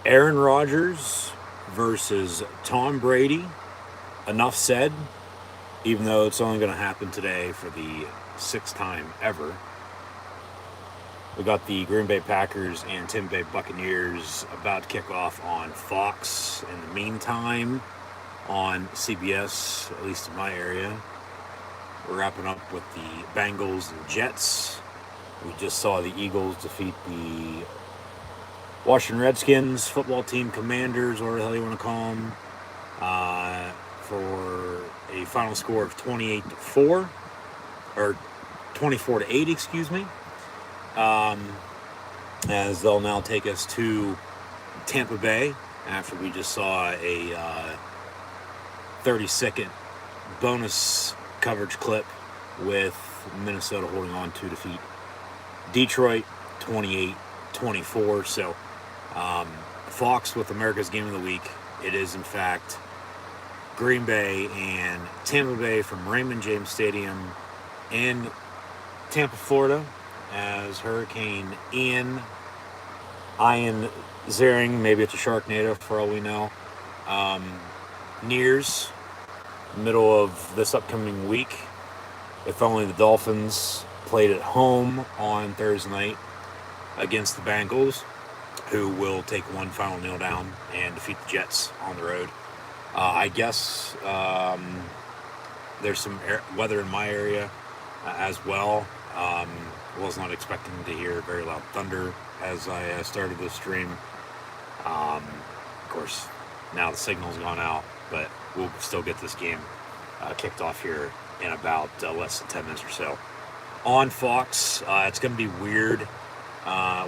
Aaron Rodgers versus Tom Brady. Enough said, even though it's only going to happen today for the sixth time ever. We got the Green Bay Packers and Tampa Bay Buccaneers about to kick off on Fox. In the meantime, on CBS, at least in my area, we're wrapping up with the Bengals and Jets. We just saw the Eagles defeat the Washington Redskins, football team Commanders, or whatever the hell you want to call them, for a final score of 28-4, or 24-8, excuse me. As they'll now take us to Tampa Bay after we just saw a 30-second bonus coverage clip with Minnesota holding on to defeat Detroit 28-24. So Fox with America's Game of the Week. It is in fact Green Bay and Tampa Bay from Raymond James Stadium in Tampa, Florida, as Hurricane Ian Zering, maybe it's a Sharknado for all we know, nears middle of this upcoming week. If only the Dolphins played at home on Thursday night against the Bengals, who will take one final kneel down and defeat the Jets on the road. I guess there's some weather in my area as well. Was not expecting to hear very loud thunder as I started this stream. Of course, now the signal's gone out, but we'll still get this game kicked off here in about less than 10 minutes or so. On Fox, it's going to be weird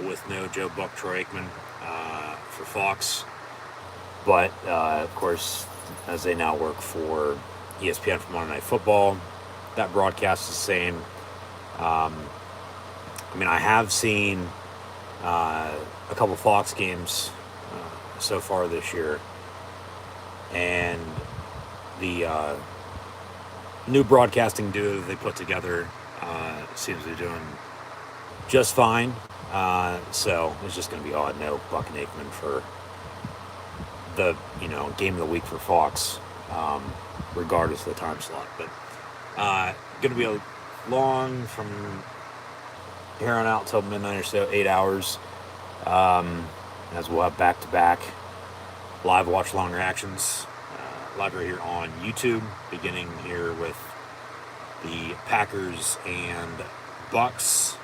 with no Joe Buck, Troy Aikman for Fox. But, of course, as they now work for ESPN for Monday Night Football, that broadcast is the same. I have seen a couple Fox games so far this year, and the new broadcasting duo they put together seems to be doing just fine. So it's just going to be odd. No Buck and Aikman for the game of the week for Fox, regardless of the time slot. But going to be a long from here on out till midnight or so, 8 hours. As we'll have back-to-back live watch-along reactions live right here on YouTube, beginning here with the Packers and Bucks,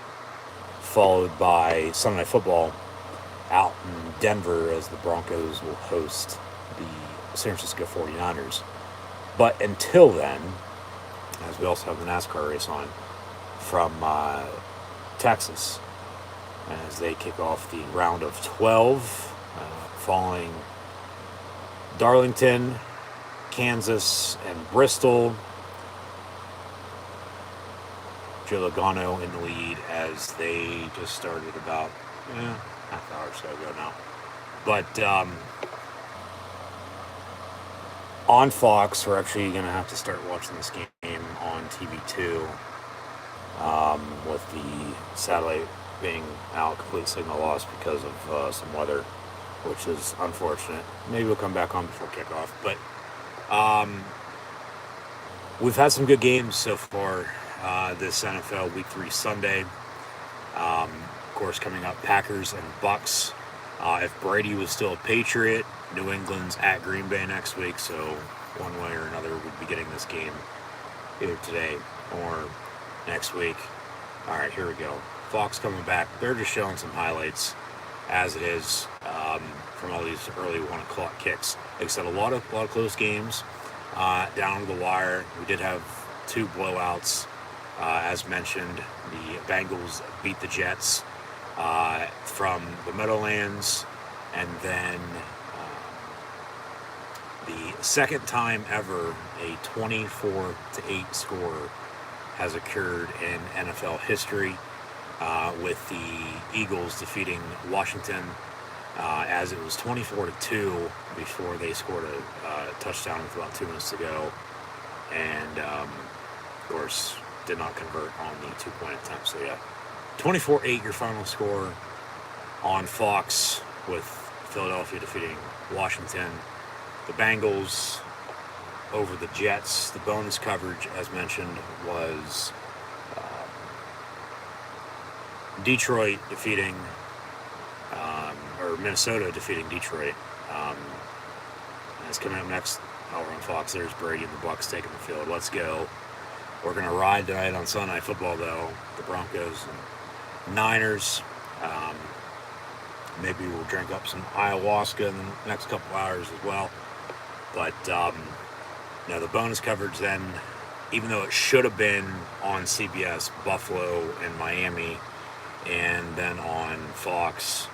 followed by Sunday Night Football out in Denver as the Broncos will host the San Francisco 49ers. But until then, as we also have the NASCAR race on from Texas, as they kick off the round of 12, following Darlington, Kansas, and Bristol. Joe Logano in the lead as they just started about half an hour or so ago now. But on Fox, we're actually going to have to start watching this game on TV2 with the satellite being out, complete signal loss because of some weather, which is unfortunate. Maybe we'll come back on before kickoff. But we've had some good games so far this NFL Week 3 Sunday. Of course, coming up, Packers and Bucks. If Brady was still a Patriot, New England's at Green Bay next week, so one way or another we'd be getting this game either today or next week. All right, here we go. Fox coming back. They're just showing some highlights as it is from all these early 1 o'clock kicks. Like I said, a lot of close games down to the wire. We did have 2 blowouts. As mentioned, the Bengals beat the Jets from the Meadowlands, and then the second time ever a 24-8 score has occurred in NFL history, with the Eagles defeating Washington as it was 24-2 before they scored a touchdown with about 2 minutes to go, and of course did not convert on the 2-point attempt. So yeah, 24-8 your final score on Fox with Philadelphia defeating Washington. The Bengals over the Jets. The bonus coverage, as mentioned, was Detroit defeating, or Minnesota defeating Detroit. That's coming up next hour on Fox. There's Brady and the Bucs taking the field. Let's go. We're going to ride tonight on Sunday Night Football, though. The Broncos and Niners. Maybe we'll drink up some ayahuasca in the next couple hours as well. But, the bonus coverage then, even though it should have been on CBS, Buffalo and Miami, and then on Fox,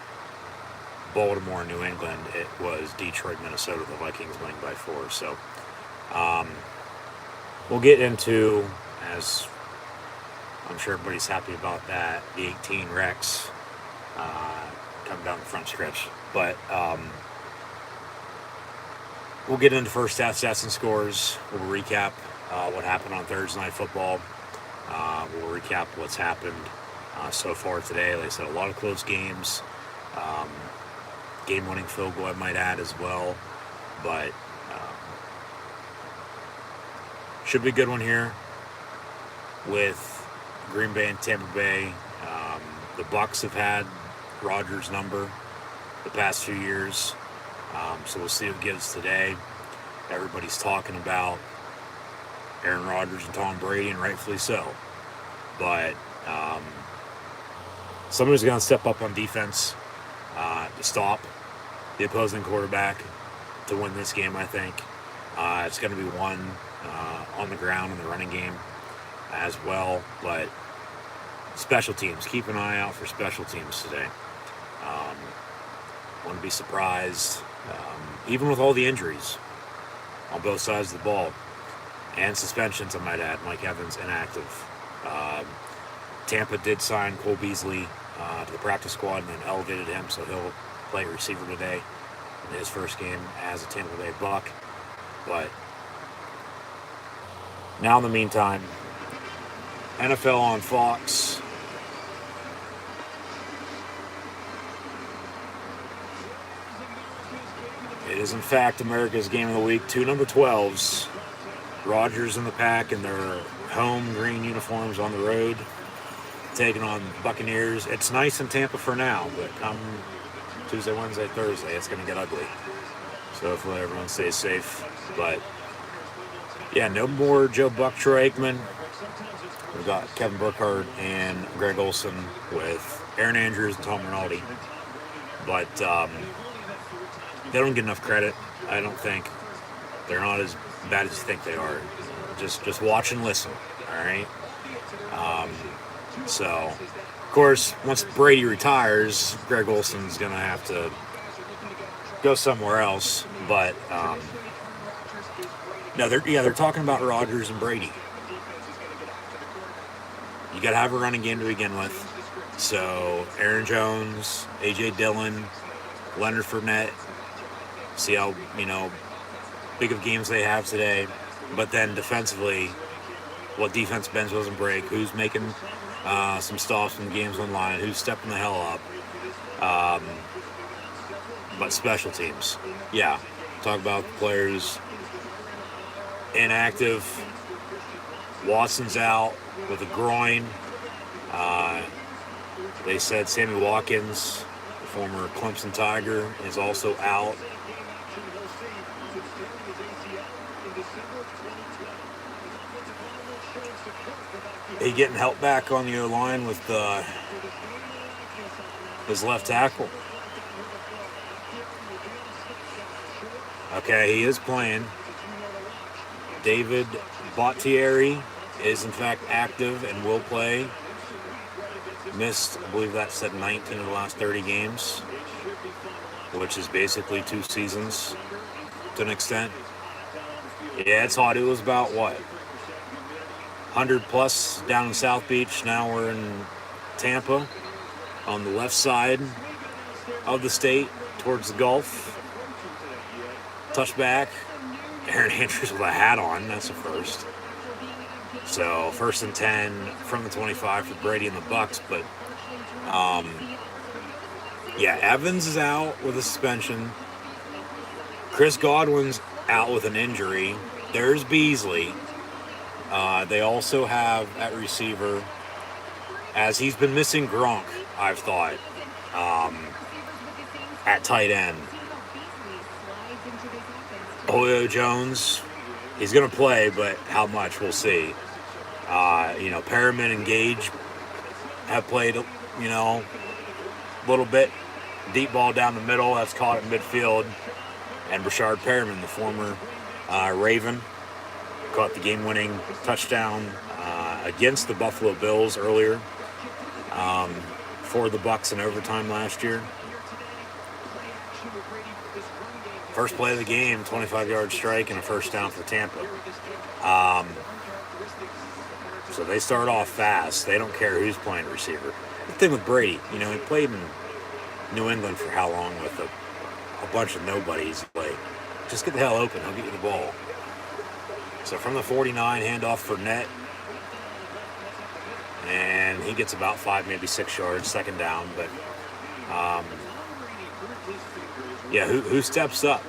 Baltimore, New England, it was Detroit, Minnesota, the Vikings winning by 4. So, we'll get into, as I'm sure everybody's happy about that, the 18 wrecks coming down the front stretch. But we'll get into first half stats and scores. We'll recap what happened on Thursday Night Football. We'll recap what's happened so far today. Like I said, a lot of close games. Game-winning field goal, I might add, as well. But should be a good one here with Green Bay and Tampa Bay. The Bucs have had Rodgers' number the past few years, so we'll see what it gives today. Everybody's talking about Aaron Rodgers and Tom Brady, and rightfully so. But somebody's going to step up on defense to stop the opposing quarterback to win this game, I think. It's going to be one on the ground in the running game as well. But special teams, keep an eye out for special teams today. Wouldn't be surprised, even with all the injuries on both sides of the ball and suspensions, I might add. Mike Evans inactive. Tampa did sign Cole Beasley to the practice squad and then elevated him, so he'll play receiver today in his first game as a Tampa Bay Buck. But now, in the meantime, NFL on Fox. It is, in fact, America's Game of the Week. 2 number 12s. Rodgers in the pack in their home green uniforms on the road, taking on Buccaneers. It's nice in Tampa for now, but come Tuesday, Wednesday, Thursday, it's going to get ugly. So hopefully everyone stays safe. But, yeah, no more Joe Buck, Troy Aikman. We've got Kevin Burkhardt and Greg Olson with Aaron Andrews and Tom Rinaldi. But they don't get enough credit, I don't think. They're not as bad as you think they are. Just watch and listen, all right? So, of course, once Brady retires, Greg Olson's going to have to go somewhere else. But, no, they're talking about Rodgers and Brady. You got to have a running game to begin with. So, Aaron Jones, A.J. Dillon, Leonard Fournette, see how, big of games they have today. But then defensively, what defense bends doesn't break, who's making some stops when the game's on line, who's stepping the hell up. But special teams, yeah. Talk about the players inactive. Watson's out with a groin. They said Sammy Watkins, the former Clemson Tiger, is also out. He getting help back on the O-line with his left tackle. Okay, he is playing. David Bakhtiari is in fact active and will play. Missed, I believe that said 19 of the last 30 games, which is basically 2 seasons to an extent. Yeah, it's hot. It was about, 100 plus down in South Beach. Now we're in Tampa on the left side of the state towards the Gulf. Touchback. Aaron Andrews with a hat on. That's a first. So 1st and 10 from the 25 for Brady and the Bucs. But Yeah, Evans is out with a suspension. Chris Godwin's out with an injury. There's Beasley. They also have at receiver, as he's been missing Gronk, I've thought, at tight end. Julio Jones, he's going to play, but how much, we'll see. Perriman and Gage have played, a little bit. Deep ball down the middle, that's caught in midfield. And Rashard Perriman, the former Raven, caught the game-winning touchdown against the Buffalo Bills earlier for the Bucs in overtime last year. First play of the game, 25-yard strike and a first down for Tampa. So they start off fast. They don't care who's playing receiver. The thing with Brady, he played in New England for how long with a bunch of nobodies. Like, just get the hell open. He'll get you the ball. So from the 49, handoff for Fournette. And he gets about 5, maybe 6 yards, second down. But, who steps up?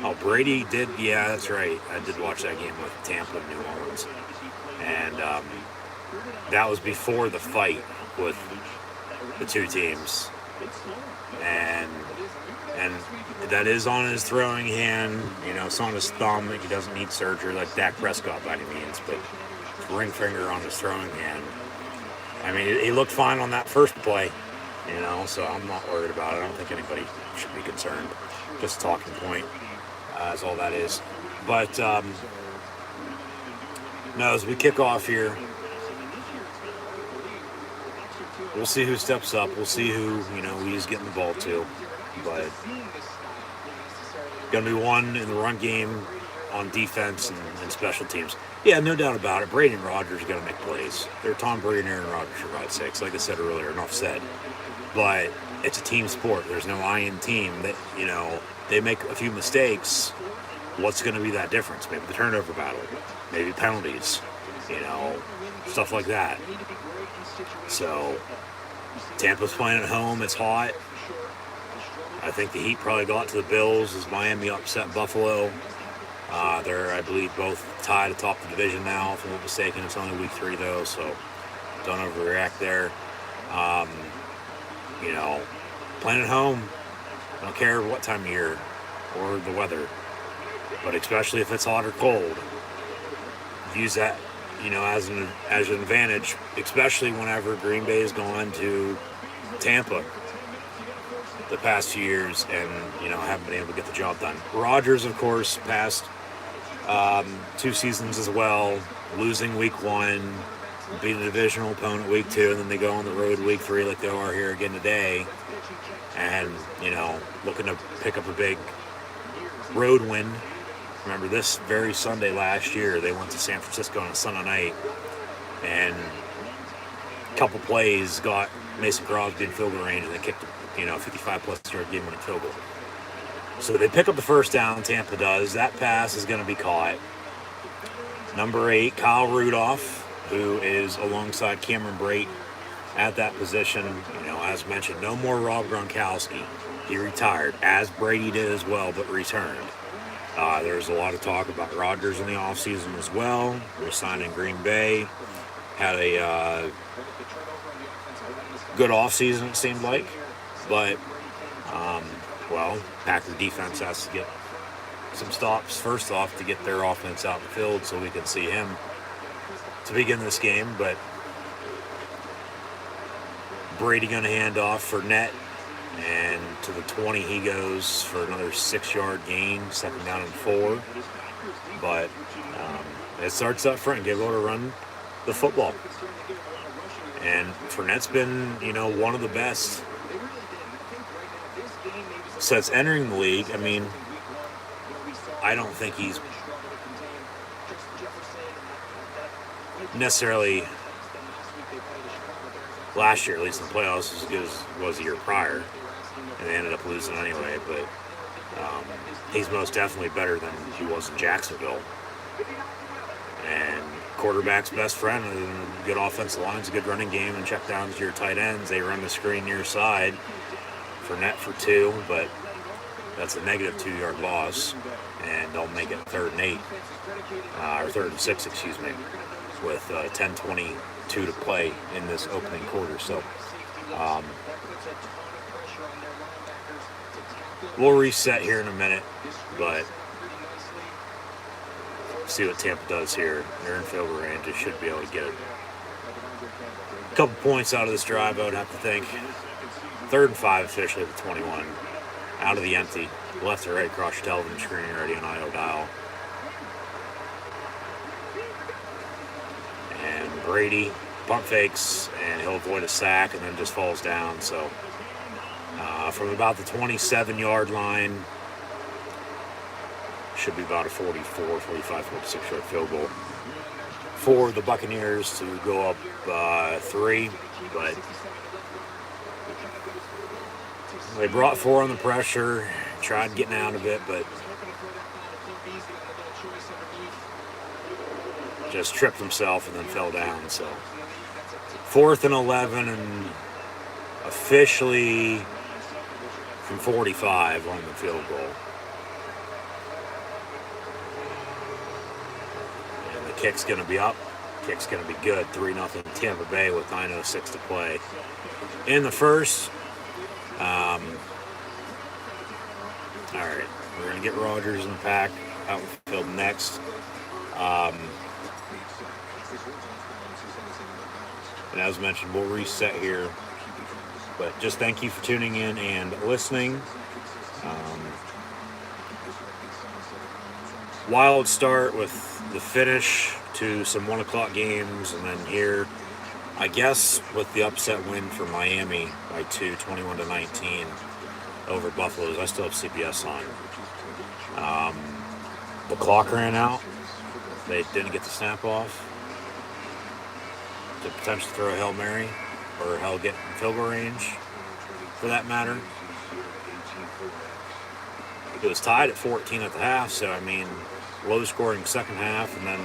Oh, Brady did. Yeah, that's right. I did watch that game with Tampa and New Orleans. And that was before the fight with the two teams. And that is on his throwing hand. It's on his thumb. He doesn't need surgery like Dak Prescott by any means, but ring finger on his throwing hand. I mean, he looked fine on that first play, so I'm not worried about it. I don't think anybody should be concerned. Just a talking point is all that is. But, no, as we kick off here, we'll see who steps up. We'll see who, he's getting the ball to. But going to be one in the run game on defense and special teams. Yeah, no doubt about it. Brady and Rodgers are going to make plays. They're Tom Brady and Aaron Rodgers, for God's sakes. Like I said earlier, enough said. But it's a team sport. There's no I in team. That they make a few mistakes. What's going to be that difference? Maybe the turnover battle. Maybe penalties. Stuff like that. So Tampa's playing at home. It's hot. I think the Heat probably got to the Bills as Miami upset Buffalo. They're, I believe, both tied atop the division now, if I'm not mistaken. It's only week 3, though, so don't overreact there. Playing at home, I don't care what time of year or the weather, but especially if it's hot or cold, use that, as an advantage, especially whenever Green Bay has gone to Tampa the past few years and, haven't been able to get the job done. Rodgers, of course, past 2 seasons as well, losing week 1, beating a divisional opponent week 2, and then they go on the road week 3 like they are here again today. And, looking to pick up a big road win. Remember, this very Sunday last year, they went to San Francisco on a Sunday night, and a couple plays got Mason Crosby in field goal range, and they kicked a 55-plus yard game-winning field goal. So they pick up the first down, Tampa does. That pass is going to be caught. Number 8, Kyle Rudolph, who is alongside Cameron Brate at that position. As mentioned, no more Rob Gronkowski. He retired, as Brady did as well, but returned. There's a lot of talk about Rodgers in the offseason as well. Re-signed in Green Bay. Had a good offseason, it seemed like. But, Packer defense has to get some stops first off to get their offense out in the field so we can see him to begin this game. But Brady going to hand off for Fournette, and to the 20 he goes for another 6-yard gain, second down and 4. But it starts up front and get able to run the football. And Fournette's been, one of the best since entering the league. I mean, I don't think he's necessarily last year, at least in the playoffs, as good as was the year prior, and they ended up losing anyway. But he's most definitely better than he was in Jacksonville. And quarterback's best friend, good offensive lines, a good running game, and check downs to your tight ends. They run the screen near side. Fournette for 2, but that's a negative 2-yard loss, and they'll make it 3rd and 8, or 3rd and 6, excuse me, with 10:22 to play in this opening quarter. So we'll reset here in a minute, but see what Tampa does here. They're in field goal range. They should be able to get a couple points out of this drive, I would have to think. 3rd and 5 officially at the 21. Out of the empty. Left or right across your television screen already on IO dial. And Brady pump fakes, and he'll avoid a sack and then just falls down. So from about the 27-yard line, should be about a 44, 45, 46-yard field goal for the Buccaneers to go up 3, but they brought 4 on the pressure, tried getting out of it, but just tripped himself and then fell down. So 4th and 11, and officially from 45 on the field goal. And the kick's going to be up. Kick's going to be good. 3-0 Tampa Bay with 9:06 to play in the first. All right, we're going to get Rodgers in the pack out in the field next. And as mentioned, we'll reset here. But just thank you for tuning in and listening. Wild start with the finish to some 1 o'clock games, and then here, I guess, with the upset win for Miami by 2, 21-19 over Buffalo. I still have CBS on. The clock ran out. They didn't get the snap off to potentially throw a Hail Mary, or hell, get in field goal range, for that matter. It was tied at 14 at the half, so, I mean, low-scoring second half, and then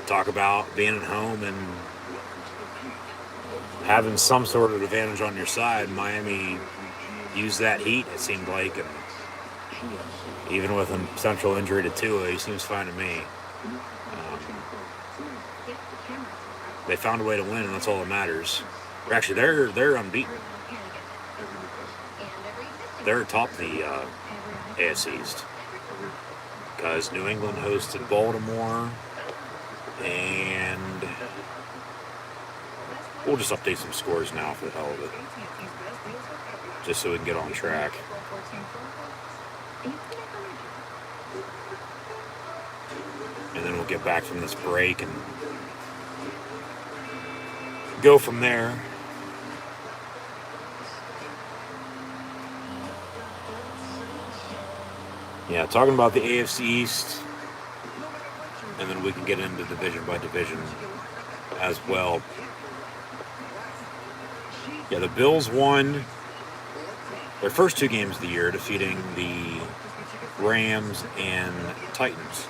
talk about being at home and having some sort of advantage on your side. Miami used that heat, it seemed like, and even with a potential injury to Tua, he seems fine to me. They found a way to win, and that's all that matters. Actually, they're unbeaten. They're atop the AFC East, because New England hosted Baltimore, and we'll just update some scores now for the hell of it, just so we can get on track. And then we'll get back from this break and go from there. Yeah, talking about the AFC East, and then we can get into division by division as well. Yeah, the Bills won their first 2 games of the year, defeating the Rams and Titans.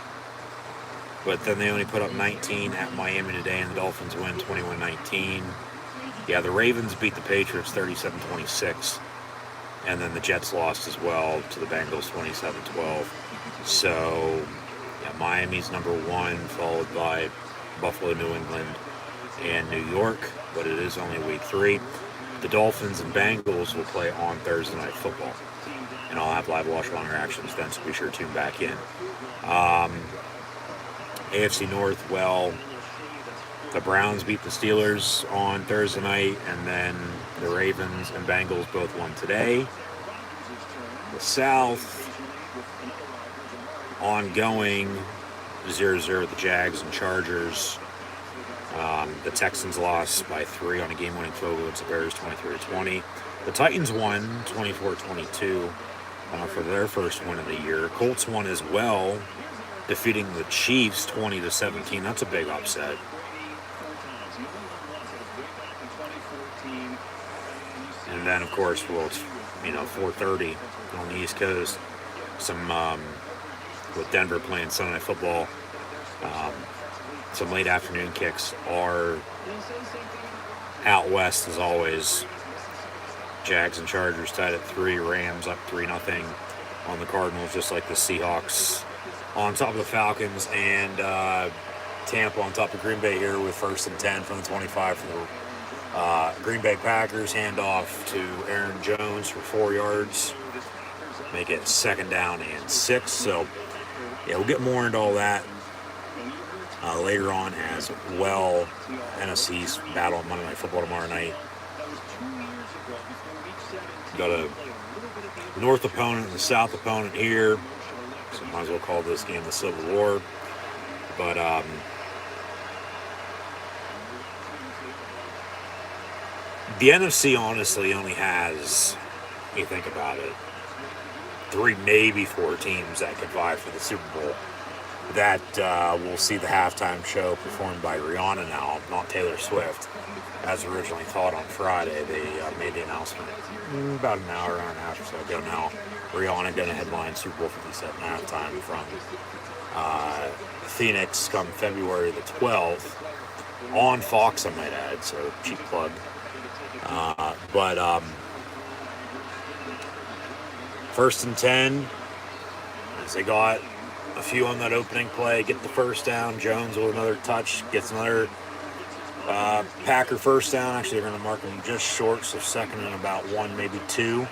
But then they only put up 19 at Miami today, and the Dolphins win 21-19. Yeah, the Ravens beat the Patriots 37-26. And then the Jets lost as well to the Bengals 27-12. So, yeah, Miami's number 1, followed by Buffalo, New England, and New York. But it is only week 3. The Dolphins and Bengals will play on Thursday Night Football. And I'll have live watch along reactions then, so be sure to tune back in. AFC North, well, the Browns beat the Steelers on Thursday night, and then the Ravens and Bengals both won today. The South, ongoing 0-0 with the Jags and Chargers. The Texans lost by 3 on a game-winning field goal against the Bears, 23-20. The Titans won 24-22 for their first win of the year. Colts won as well, defeating the Chiefs 20-17. That's a big upset. And then, of course, well, it's 4:30 on the East Coast. Some with Denver playing Sunday Night Football. Some late afternoon kicks are out west, as always. Jags and Chargers tied at 3. Rams up 3-0 on the Cardinals, just like the Seahawks on top of the Falcons, and Tampa on top of Green Bay here with 1st and 10 from the 25 for the Green Bay Packers. Handoff to Aaron Jones for 4 yards. Make it 2nd down and 6. So, yeah, we'll get more into all that later on as well. NFC's battle on Monday Night Football tomorrow night. Got a North opponent and the South opponent here. So might as well call this game the Civil War. But the NFC honestly only has, you think about it, 3, maybe 4 teams that could vie for the Super Bowl. That we'll see the halftime show performed by Rihanna now, not Taylor Swift, as originally thought on Friday. They made the announcement about an hour and a half or so ago now. Rihanna going to headline Super Bowl 57 halftime from Phoenix come February the 12th on Fox, I might add, so cheap plug. But 1st and 10, as they got a few on that opening play, get the 1st down. Jones with another touch, gets another Packer 1st down. Actually, they're going to mark him just short, so 2nd and about 1, maybe 2.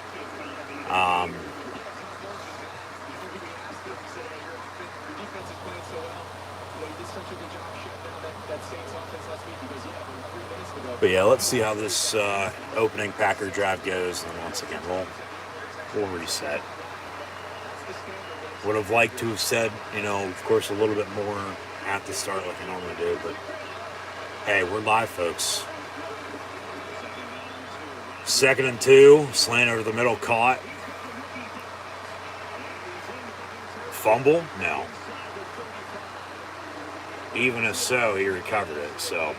But yeah, let's see how this opening Packer drive goes, and then once again, we'll reset. Would have liked to have said, of course, a little bit more at the start like I normally do, but hey, we're live, folks. 2nd and 2, slant over the middle, caught. Fumble? No. Even if so, he recovered it, so.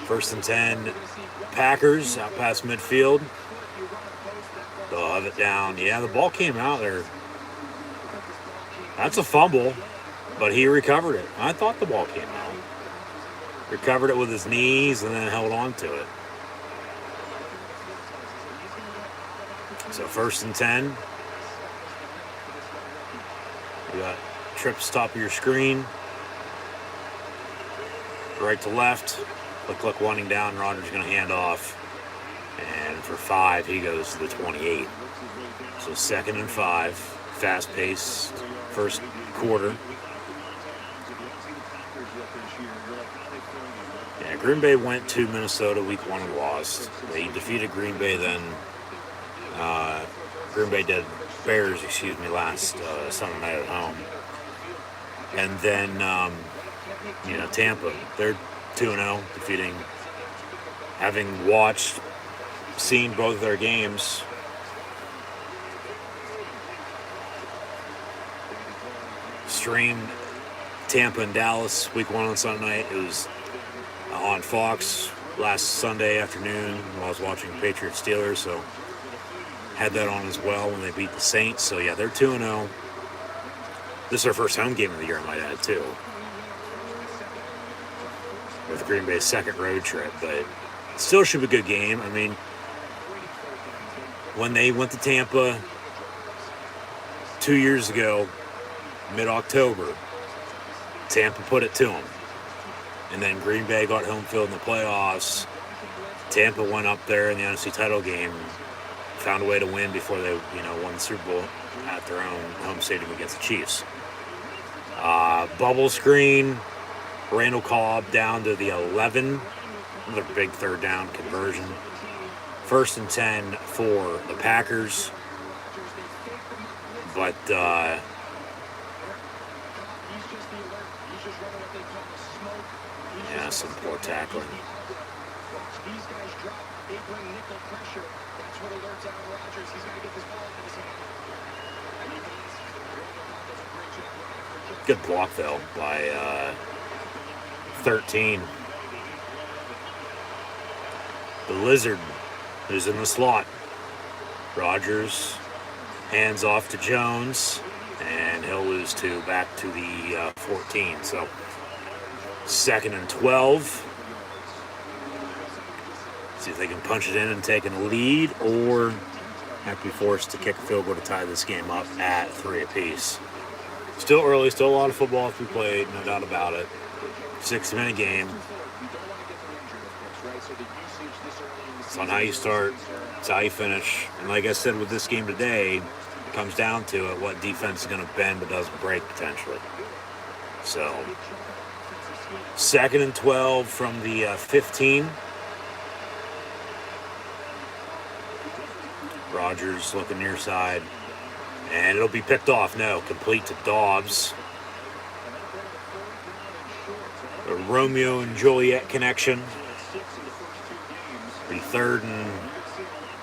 1st and 10, Packers out past midfield. They'll have it down. Yeah, the ball came out there. That's a fumble, but he recovered it. I thought the ball came out. Recovered it with his knees and then held on to it. So 1st and 10. You got trips top of your screen. Right to left. Click winding down. Rodgers going to hand off. And for 5, he goes to the 28. So 2nd and 5. Fast-paced first quarter. Yeah, Green Bay went to Minnesota week 1 and lost. They defeated Green Bay then. Green Bay did Bears, last Sunday night at home. And then, Tampa, they're 2-0, defeating, having seen both of their games. Streamed Tampa and Dallas week 1 on Sunday night. It was on Fox last Sunday afternoon while I was watching Patriots Steelers, so had that on as well when they beat the Saints. So yeah, they're 2-0. This is their first home game of the year, I might add, too, with Green Bay's 2nd road trip, but still should be a good game. I mean, when they went to Tampa 2 years ago, mid-October, Tampa put it to them. And then Green Bay got home field in the playoffs. Tampa went up there in the NFC title game, found a way to win before they, won the Super Bowl at their own home stadium against the Chiefs. Bubble screen, Randall Cobb down to the 11. Another big 3rd down conversion. 1st and 10 for the Packers. But, yeah, some poor tackling. Good block, though, by 13. The Lizard is in the slot. Rodgers hands off to Jones, and he'll lose back to the 14. So 2nd and 12. see if they can punch it in and take a lead, or have to be forced to kick a field goal to tie this game up at 3 apiece. Still early, still a lot of football to be played, no doubt about it. 60-minute game. It's on how you start, it's how you finish. And like I said with this game today, it comes down to it, what defense is going to bend but doesn't break potentially. So, 2nd and 12 from the 15. Rodgers looking near side. And it'll be picked off. No, complete to Dobbs. The Romeo and Juliet connection. Be 3rd and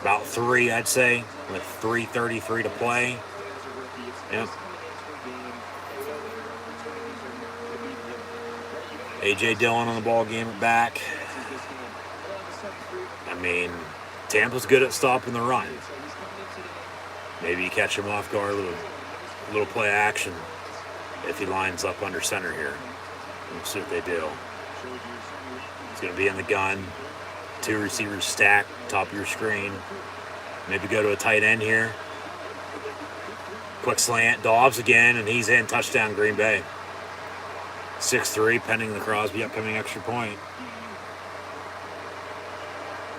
about 3, I'd say, with 3:33 to play. Yep. A.J. Dillon on the ball game back. I mean, Tampa's good at stopping the run. Maybe you catch him off guard, a little play action if he lines up under center here. We'll see what they do. He's going to be in the gun. 2 receivers stacked, top of your screen. Maybe go to a tight end here. Quick slant, Dobbs again, and he's in. Touchdown, Green Bay. 6-3, pending the Crosby upcoming extra point.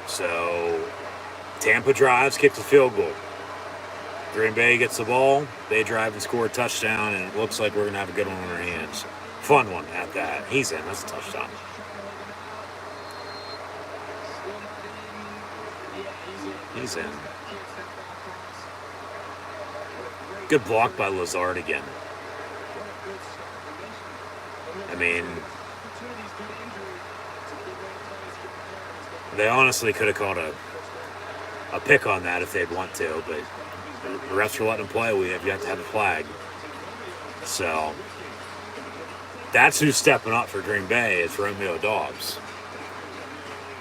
So, Tampa drives, kicks a field goal. Green Bay gets the ball, they drive and score a touchdown, and it looks like we're going to have a good one on our hands. Fun one at that. He's in. That's a touchdown. He's in. Good block by Lazard again. I mean, they honestly could have called a pick on that if they'd want to, but the refs are letting them play. You have to have a flag. So that's who's stepping up for Green Bay. It's Romeo Dobbs.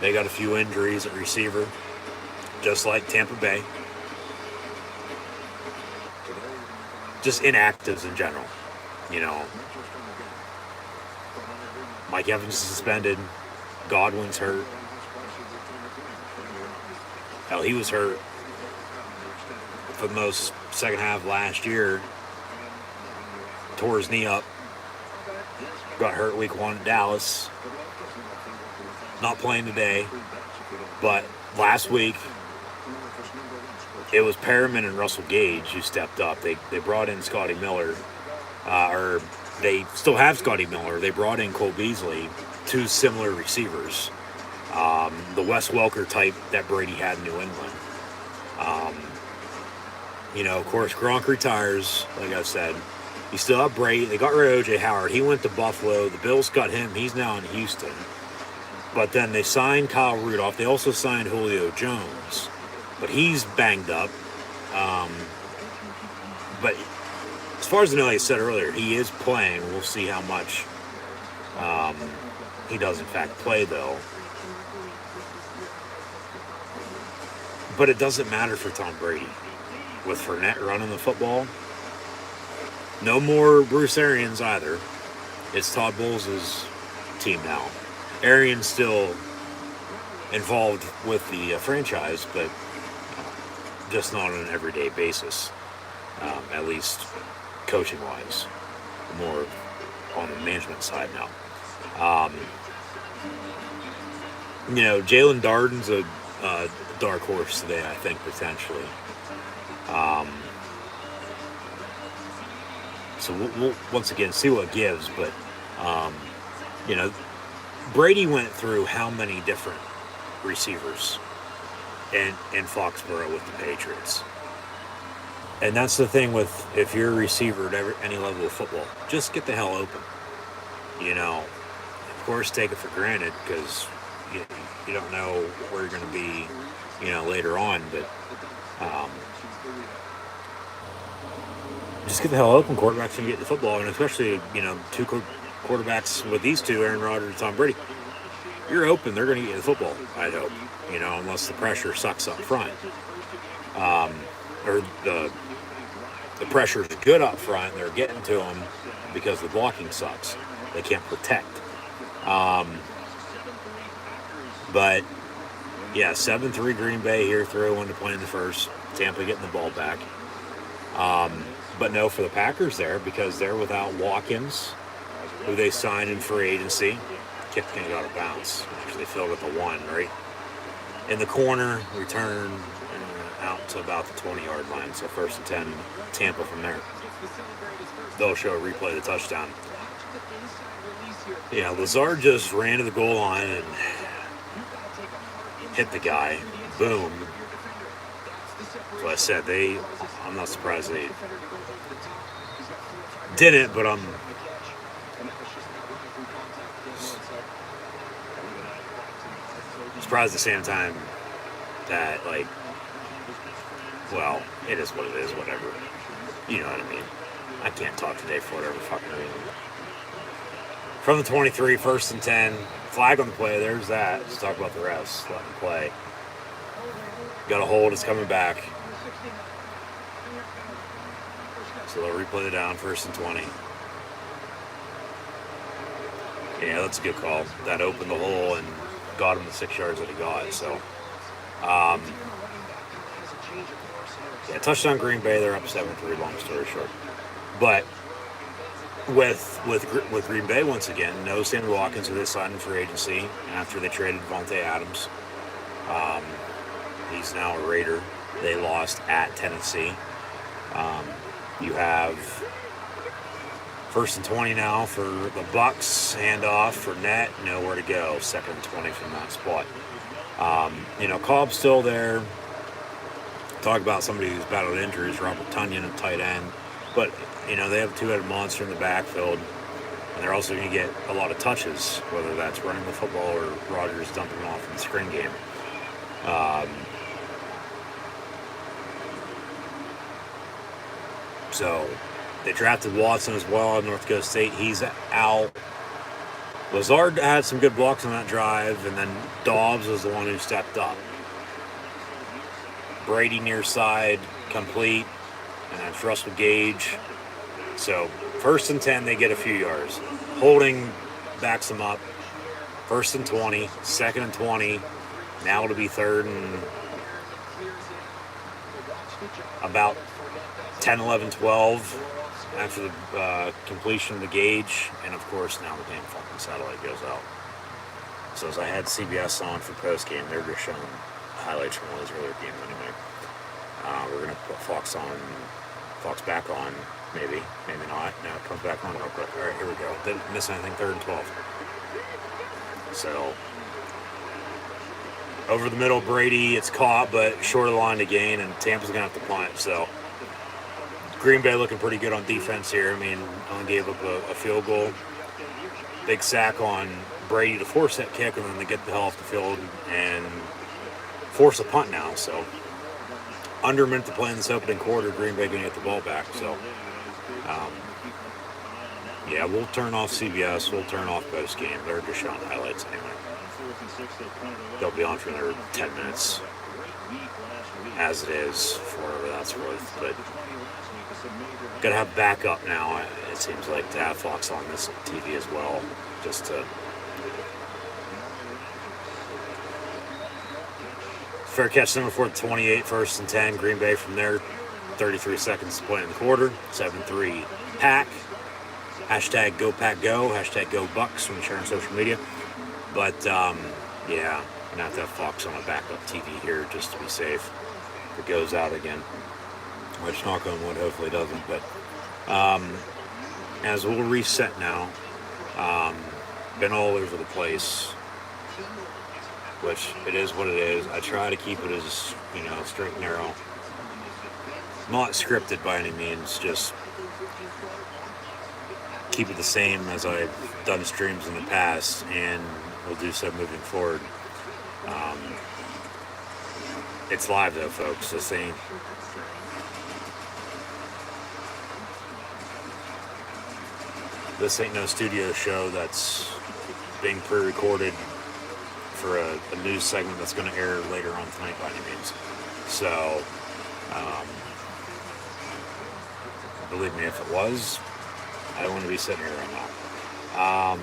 They got a few injuries at receiver, just like Tampa Bay. Just inactives in general. You know, Mike Evans is suspended. Godwin's hurt. Hell, he was hurt for the most second half of last year. Tore his knee up. Got hurt week 1 at Dallas. Not playing today. But last week, it was Perriman and Russell Gage who stepped up. They brought in Scotty Miller. Or they still have Scotty Miller. They brought in Cole Beasley, 2 similar receivers. The Wes Welker type that Brady had in New England. You know, of course, Gronk retires, like I said. You still have Brady. They got rid of O.J. Howard. He went to Buffalo. The Bills got him. He's now in Houston. But then they signed Kyle Rudolph. They also signed Julio Jones. But he's banged up. But as far as I know, like I said earlier, he is playing. We'll see how much he does, in fact, play, though. But it doesn't matter for Tom Brady. With Fournette running the football, no more Bruce Arians either. It's Todd Bowles' team now. Arians still involved with the franchise, but just not on an everyday basis, at least coaching-wise. More on the management side now. You know, Jalen Darden's a dark horse today, I think, potentially. So we'll once again see what gives, but you know, Brady went through how many different receivers in Foxborough with the Patriots, and that's the thing with if you're a receiver at any level of football, just get the hell open. You know, of course, take it for granted because you don't know where you're going to be, you know, later on, but. Just get the hell open. Quarterbacks can get the football, and especially, you know, 2 quarterbacks with these 2, Aaron Rodgers and Tom Brady. You're open. They're going to get the football, I'd hope, you know, unless the pressure sucks up front. Or the pressure's good up front, and they're getting to them because the blocking sucks. They can't protect. But Yeah, 7-3 Green Bay here, 3:01 to play in the first. Tampa getting the ball back. But no for the Packers there because they're without Watkins, who they signed in free agency. Kick's going to go out of bounds. Actually, filled at the 1, right? In the corner, return out to about the 20-yard line. So 1st and 10, Tampa from there. They'll show a replay of the touchdown. Yeah, Lazard just ran to the goal line and hit the guy. Boom. So I said I'm not surprised they did it, but I'm surprised at the same time that, like, well, it is what it is, whatever. You know what I mean? I can't talk today for whatever fucking reason. From the 23, 1st and 10. Flag on the play. There's that. Let's talk about the refs. Let them play. Got a hold. It's coming back. So they'll replay it down. 1st and 20. Yeah, that's a good call. That opened the hole and got him the 6 yards that he got. So, yeah, touchdown Green Bay. They're up 7-3. Long story short, but with Green Bay once again, no Sammy Watkins, who they signed in free agency after they traded Devontae Adams. He's now a Raider. They lost at Tennessee. You have 1st and 20 now for the Bucs. Handoff for Net. Nowhere to go. 2nd and 20 from that spot. Cobb's still there. Talk about somebody who's battled injuries. Robert Tonyan, a tight end. But, they have a two-headed monster in the backfield. And they're also going to get a lot of touches, whether that's running the football or Rodgers dumping them off in the screen game. So they drafted Watson as well at North Dakota State. He's out. Lazard had some good blocks on that drive, and then Dobbs was the one who stepped up. Brady near side, complete, and that's Russell Gage. So 1st and 10, they get a few yards. Holding backs them up. 1st and 20, 2nd and 20. Now it'll be 3rd and about 10, 11, 12 after the completion of the Gage. And, of course, now the damn fucking satellite goes out. So as I had CBS on for post-game, they're just showing highlights from one of those earlier games anyway. We're going to put Fox back on, maybe not. Now it comes back on real quick. All right, here we go. Didn't miss anything, 3rd and 12. So, over the middle, Brady, it's caught, but short of the line to gain, and Tampa's going to have to punt. So, Green Bay looking pretty good on defense here. I mean, only gave up a field goal. Big sack on Brady to force that kick, and then they get the hell off the field and force a punt now. So, under a minute to play in this opening quarter, Green Bay going to get the ball back. So, yeah, we'll turn off CBS. We'll turn off post game. They're just showing highlights anyway. They'll be on for another 10 minutes, as it is, for whatever that's worth. But gotta have backup now. It seems like to have Fox on this TV as well, just to. Fair catch number 4, 28, 1st and 10. Green Bay from there. 33 seconds to play in the quarter. 7-3 Pack. Hashtag Go Pack Go. Hashtag Go Bucks when you share on social media. But, yeah, I'm going to have to have Fox on a backup TV here just to be safe. If it goes out again. Which, knock on wood, hopefully doesn't. But, as we'll reset now. Been all over the place. Which, it is what it is. I try to keep it as, straight and narrow. Not scripted by any means, just keep it the same as I've done streams in the past, and we'll do so moving forward. It's live though, folks. This ain't no studio show that's being pre-recorded for a news segment that's going to air later on tonight by any means. So, believe me, if it was, I wouldn't be sitting here right now.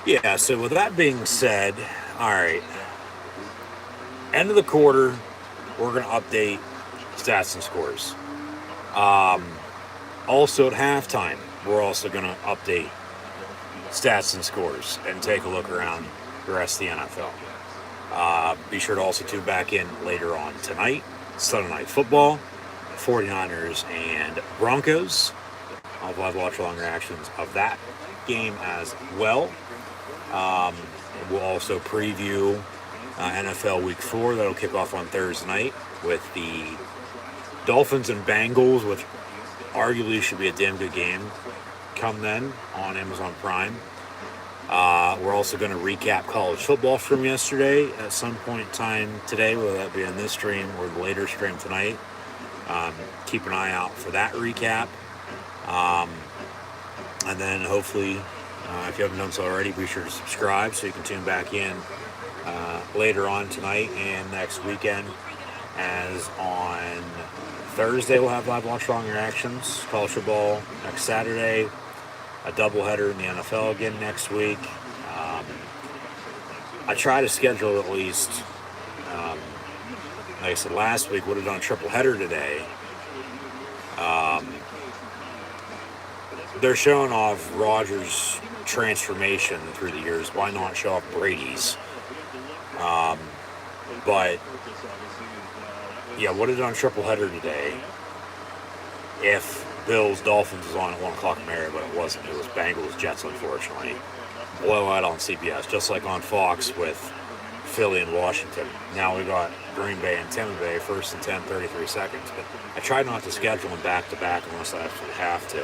Yeah, so with that being said, all right, end of the quarter, we're going to update stats and scores. Also at halftime, we're also going to update stats and scores and take a look around the rest of the NFL. Be sure to also tune back in later on tonight, Sunday Night Football, 49ers and Broncos. I'll live watch along reactions of that game as well. We'll also preview NFL Week 4. That'll kick off on Thursday night with the Dolphins and Bengals, which arguably should be a damn good game come then on Amazon Prime. We're also going to recap college football from yesterday at some point in time today, whether that be on this stream or the later stream tonight. Keep an eye out for that recap. And then hopefully, if you haven't done so already, be sure to subscribe so you can tune back in later on tonight and next weekend. As on Thursday, we'll have live watch along reactions, college football next Saturday, a doubleheader in the NFL again next week. I try to schedule at least, like I said last week, would have done a triple header today. They're showing off Rodgers' transformation through the years. Why not show off Brady's? But yeah, would have done a triple header today if Bills Dolphins was on at 1 o'clock in the area, but it wasn't. It was Bengals Jets, unfortunately. Blowout on CBS, just like on Fox with Philly and Washington. Now we got Green Bay and Tampa Bay, first and 10, 33 seconds. But I try not to schedule them back to back unless I actually have to.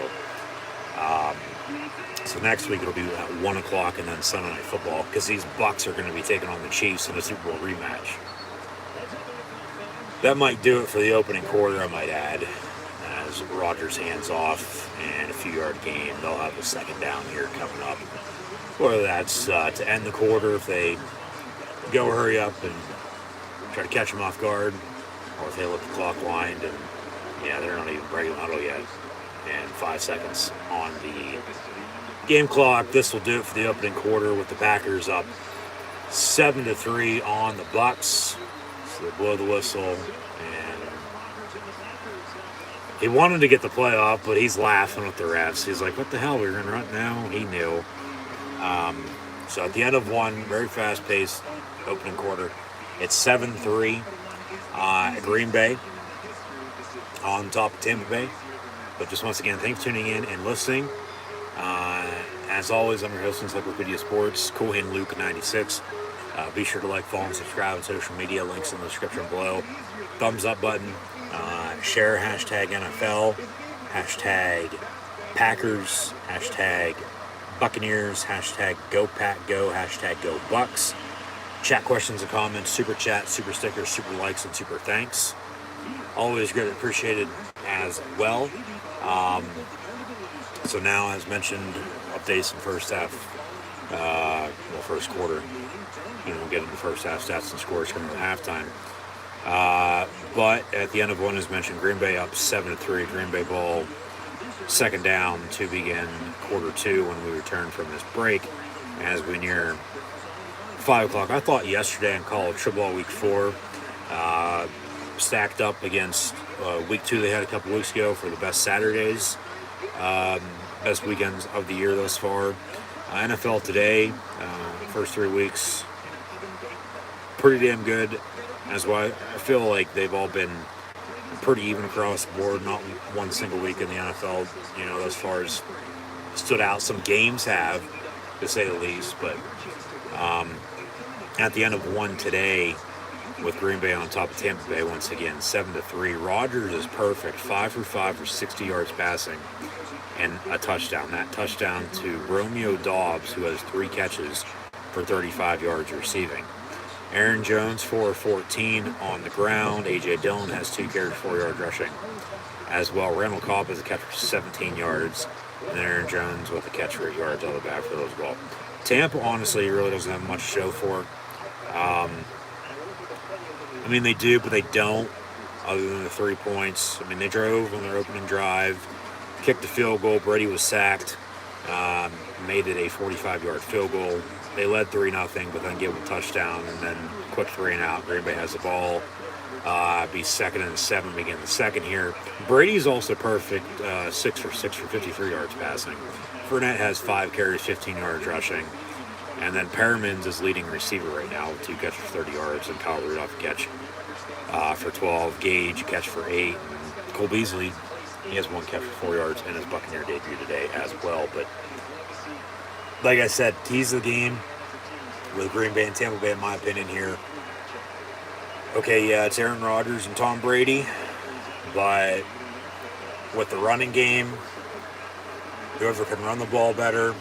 So next week it'll be at 1 o'clock and then Sunday Night Football because these Bucs are going to be taking on the Chiefs in a Super Bowl rematch. That might do it for the opening quarter, I might add. As Rodgers hands off and a few-yard gain, they'll have a second down here coming up. Whether that's to end the quarter if they go hurry up and try to catch them off guard, or if they let the clock wind and, yeah, they're not even breaking huddle yet. And 5 seconds on the game clock. This will do it for the opening quarter with the Packers up 7-3 on the Bucs. So they blow the whistle, and he wanted to get the playoff, but he's laughing with the refs. He's like, "What the hell? We're gonna run now." He knew. So at the end of one, very fast-paced opening quarter, it's 7-3. Green Bay on top of Tampa Bay. But just once again, thanks for tuning in and listening. As always, I'm your host, Encyclopedia Sports, Cool Hand Luke 96. Be sure to like, follow, and subscribe on social media. Links in the description below. Thumbs up button. Share hashtag NFL, hashtag Packers, hashtag Buccaneers, hashtag Go Pack Go, hashtag Go Bucks. Chat questions and comments, super chat, super stickers, super likes, and super thanks. Always greatly appreciated as well. So now, as mentioned, updates in first half, first quarter. We'll get into the first half stats and scores coming at halftime. But at the end of one, as mentioned, Green Bay up 7-3. Green Bay ball, second down to begin quarter two when we return from this break. As we near 5 o'clock, I thought yesterday in college football week 4, stacked up against week 2 they had a couple weeks ago for the best Saturdays, best weekends of the year thus far. NFL today, first 3 weeks, pretty damn good. As well, I feel like they've all been pretty even across the board. Not one single week in the NFL, as far as stood out. Some games have, to say the least. But at the end of one today, with Green Bay on top of Tampa Bay once again, 7-3. Rodgers is perfect, 5 for 5 for 60 yards passing and a touchdown. That touchdown to Romeo Doubs, who has 3 catches for 35 yards receiving. Aaron Jones, 4-14 on the ground. A.J. Dillon has 2 carries, 4 yards rushing as well. Randall Cobb has a catch for 17 yards. And then Aaron Jones with a catch for 8 yards on the backfield as well. Tampa, honestly, really doesn't have much to show for. They do, but they don't, other than the 3 points. They drove on their opening drive, kicked the field goal. Brady was sacked. made it a 45-yard field goal. They led 3-0, but then gave them a touchdown, and then quick 3-and-out. Green Bay has the ball. Be 2nd and 7, begin the second here. Brady's also perfect, 6 for 6 for 53 yards passing. Fournette has 5 carries, 15 yards rushing. And then Perriman's is leading receiver right now with 2 catches for 30 yards, and Kyle Rudolph catch for 12. Gage catch for 8. And Cole Beasley, he has 1 catch for 4 yards in his Buccaneer debut today as well. But like I said, tease the game with Green Bay and Tampa Bay, in my opinion, here. Okay, yeah, it's Aaron Rodgers and Tom Brady, but with the running game, whoever can run the ball better.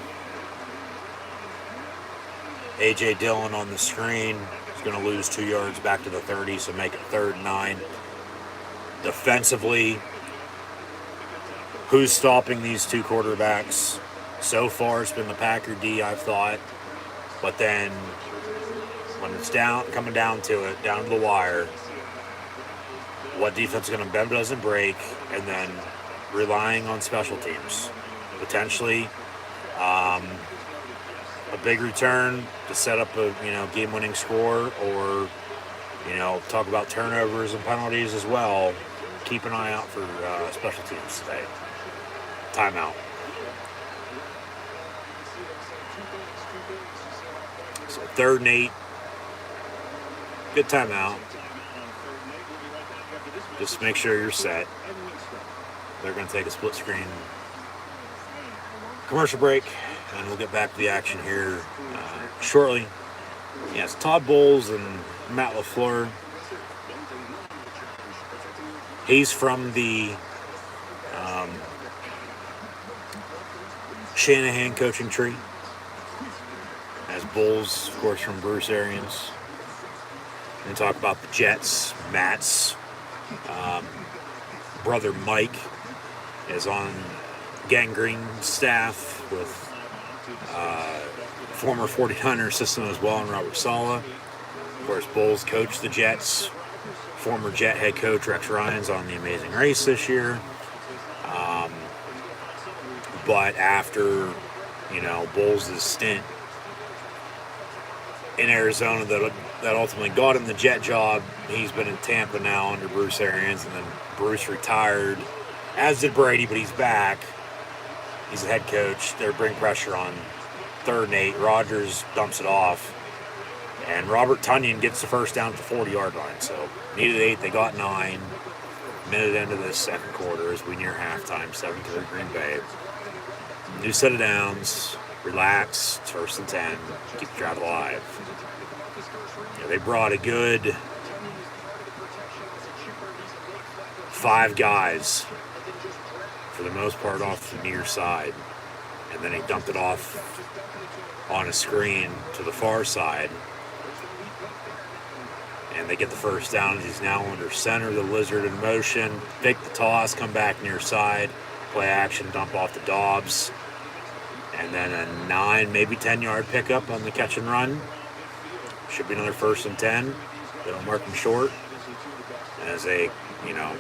A.J. Dillon on the screen is going to lose 2 yards back to the 30, so make it 3rd and 9. Defensively, who's stopping these 2 quarterbacks? So far, it's been the Packer D, I've thought. But then, when it's coming down to it, down to the wire, what defense is going to bend doesn't break, and then relying on special teams. Potentially, a big return to set up a game-winning score, or talk about turnovers and penalties as well. Keep an eye out for special teams today. Timeout. So 3rd and 8. Good timeout. Just make sure you're set. They're going to take a split screen commercial break, and we'll get back to the action here shortly. Yes, Todd Bowles and Matt LaFleur. He's from the Shanahan coaching tree, as Bowles, of course, from Bruce Arians. And talk about the Jets. Matt's brother Mike is on Gangrene's staff with former 49er assistant as well, and Robert Saleh. Of course, Bowles coached the Jets. Former Jet head coach Rex Ryan's on The Amazing Race this year. But after, Bowles' stint in Arizona that ultimately got him the Jet job, he's been in Tampa now under Bruce Arians, and then Bruce retired, as did Brady, but he's back. He's the head coach. They're bringing pressure on 3rd and 8. Rodgers dumps it off, and Robert Tonyan gets the first down at the 40-yard line. So needed 8, they got 9. Minute into this second quarter as we near halftime, 7-3 Green Bay. New set of downs. Relax. It's 1st and 10. Keep the drive alive. They brought a good 5 guys, for the most part, off the near side. And then he dumped it off on a screen to the far side. And they get the first down. He's now under center. The Lizard in motion. Fake the toss. Come back near side. Play action. Dump off the Dobbs. And then a 9, maybe 10-yard pickup on the catch and run. Should be another 1st and 10. They don't mark him short. As they,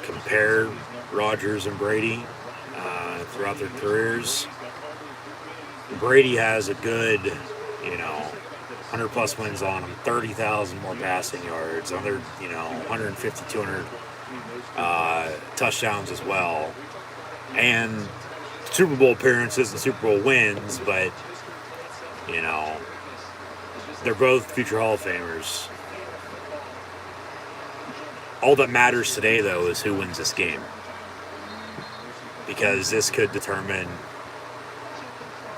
compare Rodgers and Brady throughout their careers. Brady has a good, 100-plus wins on him, 30,000 more passing yards, another, 150, 200 touchdowns as well. And Super Bowl appearances and Super Bowl wins, but, they're both future Hall of Famers. All that matters today, though, is who wins this game. Because this could determine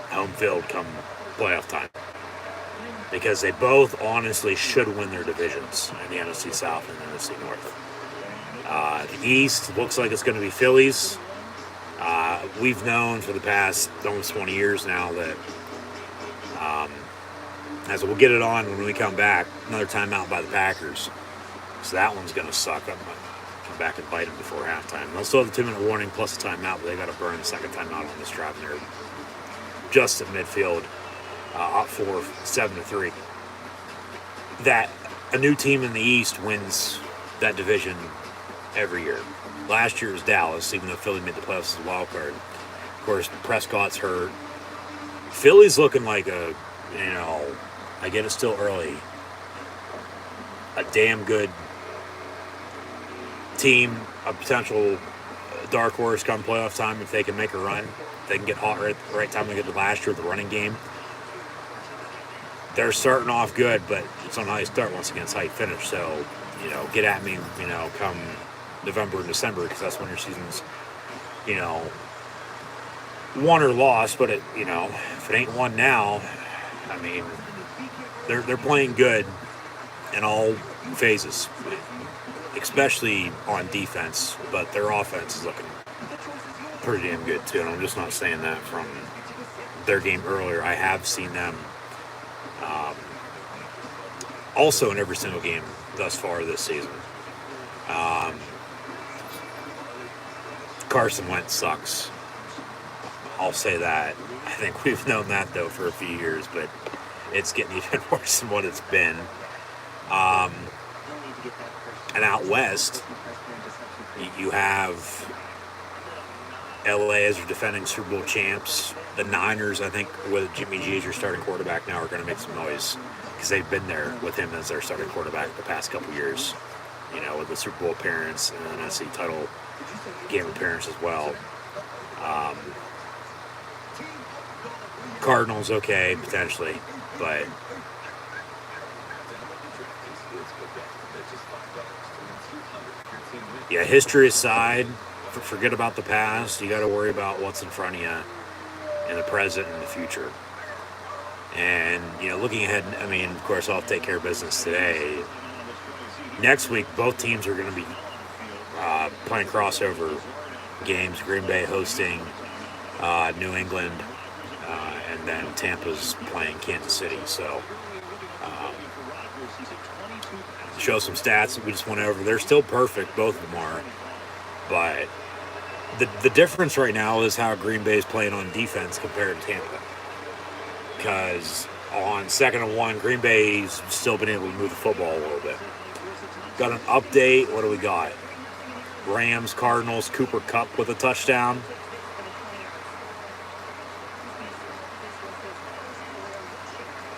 home field come playoff time. Because they both honestly should win their divisions in the NFC South and the NFC North. The East looks like it's going to be Phillies. We've known for the past almost 20 years now that, as we'll get it on when we come back, another timeout by the Packers. So that one's going to suck. I'm going to come back and bite them before halftime. They'll still have a 2-minute warning plus a timeout, but they got to burn the second timeout on this drive. And they're just at midfield, up 7-3. That a new team in the East wins that division every year. Last year was Dallas, even though Philly made the playoffs as a wild card. Of course, Prescott's hurt. Philly's looking like I get it's still early, a damn good team, a potential dark horse come playoff time if they can make a run. They can get hot right at the right time they get the last year with the running game. They're starting off good, but it's on how you start once again, it's how you finish. So, get at me, come November and December, because that's when your season's, won or lost. But if it ain't won now, I mean, they're playing good in all phases, especially on defense. But their offense is looking pretty damn good too. And I'm just not saying that from their game earlier. I have seen them also in every single game thus far this season. Carson Wentz sucks. I'll say that. I think we've known that though for a few years, but it's getting even worse than what it's been. And out west, you have LA as your defending Super Bowl champs. The Niners, I think, with Jimmy G as your starting quarterback now, are going to make some noise because they've been there with him as their starting quarterback the past couple years. With the Super Bowl appearance and an NFC title game appearance as well. Cardinals, okay, potentially, but yeah, history aside, forget about the past. You got to worry about what's in front of you in the present and the future. And, looking ahead, I mean, of course, I'll take care of business today. Next week, both teams are going to be playing crossover games. Green Bay hosting New England, and then Tampa's playing Kansas City. So, show some stats that we just went over. They're still perfect, both of them are. But the difference right now is how Green Bay is playing on defense compared to Tampa. Because on 2nd and 1, Green Bay's still been able to move the football a little bit. Got an update. What do we got? Rams, Cardinals, Cooper Kupp with a touchdown.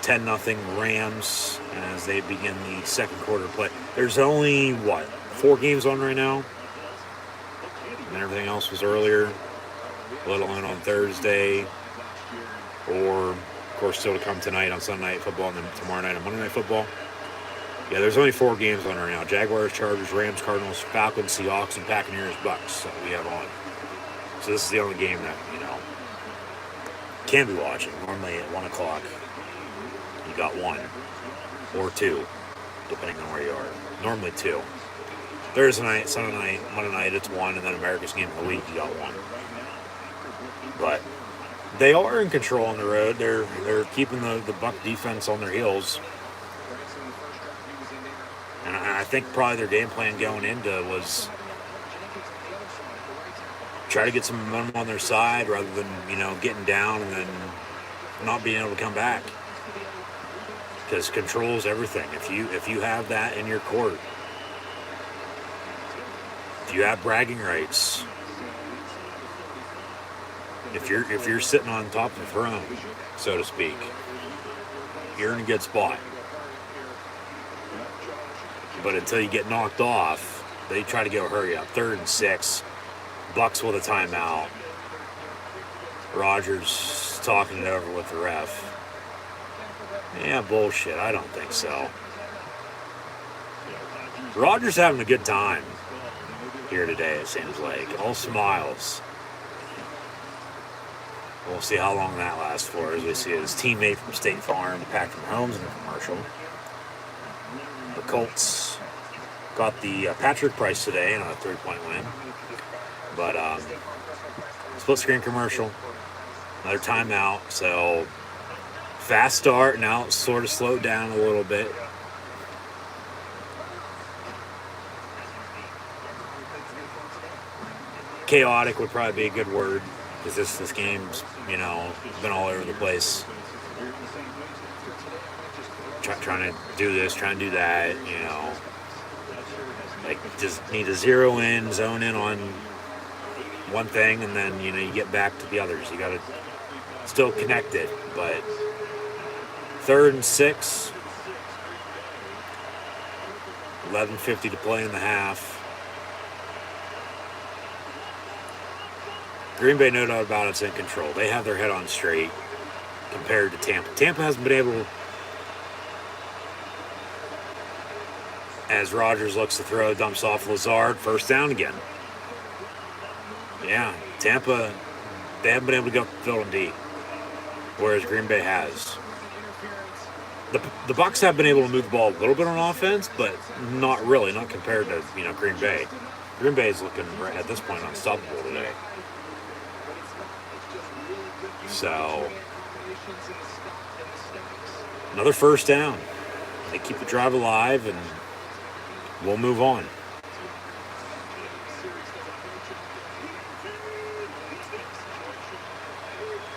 $10-0 Rams as they begin the second quarter play. There's only, 4 games on right now? And everything else was earlier. Let alone on Thursday. Or, of course, still to come tonight on Sunday Night Football and then tomorrow night on Monday Night Football. Yeah, there's only 4 games on right now. Jaguars, Chargers, Rams, Cardinals, Falcons, Seahawks, and Buccaneers, Bucks that we have on. So this is the only game that, can be watching. Normally at 1 o'clock, you got 1 or 2, depending on where you are. Normally 2. Thursday night, Sunday night, Monday night, it's 1, and then America's Game of the Week, you got 1. But they are in control on the road. They're keeping the Buck defense on their heels. And I think probably their game plan going into was try to get some momentum on their side rather than, getting down and then not being able to come back. Because control is everything. If you have that in your court, if you have bragging rights, if you're sitting on top of the throne, so to speak, you're in a good spot. But until you get knocked off, they try to go hurry up. 3rd and 6, Bucks with a timeout. Rodgers talking it over with the ref. Yeah, bullshit. I don't think so. Rodgers having a good time here today, it seems like. All smiles. We'll see how long that lasts for as we see his teammate from State Farm, Patrick Mahomes, in a commercial. The Colts got the Patrick Price today in a 3-point win. But split screen commercial, another timeout. So fast start, now it's sort of slowed down a little bit. Chaotic would probably be a good word because this game's been all over the place. Trying to do this, trying to do that, like just need to zero in, zone in on one thing, and then you get back to the others. You got to still connected, but 3rd and 6, 11:50 to play in the half. Green Bay, no doubt about it's in control. They have their head on straight compared to Tampa. Tampa hasn't been able, as Rodgers looks to throw, dumps off Lazard, first down again. Yeah, Tampa, they haven't been able to go fill them deep, whereas Green Bay has. The Bucs have been able to move the ball a little bit on offense, but not really, not compared to Green Bay. Green Bay is looking at this point unstoppable today. So another first down. They keep the drive alive, and we'll move on.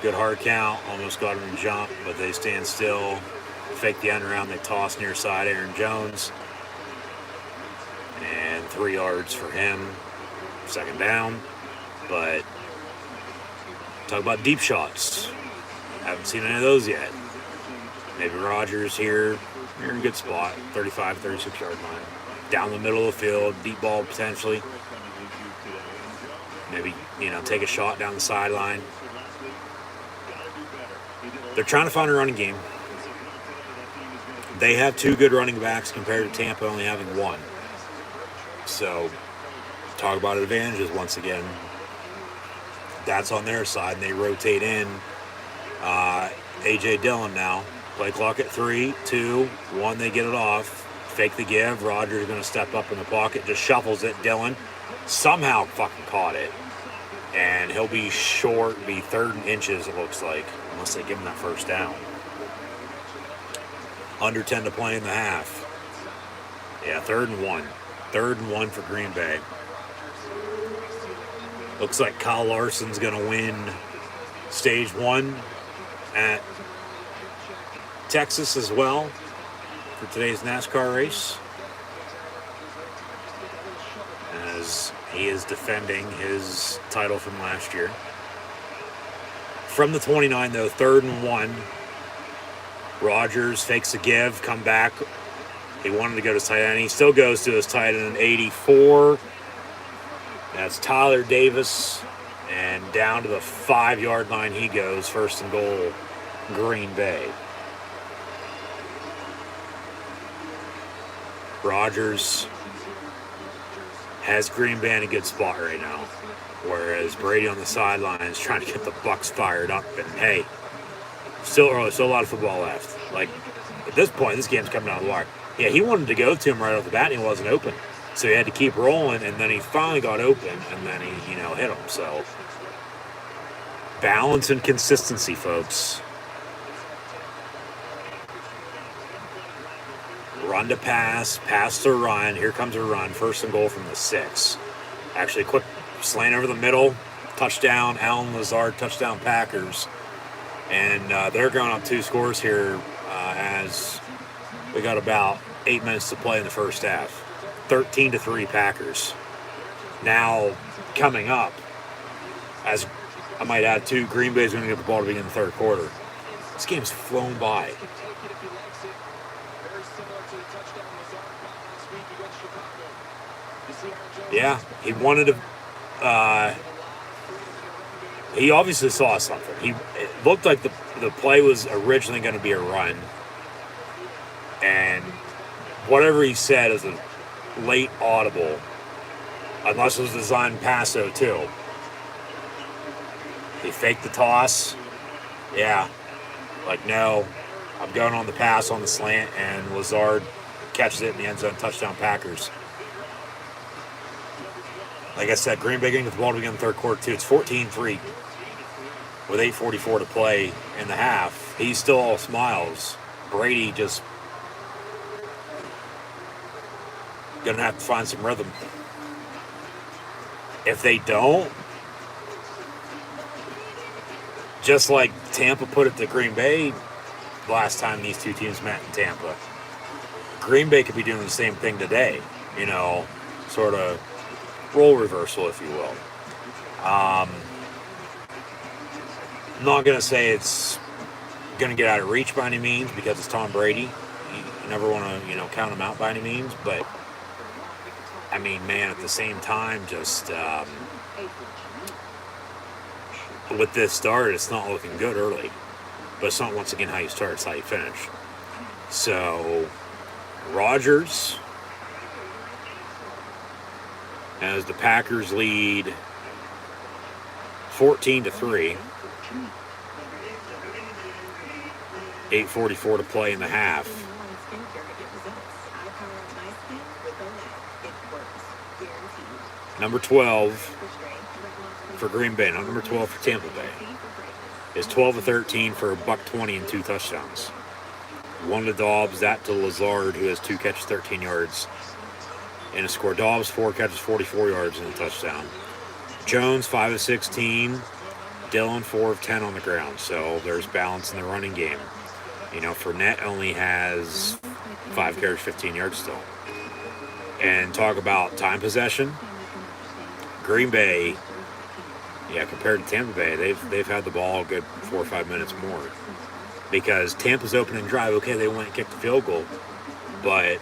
Good hard count. Almost got him to jump, but they stand still. Fake the end around. They toss near side Aaron Jones. And 3 yards for him. Second down. But talk about deep shots. Haven't seen any of those yet. Maybe Rodgers here. You're in a good spot. 35, 36 yard line. Down the middle of the field. Deep ball potentially. Maybe, take a shot down the sideline. They're trying to find a running game. They have 2 good running backs compared to Tampa only having 1. So, talk about advantages once again. That's on their side, and they rotate in A.J. Dillon now. Play clock at 3, 2, 1, they get it off. Fake the give. Rodgers going to step up in the pocket, just shuffles it. Dillon somehow fucking caught it. And he'll be short, be 3rd and inches, it looks like, unless they give him that first down. Under 10 to play in the half. Yeah, 3rd and 1. 3rd and 1 for Green Bay. Looks like Kyle Larson's going to win stage 1 at Texas as well for today's NASCAR race, as he is defending his title from last year. From the 29, though, 3rd and 1. Rodgers fakes a give, come back. He wanted to go to his tight end. He still goes to his tight end, 84. That's Tyler Davis. And down to the 5-yard line he goes. 1st and goal, Green Bay. Rodgers has Green Bay in a good spot right now. Whereas Brady on the sideline is trying to get the Bucs fired up. And hey, still early, still a lot of football left. Like, at this point, this game's coming down the wire. Yeah, he wanted to go to him right off the bat, and he wasn't open. So he had to keep rolling, and then he finally got open, and then he, hit him. So, balance and consistency, folks. Run to pass, pass to run. Here comes a run. 1st and goal from the 6. Actually, quick slant over the middle. Touchdown, Allen Lazard, touchdown Packers. And they're going up 2 scores here as we got about 8 minutes to play in the first half. 13-3 Packers. Now, coming up, as I might add too, Green Bay's going to get the ball to begin the 3rd quarter. This game's flown by. Yeah, he wanted to. He obviously saw something. It looked like the play was originally going to be a run, and whatever he said is a late audible, unless it was designed passo too. He faked the toss. Yeah, like no, I'm going on the pass on the slant, and Lazard catches it in the end zone, touchdown Packers. Like I said, Green Bay getting the ball to begin the 3rd quarter, too. It's 14-3 with 8:44 to play in the half. He's still all smiles. Brady just going to have to find some rhythm. If they don't, just like Tampa put it to Green Bay last time these 2 teams met in Tampa, Green Bay could be doing the same thing today. Sort of role reversal, if you will. I'm not going to say it's going to get out of reach by any means because it's Tom Brady. You never want to, count him out by any means. But, I mean, man, at the same time, just with this start, it's not looking good early. But it's not, once again, how you start, it's how you finish. So, Rodgers, as the Packers lead 14-3. 8:44 to play in the half. Number 12 for Green Bay, not number 12 for Tampa Bay, is 12-13 for $120 and 2 touchdowns. One to Dobbs, that to Lazard, who has 2 catches, 13 yards, and a score. Dobbs, 4 catches, 44 yards, and a touchdown. Jones, 5 of 16. Dillon, 4 of 10 on the ground. So there's balance in the running game. Fournette only has 5 carries, 15 yards still. And talk about time possession. Green Bay, compared to Tampa Bay, they've had the ball a good 4 or 5 minutes more. Because Tampa's opening drive, okay, they went and kicked the field goal. But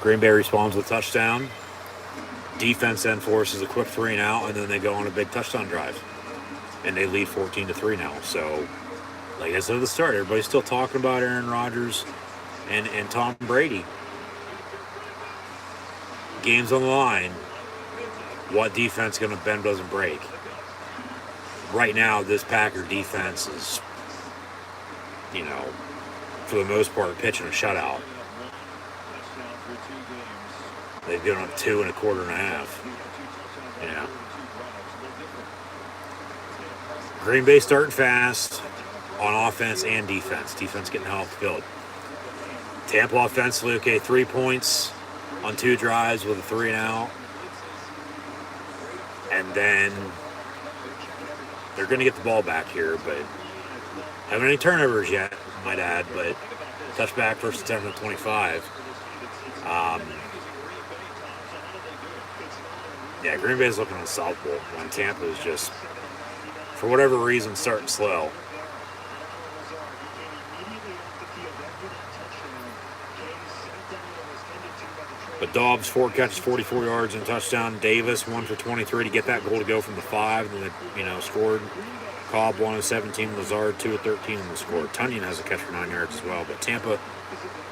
Green Bay responds with a touchdown. Defense then forces a quick 3 and out, and then they go on a big touchdown drive. And they lead 14-3 now. So, like I said at the start, everybody's still talking about Aaron Rodgers and Tom Brady. Game's on the line. What defense going to bend doesn't break? Right now, this Packer defense is, for the most part, pitching a shutout. They've given up 2 in a quarter and a half. Green Bay starting fast on offense and defense. Defense getting hell off the field. Tampa offensively, 3 points on 2 drives with a 3 and out. And then they're going to get the ball back here, but haven't any turnovers yet, I might add, but touchback, first attempt at 25. Green Bay's looking unstoppable when Tampa is just, for whatever reason, starting slow. But Dobbs, 4 catches, 44 yards and a touchdown. Davis, 1 for 23 to get that goal to go from the 5. And then scored. Cobb, 1 of 17. Lazard, 2 of 13 in the score. Tunyon has a catch for 9 yards as well. But Tampa,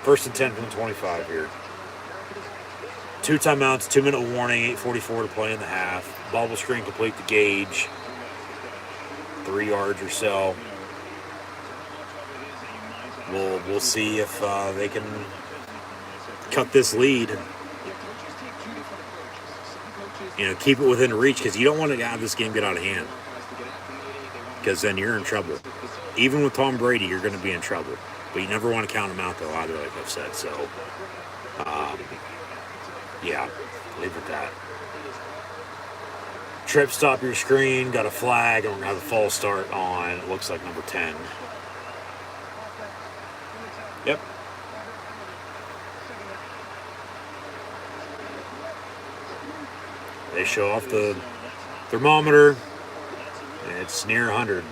first and 10 from the 25 here. 2 timeouts, 2-minute warning, 8:44 to play in the half. Bubble screen complete to Gage. 3 yards or so. We'll see if they can cut this lead. Keep it within reach, because you don't want to have this game get out of hand. Because then you're in trouble. Even with Tom Brady, you're going to be in trouble. But you never want to count him out, though, either, like I've said. So, leave it at that. Trip, stop your screen. Got a flag, and we're going to have a false start on, it looks like, number 10. Yep. They show off the thermometer, and it's near 100.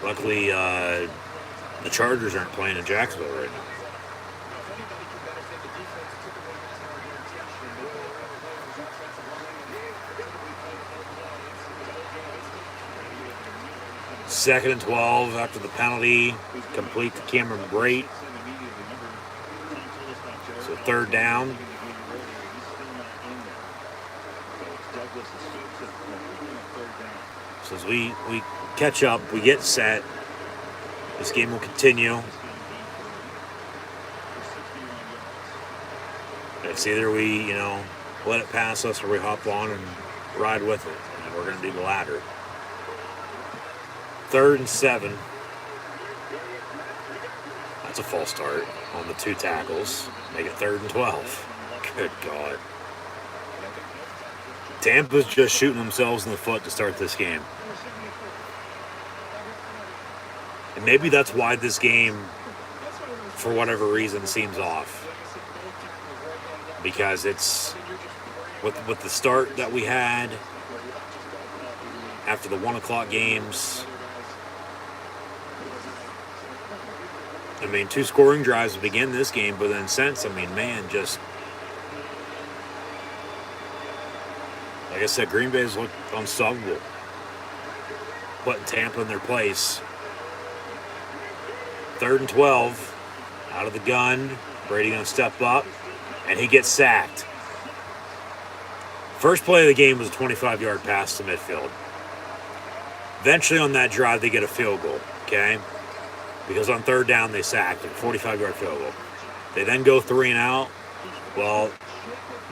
Luckily, the Chargers aren't playing in Jacksonville right now. Second and 12 after the penalty, complete to Cameron Brate. So 3rd down. So as we catch up, we get set. This game will continue. It's either we, let it pass us, or we hop on and ride with it. And we're going to do the latter. 3rd and 7. That's a false start on the 2 tackles. Make it 3rd and 12. Good God. Tampa's just shooting themselves in the foot to start this game. And maybe that's why this game, for whatever reason, seems off. Because it's with the start that we had after the 1 o'clock games. I mean, 2 scoring drives to begin this game, but then since, I mean, man, just like I said, Green Bay's looked unstoppable, putting Tampa in their place. 3rd and 12, out of the gun. Brady gonna step up, and he gets sacked. First play of the game was a 25-yard pass to midfield. Eventually on that drive, they get a field goal, okay? Because on 3rd down, they sacked him, 45-yard field goal. They then go 3 and out. Well,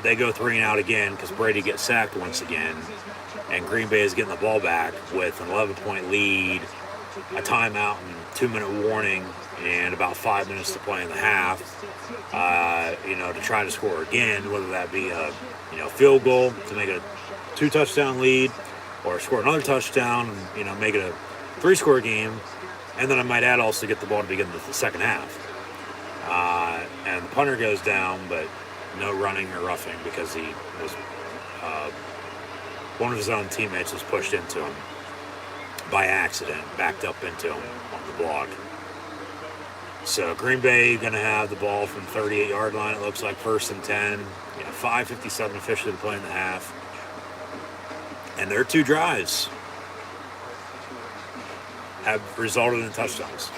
they go 3 and out again because Brady gets sacked once again. And Green Bay is getting the ball back with an 11-point lead, a timeout and 2-minute warning, and about 5 minutes to play in the half. To try to score again, whether that be a field goal to make it a 2-touchdown lead, or score another touchdown and make it a 3-score game. And then I might add also get the ball to begin the second half. And the punter goes down, but no running or roughing because he was one of his own teammates was pushed into him by accident, backed up into him on the block. So Green Bay going to have the ball from 38-yard line. It looks like 1st and 10. 5:57 officially to play in the half. And their 2 drives have resulted in touchdowns.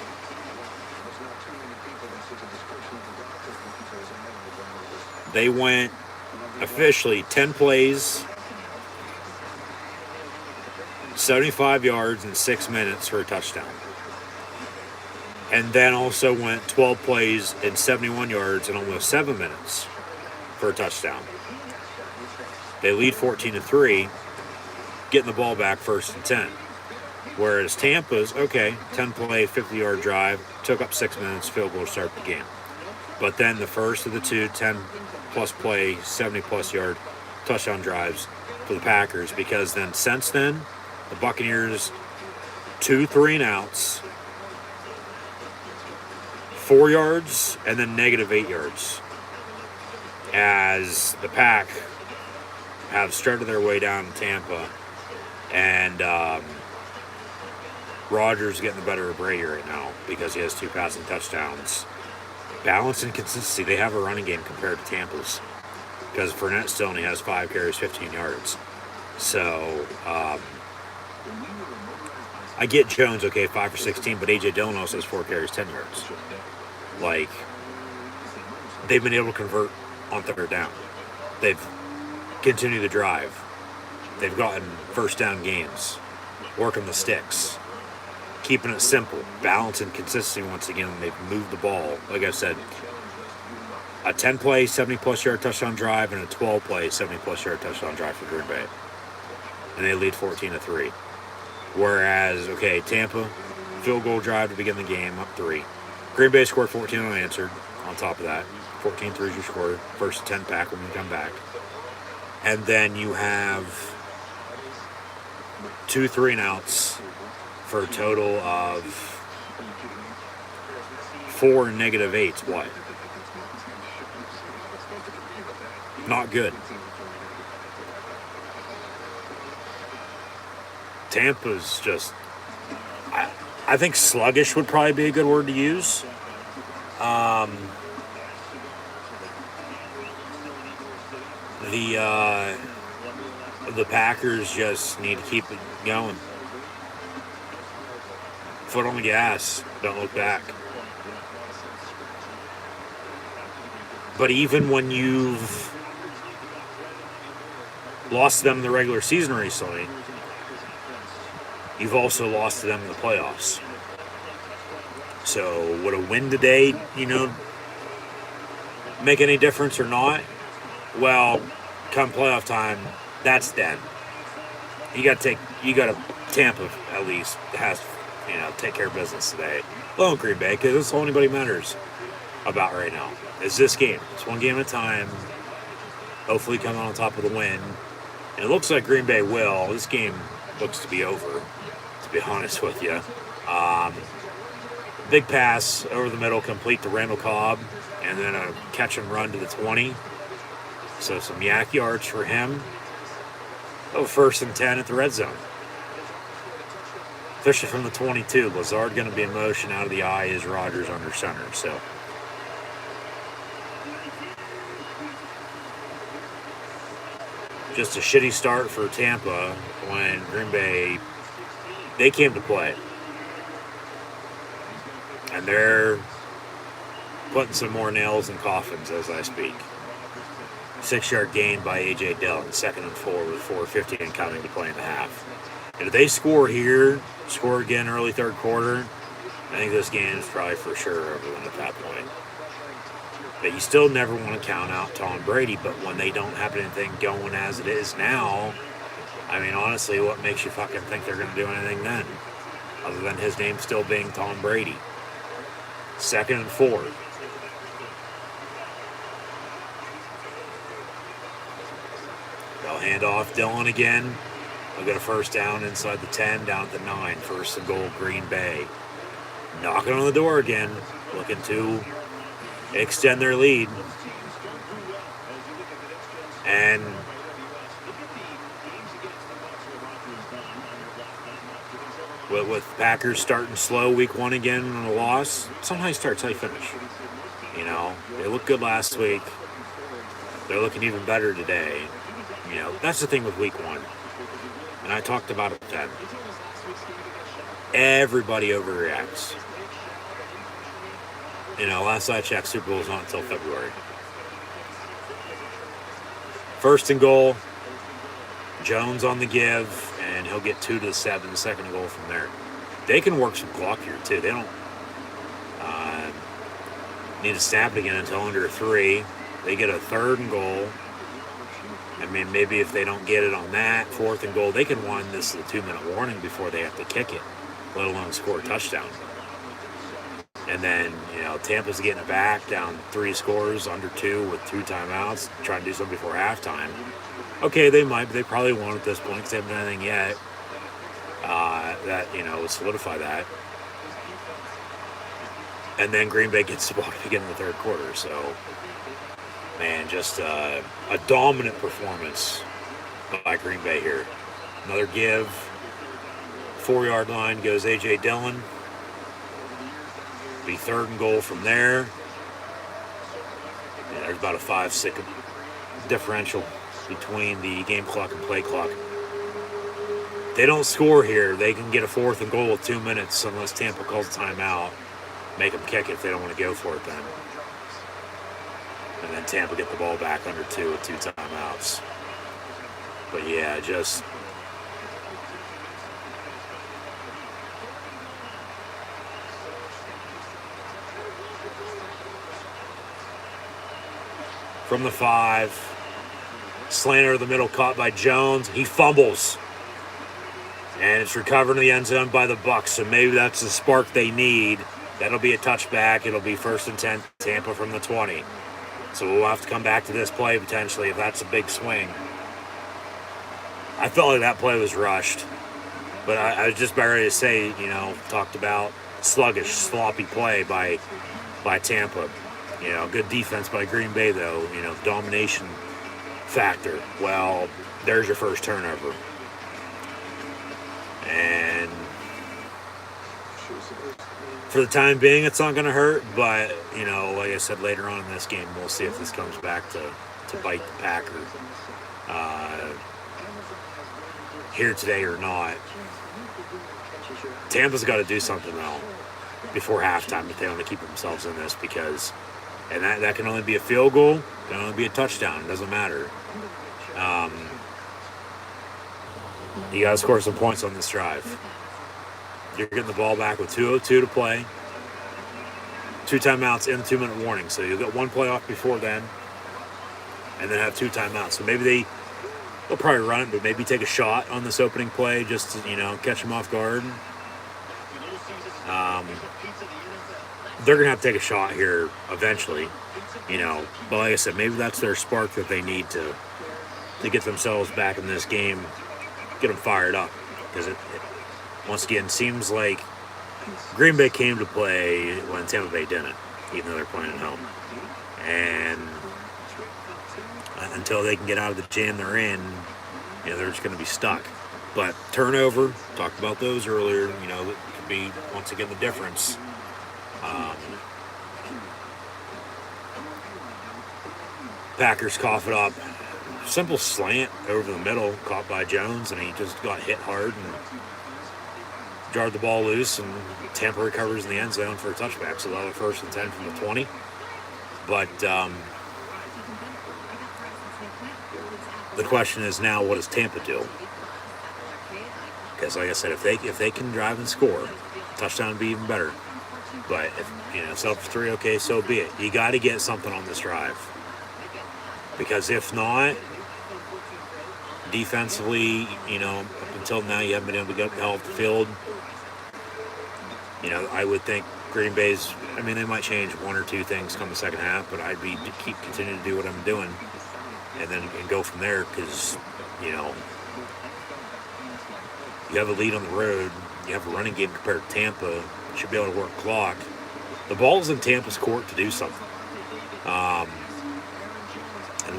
They went officially 10 plays, 75 yards in 6 minutes for a touchdown. And then also went 12 plays in 71 yards in almost 7 minutes for a touchdown. They lead 14-3, getting the ball back 1st and 10. Whereas Tampa's, 10-play, 50-yard drive, took up 6 minutes, field goal to start the game. But then the first of the 2 10-plus play, 70-plus yard touchdown drives for the Packers, because then since then, the Buccaneers, 2 3-and-outs, 4 yards, and then -8 yards, as the Pack have started their way down in Tampa, and Rodgers getting the better of Brady right now because he has 2 passing touchdowns. Balance and consistency. They have a running game compared to Tampa's, because Fournette still only has 5 carries, 15 yards. So I get Jones, 5 for 16, but A.J. Dillon also has 4 carries, 10 yards. Like, they've been able to convert on 3rd down. They've continued to drive. They've gotten 1st down games, working the sticks, keeping it simple, balance and consistency once again. They've moved the ball. Like I said, a 10-play, 70-plus yard touchdown drive and a 12-play, 70-plus yard touchdown drive for Green Bay. And they lead 14-3. Whereas, Tampa, field goal drive to begin the game, up 3. Green Bay scored 14 unanswered on top of that. 14 threes you scored. 1st and 10 Pack when you come back. And then you have 2 3-and-outs for a total of 4 -8s. What? Not good. Tampa's just, I think sluggish would probably be a good word to use. The Packers just need to keep it going. Foot on the gas. Don't look back. But even when you've lost to them in the regular season recently, you've also lost to them in the playoffs. So would a win today, make any difference or not? Well, come playoff time, that's then. Tampa at least has to, take care of business today. Well, Green Bay, because that's all anybody matters about right now. Is this game. It's one game at a time. Hopefully come on top of the win. And it looks like Green Bay will. This game looks to be over, to be honest with you. Big pass over the middle, complete to Randall Cobb, and then a catch and run to the 20. So some yak yards for him. Oh, 1st and 10 at the red zone. Especially from the 22. Lazard going to be in motion out of the eye as Rodgers under center. So just a shitty start for Tampa when Green Bay, they came to play. And they're putting some more nails in coffins as I speak. 6-yard gain by A.J. Dillon, 2nd and 4 with 4:50 and counting to play in the half. And if they score here, score again early third quarter, I think this game is probably for sure over at that point. But you still never want to count out Tom Brady, but when they don't have anything going as it is now, I mean, honestly, what makes you fucking think they're going to do anything then? Other than his name still being Tom Brady. 2nd and 4. They'll hand off Dillon again. They'll get a first down inside the 10, down at the 9. 1st and goal, Green Bay. Knocking on the door again, looking to extend their lead. And with Packers starting slow week 1 again on a loss, sometimes starts how you finish. You know, they looked good last week. They're looking even better today. You know, that's the thing with week 1. And I talked about it then. Everybody overreacts. You know, last I checked, Super Bowl's not until February. 1st and goal. Jones on the give, and he'll get 2 to the 7, 2nd and goal from there. They can work some clock here, too. They don't need to snap it again until under 3. They get a 3rd and goal. I mean, maybe if they don't get it on that, 4th and goal, they can wind this to a 2-minute warning before they have to kick it, let alone score a touchdown. And then, you know, Tampa's getting it back, down 3 scores, under 2 with 2 timeouts, trying to do something before halftime. Okay, they might, but they probably won't at this point because they haven't done anything yet that, you know, would solidify that. And then Green Bay gets the ball to begin the 3rd quarter. So, man, just a dominant performance by Green Bay here. Another give. 4-yard line goes A.J. Dillon. Be 3rd and goal from there. And there's about a 5-second differential between the game clock and play clock. They don't score here. They can get a 4th and goal with 2 minutes unless Tampa calls a timeout. Make them kick it if they don't want to go for it then. And then Tampa get the ball back under 2 with 2 timeouts. But yeah, just from the 5. Slanter of the middle caught by Jones. He fumbles. And it's recovered in the end zone by the Bucs. So maybe that's the spark they need. That'll be a touchback. It'll be 1st and 10, Tampa from the 20. So we'll have to come back to this play potentially if that's a big swing. I felt like that play was rushed. But I was just about ready to say, you know, talked about sluggish, sloppy play by Tampa. You know, good defense by Green Bay, though. You know, domination factor. Well, there's your first turnover. And for the time being, it's not going to hurt. But, you know, like I said, later on in this game, we'll see if this comes back to bite the Packers here today or not. Tampa's got to do something, though, before halftime if they want to keep themselves in this because... And that can only be a field goal. Can only be a touchdown. It doesn't matter. You got to score some points on this drive. You're getting the ball back with 2:02 to play. 2 timeouts in the 2-minute warning. So you'll get 1 play off before then. And then have 2 timeouts. So maybe they'll probably run it, but maybe take a shot on this opening play just to, you know, catch them off guard. They're going to have to take a shot here eventually, you know. But like I said, maybe that's their spark that they need to get themselves back in this game, get them fired up. Because it once again, seems like Green Bay came to play when Tampa Bay didn't, even though they're playing at home. And until they can get out of the jam they're in, they're just going to be stuck. But turnover, talked about those earlier, that could be, once again, the difference. Packers cough it up. Simple slant over the middle, caught by Jones, and he just got hit hard and jarred the ball loose, and Tampa recovers in the end zone for a touchback. So that'll be 1st and 10 from the 20. But the question is now, what does Tampa do? Because, like I said, if they can drive and score, touchdown would be even better. But if it's up for 3, okay, so be it. You got to get something on this drive, because if not, defensively, up until now, you haven't been able to get the hell off the field. I would think Green Bay's, they might change 1 or 2 things come the second half, but I'd be to keep continuing to do what I'm doing and go from there, because, you have a lead on the road. You have a running game compared to Tampa. You should be able to work clock. The ball's in Tampa's court to do something. And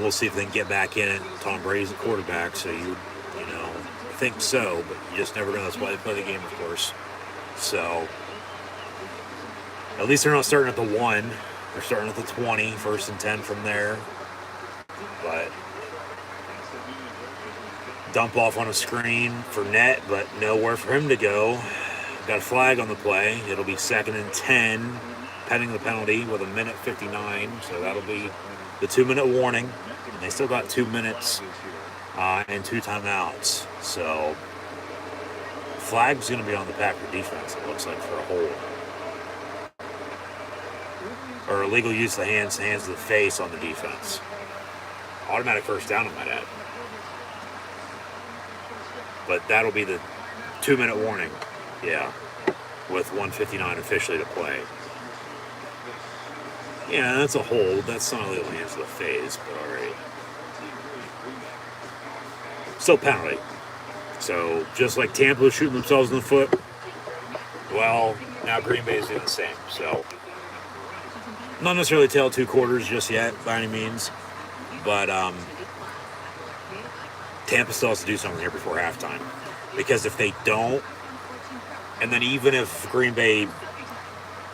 we'll see if they can get back in it. Tom Brady's the quarterback, so you think so, but you just never know. That's why they play the game, of course. So at least they're not starting at the 1. They're starting at the 20, 1st and 10 from there. But dump off on a screen for net, but nowhere for him to go. Got a flag on the play. It'll be 2nd and 10, pending the penalty with 1:59. So that'll be the 2-minute warning. And they still got 2 minutes and 2 timeouts. So flag's going to be on the Packer defense, it looks like, for a hold. Or illegal use of the hands to the face on the defense. Automatic 1st down, I might add. But that'll be the 2-minute warning. Yeah. With 1:59 officially to play. Yeah, that's a hold. That's not illegal hands to the face, but alright. Still penalty. So, just like Tampa was shooting themselves in the foot, well, now Green Bay is doing the same. So, not necessarily tell 2 quarters just yet, by any means. But, Tampa still has to do something here before halftime. Because if they don't, and then even if Green Bay,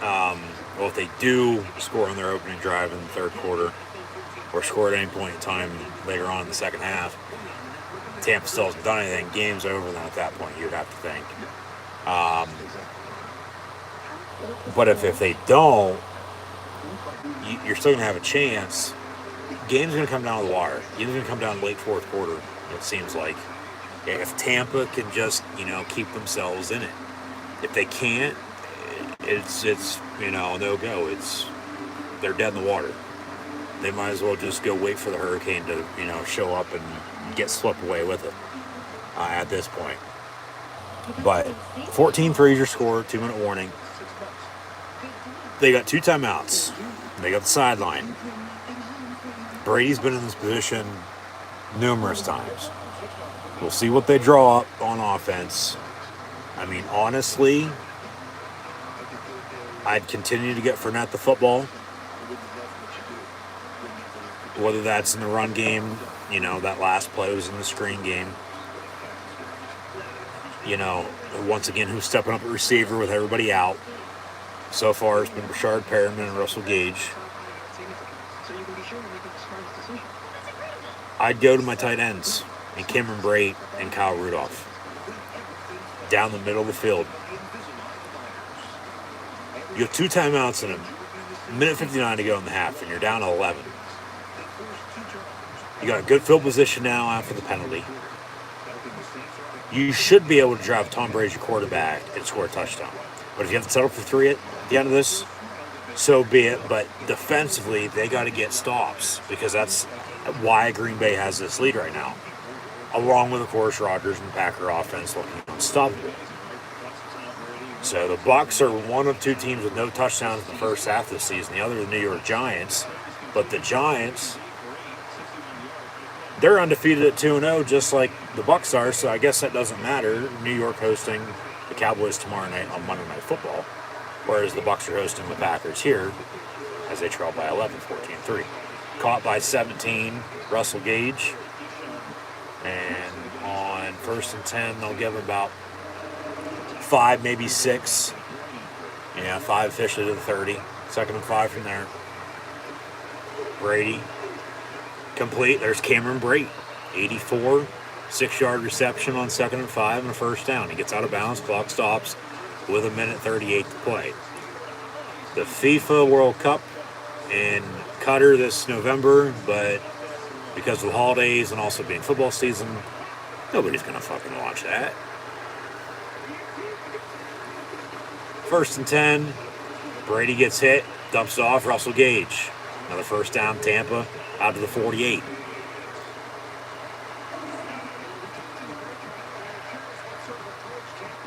if they do score on their opening drive in the 3rd quarter, or score at any point in time later on in the second half, Tampa still hasn't done anything, game's over then at that point, you'd have to think. But if they don't, you're still going to have a chance. Game's going to come down to the wire. Game's going to come down late 4th quarter, it seems like. If Tampa can just, keep themselves in it. If they can't, it's no-go. They're dead in the water. They might as well just go wait for the hurricane to, show up and get swept away with it at this point. But 14-3 is your score, 2-minute warning. They got 2 timeouts. They got the sideline. Brady's been in this position numerous times. We'll see what they draw up on offense. Honestly, I'd continue to get Fournette the football. Whether that's in the run game, that last play was in the screen game. Once again, who's stepping up at receiver with everybody out. So far, it's been Rashard Perriman and Russell Gage. I'd go to my tight ends, and Cameron Brate and Kyle Rudolph. Down the middle of the field. You have 2 timeouts and 1:59 to go in the half, and you're down to 11. You got a good field position now after the penalty. You should be able to drive Tom Brady, your quarterback, and score a touchdown. But if you have to settle for 3 at the end of this, so be it. But defensively, they got to get stops, because that's why Green Bay has this lead right now. Along with, of course, Rodgers and the Packer offense looking unstoppable. So the Bucs are one of 2 teams with no touchdowns in the first half this season. The other, the New York Giants. But the Giants, they're undefeated at 2-0, just like the Bucs are. So I guess that doesn't matter. New York hosting the Cowboys tomorrow night on Monday Night Football, whereas the Bucs are hosting the Packers here as they trail by 11, 14-3. caught by 17, Russell Gage. And on 1st and 10, they'll give about 5, maybe 6. Yeah, 5 officially to the 30. 2nd and 5 from there. Brady complete. There's Cameron Brate, 84, 6-yard reception on 2nd and 5 and a first down. He gets out of bounds. Clock stops with 1:38 to play. The FIFA World Cup in Qatar this November, but because of the holidays and also being football season, nobody's going to fucking watch that. 1st and 10, Brady gets hit, dumps it off, Russell Gage. Another first down, Tampa, out to the 48.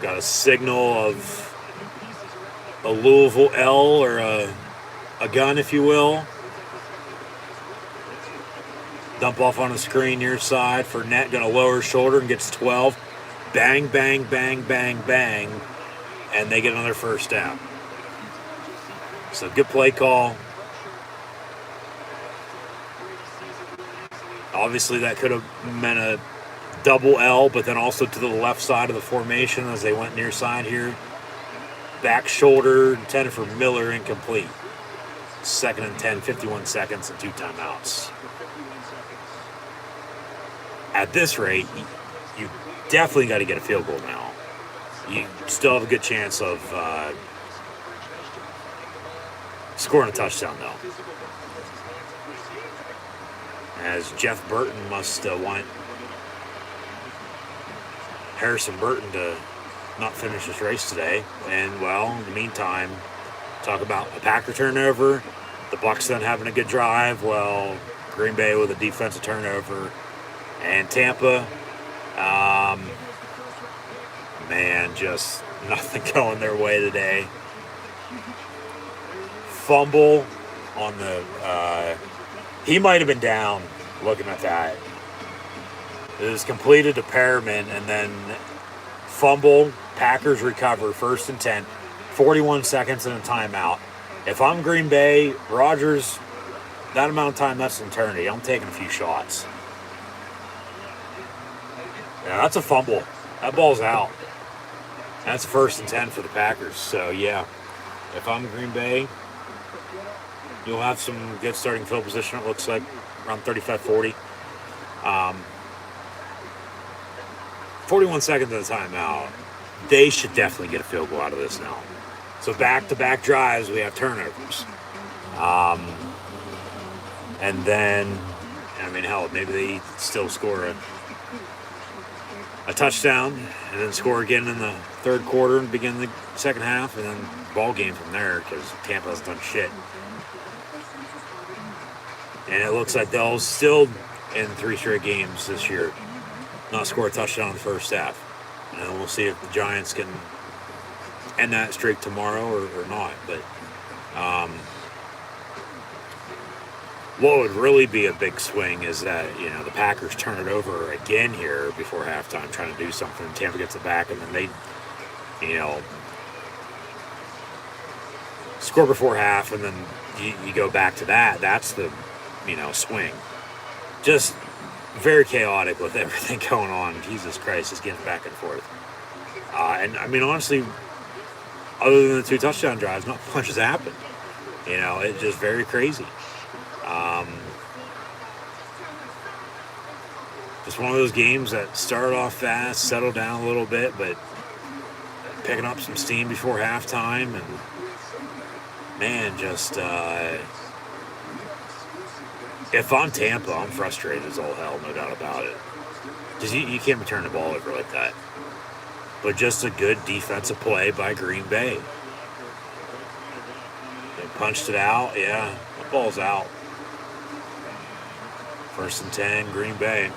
Got a signal of a Louisville L or a gun, if you will. Dump off on the screen near side. Fournette going to lower his shoulder and gets 12. Bang, bang, bang, bang, bang. And they get another first down. So good play call. Obviously that could have meant a double L, but then also to the left side of the formation as they went near side here. Back shoulder intended for Miller, incomplete. 2nd and 10, 51 seconds and 2 timeouts. At this rate, you definitely got to get a field goal now. You still have a good chance of scoring a touchdown, though. As Jeff Burton must want Harrison Burton to not finish his race today. And, well, in the meantime, talk about a Packer turnover. The Bucs then having a good drive. Well, Green Bay with a defensive turnover. And Tampa, man, just nothing going their way today. Fumble on the, he might have been down looking at that. It was completed to Perriman and then fumble, Packers recover, 1st and 10, 41 seconds and a timeout. If I'm Green Bay, Rodgers, that amount of time, that's an eternity. I'm taking a few shots. Yeah, that's a fumble. That ball's out. That's 1st and 10 for the Packers. So, yeah, if I'm Green Bay, you'll have some good starting field position, it looks like, around 35-40. 41 seconds of the timeout. They should definitely get a field goal out of this now. So back-to-back drives, we have turnovers. And then, I mean, hell, maybe they still score a touchdown and then score again in the third quarter and begin the second half, and then ball game from there because Tampa hasn't done shit. And it looks like they'll still, in 3 straight games this year, not score a touchdown in the first half. And we'll see if the Giants can end that streak tomorrow or not. But what would really be a big swing is that, you know, the Packers turn it over again here before halftime, trying to do something. Tampa gets it back, and then they, you know, score before half, and then you go back to that. That's the, you know, swing. Just very chaotic with everything going on. Jesus Christ, it's getting back and forth. And, I mean, honestly, other than the 2 touchdown drives, not much has happened. You know, it's just very crazy. Just one of those games that started off fast, settled down a little bit, but picking up some steam before halftime. And, man, just... if I'm Tampa, I'm frustrated as all hell, no doubt about it. Because you can't return the ball over like that. But just a good defensive play by Green Bay. They punched it out. Yeah, the ball's out. 1st and 10, Green Bay.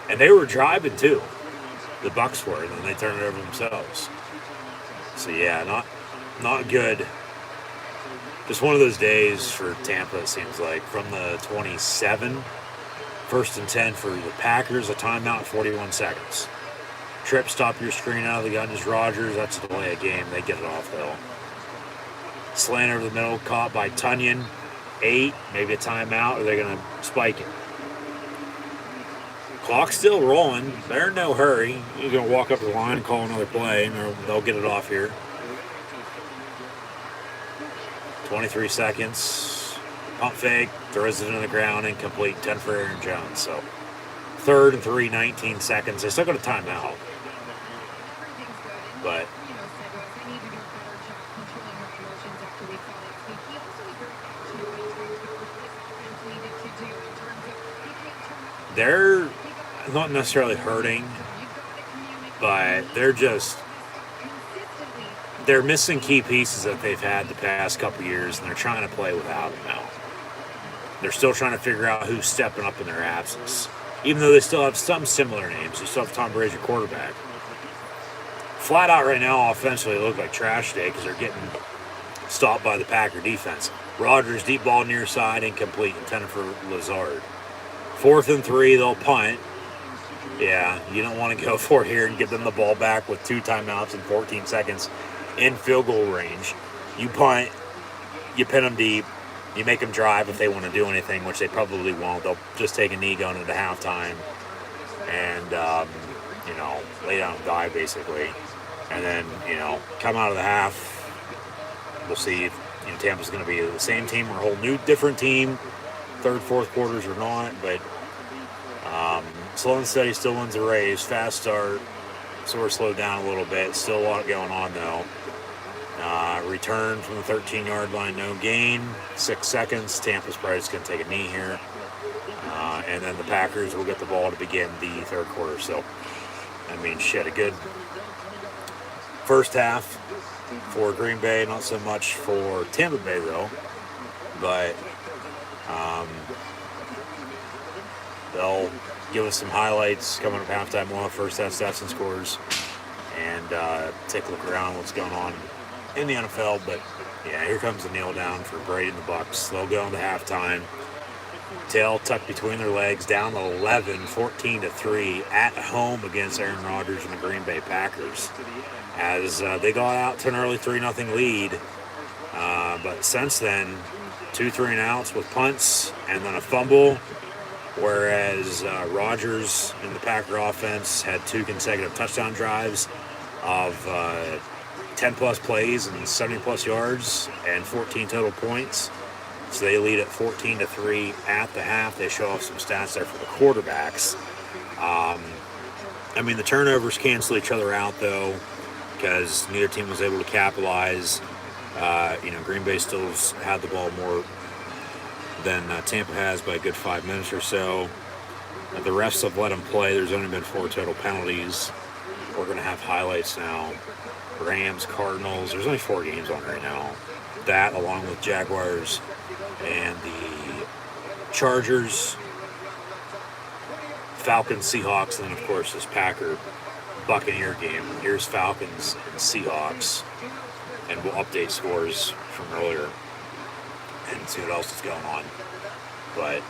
And they were driving too. The Bucs were, and then they turned it over themselves. So yeah, not good. Just one of those days for Tampa, it seems like. From the 27, 1st and 10 for the Packers, a timeout, 41 seconds. trip, stop your screen out of the gun is Rogers. That's a delay of game. They get it off, though. Slant over the middle, caught by Tunyon. 8, maybe a timeout, or they're going to spike it. Clock's still rolling. They're in no hurry. You're going to walk up the line and call another play, and they'll get it off here. 23 seconds. Pump fake, throws it into the ground, incomplete. 10 for Aaron Jones. So 3rd and 3, 19 seconds. They still got a timeout. But they're not necessarily hurting, but they're missing key pieces that they've had the past couple years, and they're trying to play without them now. They're still trying to figure out who's stepping up in their absence, even though they still have some similar names. They still have Tom Brady, quarterback. Flat out right now, offensively, they look like trash day because they're getting stopped by the Packer defense. Rodgers, deep ball near side, incomplete, intended for Lazard. 4th and 3, they'll punt. Yeah, you don't want to go for it here and give them the ball back with 2 timeouts and 14 seconds in field goal range. You punt, you pin them deep, you make them drive if they want to do anything, which they probably won't. They'll just take a knee going into halftime and, lay down and die, basically. And then, come out of the half. We'll see if Tampa's going to be the same team or a whole new different team. 3rd, 4th quarters or not, but slow and steady still wins the race. Fast start, sort of slowed down a little bit. Still a lot going on, though. Return from the 13-yard line, no gain. 6 seconds. Tampa's probably just going to take a knee here. And then the Packers will get the ball to begin the 3rd quarter. So, a good first half for Green Bay. Not so much for Tampa Bay, though. But they'll give us some highlights coming up halftime. We'll have first half stats and scores and take a look around what's going on in the NFL. But yeah, here comes the kneel down for Brady and the Bucks. They'll go into halftime. Tail tucked between their legs, down 11, 14-3 at home against Aaron Rodgers and the Green Bay Packers. As they got out to an early 3-0 lead. But since then, 2 3-and-outs with punts and then a fumble, whereas Rodgers and the Packer offense had 2 consecutive touchdown drives of 10-plus plays and 70-plus yards and 14 total points. So they lead at 14-3 at the half. They show off some stats there for the quarterbacks. The turnovers cancel each other out, though, because neither team was able to capitalize. Green Bay still had the ball more than Tampa has by a good 5 minutes or so. The refs have let them play. There's only been 4 total penalties. We're going to have highlights now. Rams, Cardinals. There's only 4 games on right now. That, along with Jaguars and the Chargers, Falcons, Seahawks, and then, of course, this Packer-Buccaneer game. Here's Falcons and Seahawks. And we'll update scores from earlier and see what else is going on. But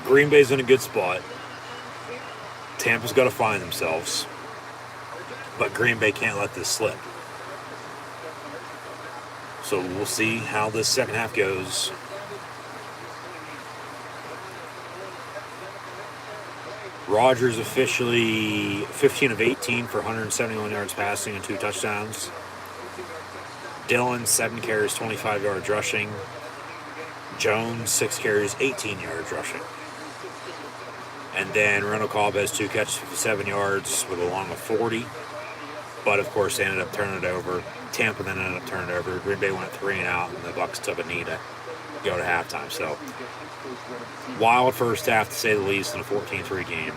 Green Bay's in a good spot. Tampa's got to find themselves. But Green Bay can't let this slip. So we'll see how this second half goes. Rodgers officially 15 of 18 for 171 yards passing and 2 touchdowns. Dillon, 7 carries, 25 yards rushing. Jones, 6 carries, 18 yards rushing. And then Randall Cobb has 2 catches, 57 yards with a long of 40. But, of course, they ended up turning it over. Tampa then ended up turning it over. Green Bay went 3 and out, and the Bucs took a knee to go to halftime. So, wild first half, to say the least, in a 14-3 game.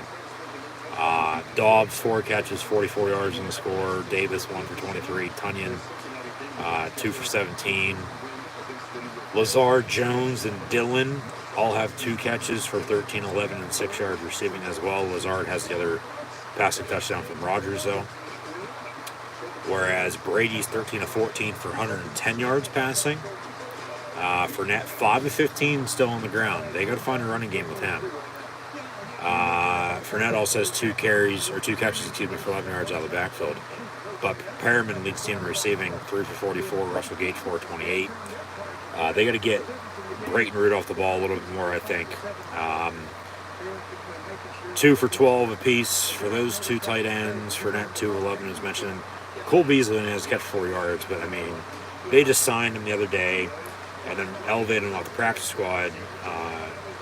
Dobbs, 4 catches, 44 yards in the score. Davis, 1 for 23. Tunyon, 2 for 17. Lazard, Jones, and Dillon all have 2 catches for 13, 11, and 6 yards receiving as well. Lazard has the other passing touchdown from Rodgers, though. Whereas Brady's 13 of 14 for 110 yards passing. Fournette, 5 of 15 still on the ground. They got to find a running game with him. Fournette also has two catches, for 11 yards out of the backfield. But Perriman leads the team in receiving, 3 for 44. Russell Gage, 4 for 28. They got to get Brayton Rudolph the ball a little bit more, I think. 2 for 12 apiece for those two tight ends. Fournette, 2 for 11, as mentioned. Cole Beasley has kept 4 yards, but I mean, they just signed him the other day and then elevated him off the practice squad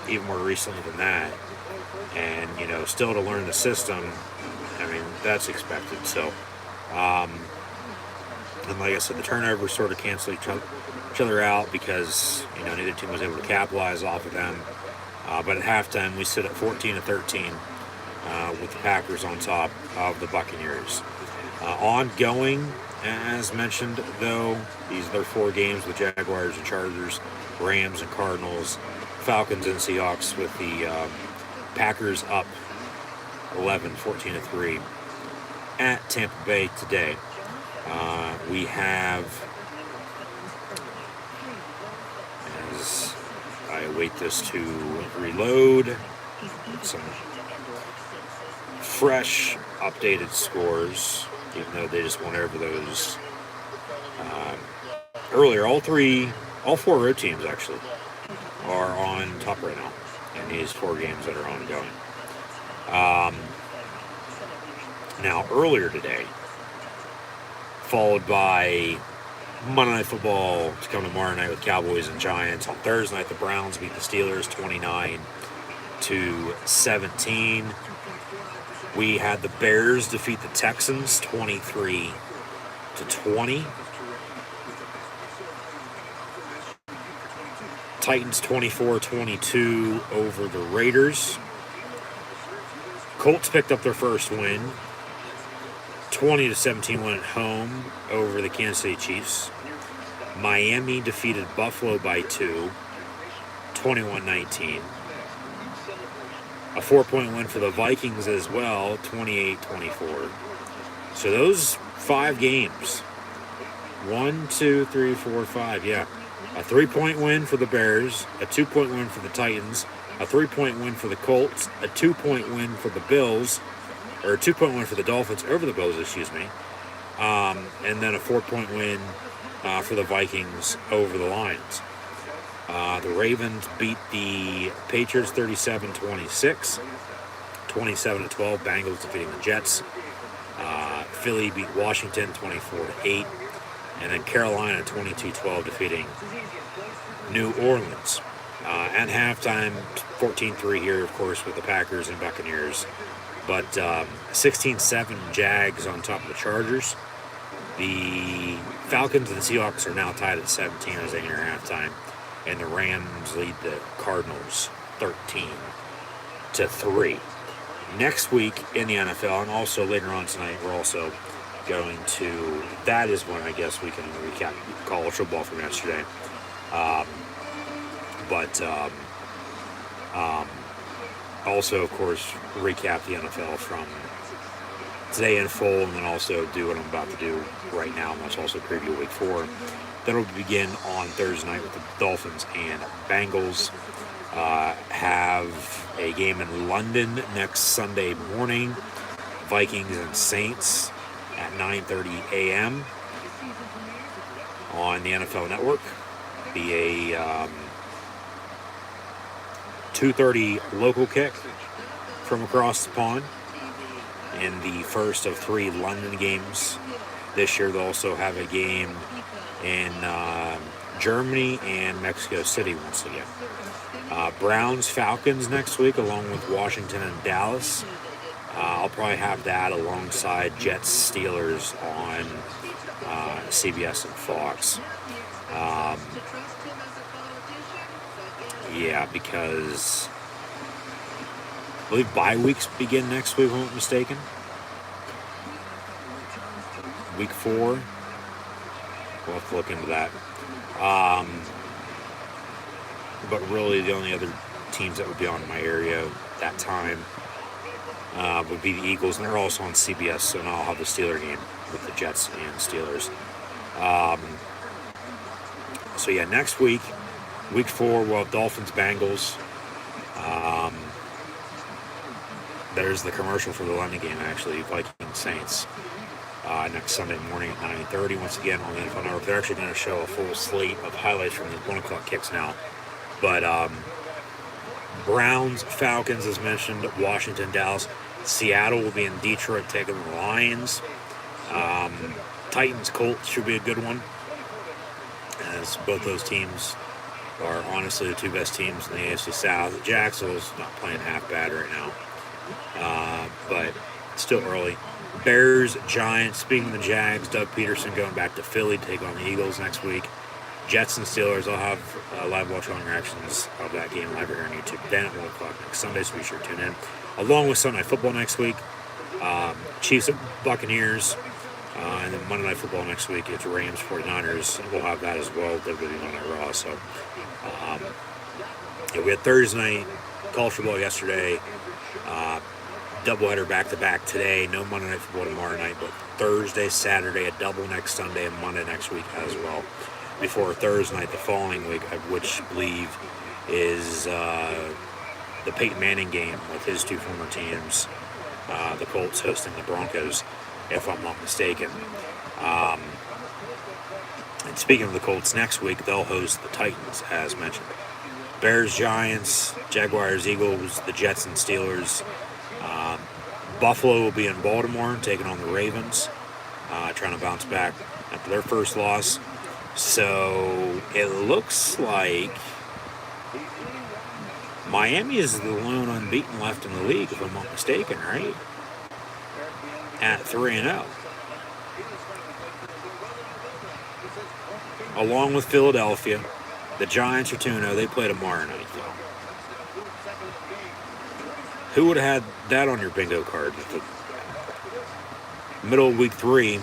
even more recently than that. And, still to learn the system, I mean, that's expected. So, and like I said, the turnovers sort of cancel each other out because, neither team was able to capitalize off of them. But at halftime, we sit at 14-13 with the Packers on top of the Buccaneers. Ongoing, as mentioned, though, these are their 4 games with Jaguars and Chargers, Rams and Cardinals, Falcons and Seahawks, with the Packers up 14-3 at Tampa Bay today. We have, as I await this to reload, some fresh, updated scores, even though they just went over those earlier. All 4 road teams actually are on top right now in these 4 games that are ongoing. Now, earlier today, followed by Monday Night Football to come tomorrow night with Cowboys and Giants. On Thursday night, the Browns beat the Steelers 29-17. We had the Bears defeat the Texans 23-20. Titans 24-22 over the Raiders. Colts picked up their first win, 20-17 win at home over the Kansas City Chiefs. Miami defeated Buffalo by 2, 21-19. A 4-point win for the Vikings as well, 28-24. So those 5 games, 1, 2, 3, 4, 5, yeah. A 3-point win for the Bears, a 2-point win for the Titans, a 3-point win for the Colts, a 2-point win for the Bills, or a 2-point win for the Dolphins over the Bills, and then a 4-point win for the Vikings over the Lions. The Ravens beat the Patriots 37-26, 27-12. Bengals defeating the Jets. Philly beat Washington 24-8, and then Carolina 22-12 defeating New Orleans. At halftime, 14-3 here, of course, with the Packers and Buccaneers. But 16-7 Jags on top of the Chargers. The Falcons and the Seahawks are now tied at 17 as they enter halftime. And the Rams lead the Cardinals 13-3. Next week in the NFL, and also later on tonight, we're also going to, that is when I guess we can recap college football from yesterday. Also, of course, recap the NFL from today in full, and then also do what I'm about to do right now, and let's also preview Week 4. That'll begin on Thursday night with the Dolphins and Bengals. Have a game in London next Sunday morning. Vikings and Saints at 9:30 a.m. on the NFL Network. Be a 2:30 local kick from across the pond in the first of 3 London games. This year they'll also have a game in Germany and Mexico City once again. Browns, Falcons next week, along with Washington and Dallas. I'll probably have that alongside Jets, Steelers on CBS and Fox. Because I believe bye weeks begin next week, if I'm not mistaken. Week 4. We'll have to look into that. But really, the only other teams that would be on in my area that time would be the Eagles, and they're also on CBS, so now I'll have the Steeler game with the Jets and Steelers. Next week, Week 4, we'll have Dolphins, Bengals. there's the commercial for the London game, actually. Vikings Saints next Sunday morning at 9:30. Once again on the NFL Network. They're actually going to show a full slate of highlights from the 1 o'clock kicks now. But Browns, Falcons, as mentioned, Washington, Dallas. Seattle will be in Detroit taking the Lions. Titans, Colts should be a good one, as both those teams are honestly the two best teams in the AFC South. Jacksonville's not playing half bad right now, but still early. Bears, Giants. Speaking of the Jags, Doug Peterson going back to Philly to take on the Eagles next week. Jets and Steelers, I'll have live watch-along reactions of that game live here on YouTube. Then at 1 o'clock next Sunday, so be sure to tune in. Along with Sunday Night Football next week, Chiefs and Buccaneers, and then Monday Night Football next week, it's Rams 49ers. We'll have that as well, WWE Monday Night Raw. So, we had Thursday night college football yesterday, doubleheader back-to-back today. No Monday Night Football tomorrow night, but Thursday, Saturday, a double next Sunday, and Monday next week as well. Before Thursday night the following week, which I believe is the Peyton Manning game with his two former teams, the Colts hosting the Broncos, if I'm not mistaken. And speaking of the Colts, next week they'll host the Titans, as mentioned. Bears, Giants, Jaguars, Eagles, the Jets and Steelers. Buffalo will be in Baltimore taking on the Ravens, trying to bounce back after their first loss. So it looks like Miami is the lone unbeaten left in the league, if I'm not mistaken, right? At 3-0. Along with Philadelphia. The Giants are 2-0. They play tomorrow night, though. Who would have had that on your bingo card? Middle of week 3,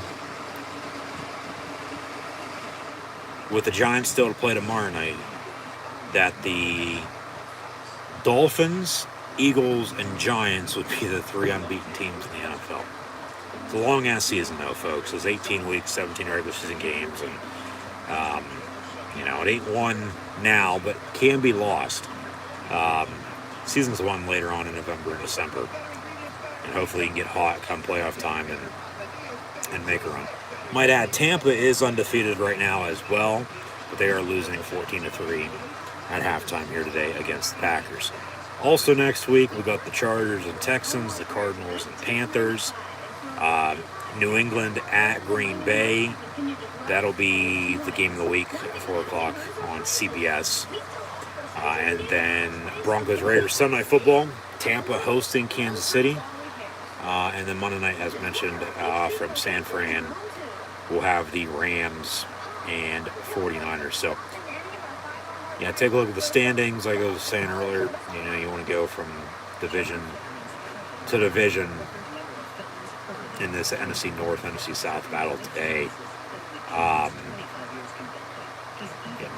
with the Giants still to play tomorrow night, that the Dolphins, Eagles, and Giants would be the 3 unbeaten teams in the NFL. It's a long-ass season, though, folks. It's 18 weeks, 17 regular season games, and, it ain't won now, but can be lost. Season's won later on in November and December, and hopefully you can get hot come playoff time and make a run. Might add, Tampa is undefeated right now as well, but they are losing 14-3 at halftime here today against the Packers. Also next week, we got the Chargers and Texans, the Cardinals and Panthers, New England at Green Bay. That'll be the game of the week at 4 o'clock on CBS. And then Broncos Raiders Sunday Night Football, Tampa hosting Kansas City. And then Monday night, as mentioned, from San Fran, we'll have the Rams and 49ers. So, take a look at the standings. Like I was saying earlier, you want to go from division to division in this NFC North, NFC South battle today.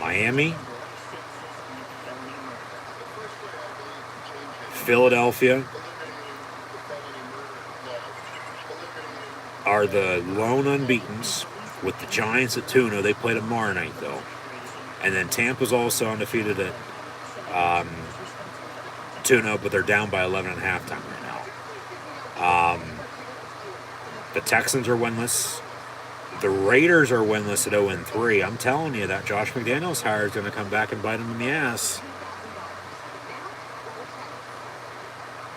Miami, Philadelphia are the lone unbeatens, with the Giants at 2-0. They play tomorrow night, though. And then Tampa's also undefeated at 2-0, but they're down by 11 at halftime right now. The Texans are winless. The Raiders are winless at 0-3. I'm telling you, that Josh McDaniels hire is going to come back and bite him in the ass.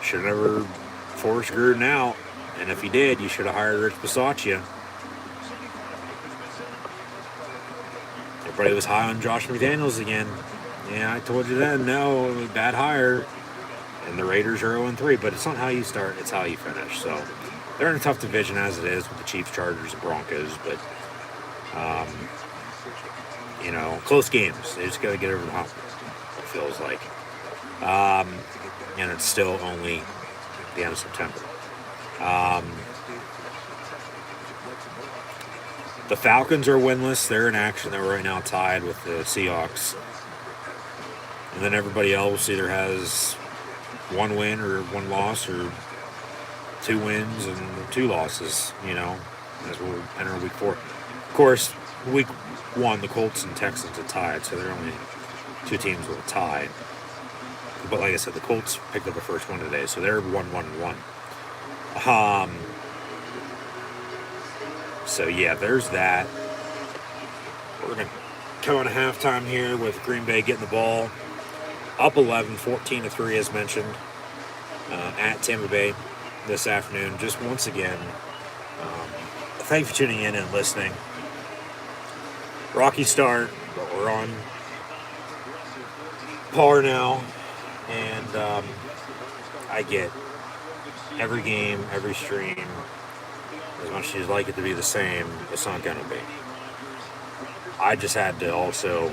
Should have never forced Gruden out. And if he did, you should have hired Rich Bisaccia. Everybody was high on Josh McDaniels again. Yeah, I told you then, no, bad hire. And the Raiders are 0-3, but it's not how you start, it's how you finish. So they're in a tough division as it is with the Chiefs, Chargers, and Broncos, but close games. They just got to get over the hump, it feels like. And it's still only the end of September. The Falcons are winless. They're in action. They're right now tied with the Seahawks. And then everybody else either has 1 win or 1 loss, or 2 wins and 2 losses, as we'll enter week 4. Of course, week 1, the Colts and Texans are tied, so there are only 2 teams with a tie. But like I said, the Colts picked up the first one today, so they're 1-1-1. So yeah, there's that. We're going to come on a halftime here with Green Bay getting the ball up 11, 14-3 as mentioned, at Tampa Bay this afternoon. Just once again, thank you for tuning in and listening. Rocky start, but we're on par now, and I get every game, every stream, as much as you'd like it to be the same, it's not going to be. I just had to also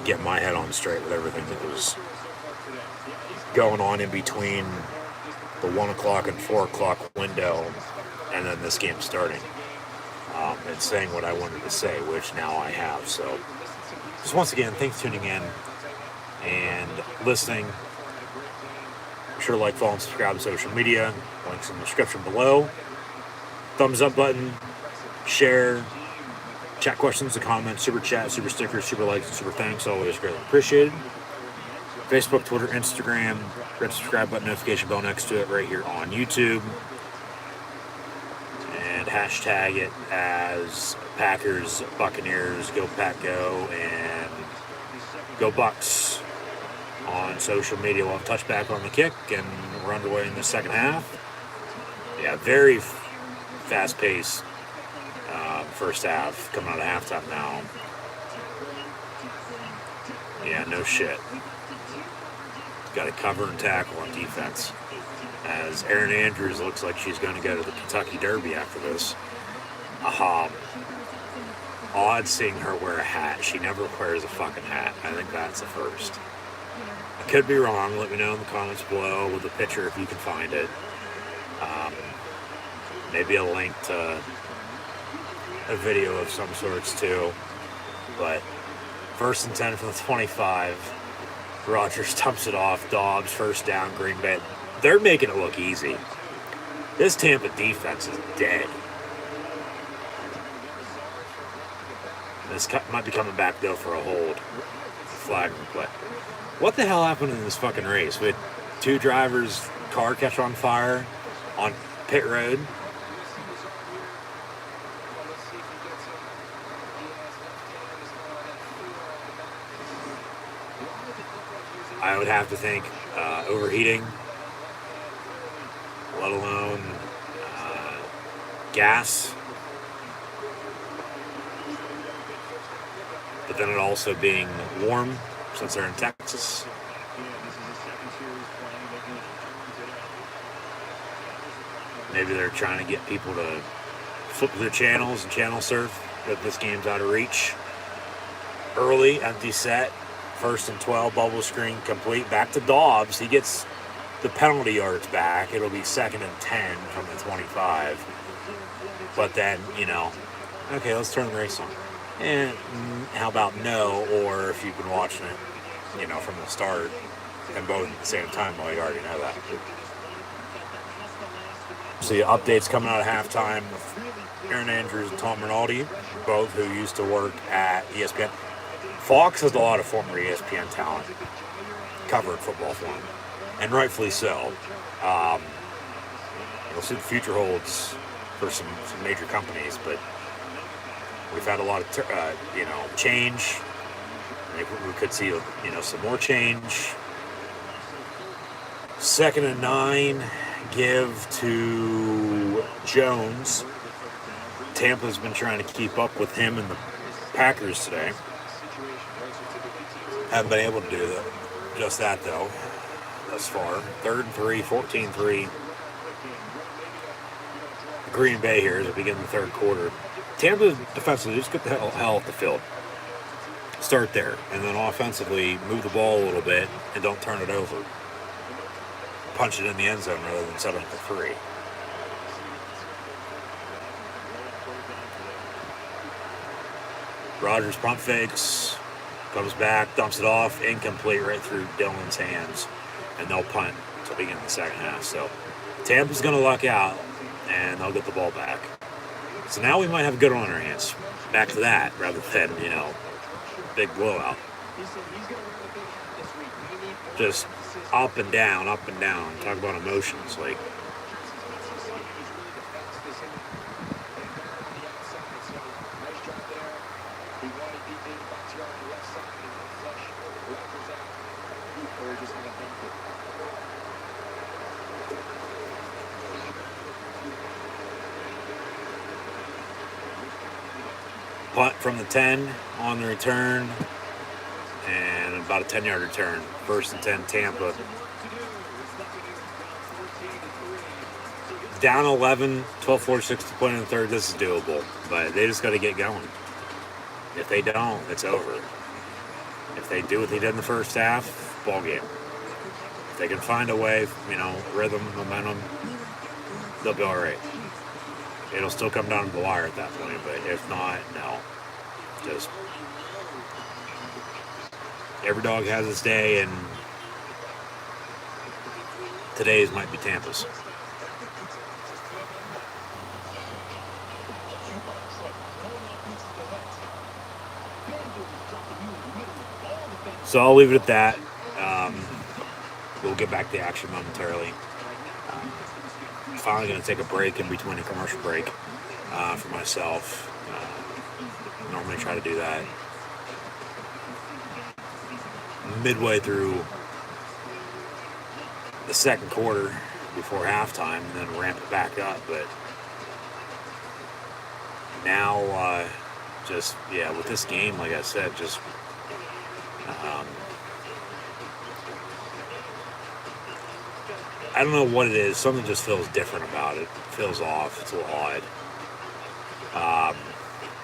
get my head on straight with everything that was going on in between the 1 o'clock and 4 o'clock window and then this game starting. And saying what I wanted to say, which now I have. So, just once again, thanks for tuning in and listening. Be sure to like, follow, and subscribe to social media. Links in the description below. Thumbs up button, share, chat questions and comments, super chat, super stickers, super likes, and super thanks. Always greatly appreciated. Facebook, Twitter, Instagram. Red subscribe button, notification bell next to it right here on YouTube. Hashtag it as Packers, Buccaneers, Go Pack Go, and Go Bucks on social media. We'll have touchback on the kick, and we're underway in the second half. Yeah, very fast-paced first half, coming out of halftime now. Yeah, no shit. Got to cover and tackle on defense. As Erin Andrews looks like she's going to go to the Kentucky Derby after this. Odd seeing her wear a hat. She never wears a fucking hat. I think that's the first. I could be wrong. Let me know in the comments below with a picture if you can find it. Maybe a link to a video of some sorts too. But 1st and 10 from the 25. Rodgers dumps it off. Dobbs, first down, Green Bay. They're making it look easy. This Tampa defense is dead. This might be coming back, though, for a hold. Flag play. What the hell happened in this fucking race? We had 2 drivers' car catch on fire on pit road. I would have to think overheating. Let alone gas. But then it also being warm since they're in Texas. Maybe they're trying to get people to flip their channels and channel surf, that this game's out of reach. Early, empty set, 1st and 12, bubble screen complete. Back to Dobbs. He gets the penalty yards back. It'll be 2nd and 10 from the 25. But then, okay, let's turn the race on. And how about no, or if you've been watching it, from the start, and both at the same time, well, you already know that. So the updates coming out of halftime with Erin Andrews and Tom Rinaldi, both who used to work at ESPN. Fox has a lot of former ESPN talent covering football for him. And rightfully so. We'll see what the future holds for some major companies, but we've had a lot of, change. Maybe we could see, some more change. 2nd and 9, give to Jones. Tampa's been trying to keep up with him and the Packers today. Haven't been able to do just that, though. Thus far. 3rd and 3, 14-3. Green Bay here as we begin the third quarter. Tampa defensively, just get the hell off the field. Start there. And then offensively, move the ball a little bit and don't turn it over. Punch it in the end zone rather than settle for 3. Rodgers pump fakes. Comes back, dumps it off, incomplete right through Dillon's hands. And they'll punt to begin the second half. So Tampa's going to luck out, and they'll get the ball back. So now we might have a good one on our hands. Back to that, rather than, big blowout. Just up and down, up and down. Talk about emotions. Like, punt from the 10 on the return, and about a 10-yard return. 1st and 10, Tampa. Down 11, 12-46 to play in the third. This is doable, but they just got to get going. If they don't, it's over. If they do what they did in the first half, ball game. If they can find a way, rhythm, momentum, they'll be all right. It'll still come down to the wire at that point, but if not, no. Just every dog has its day, and today's might be Tampa's. So I'll leave it at that. We'll get back to the action momentarily. Finally going to take a break in between a commercial break for myself. Normally try to do that midway through the second quarter before halftime, and then ramp it back up. But now, with this game, like I said, just I don't know what it is. Something just feels different about it. It feels off. It's a little odd.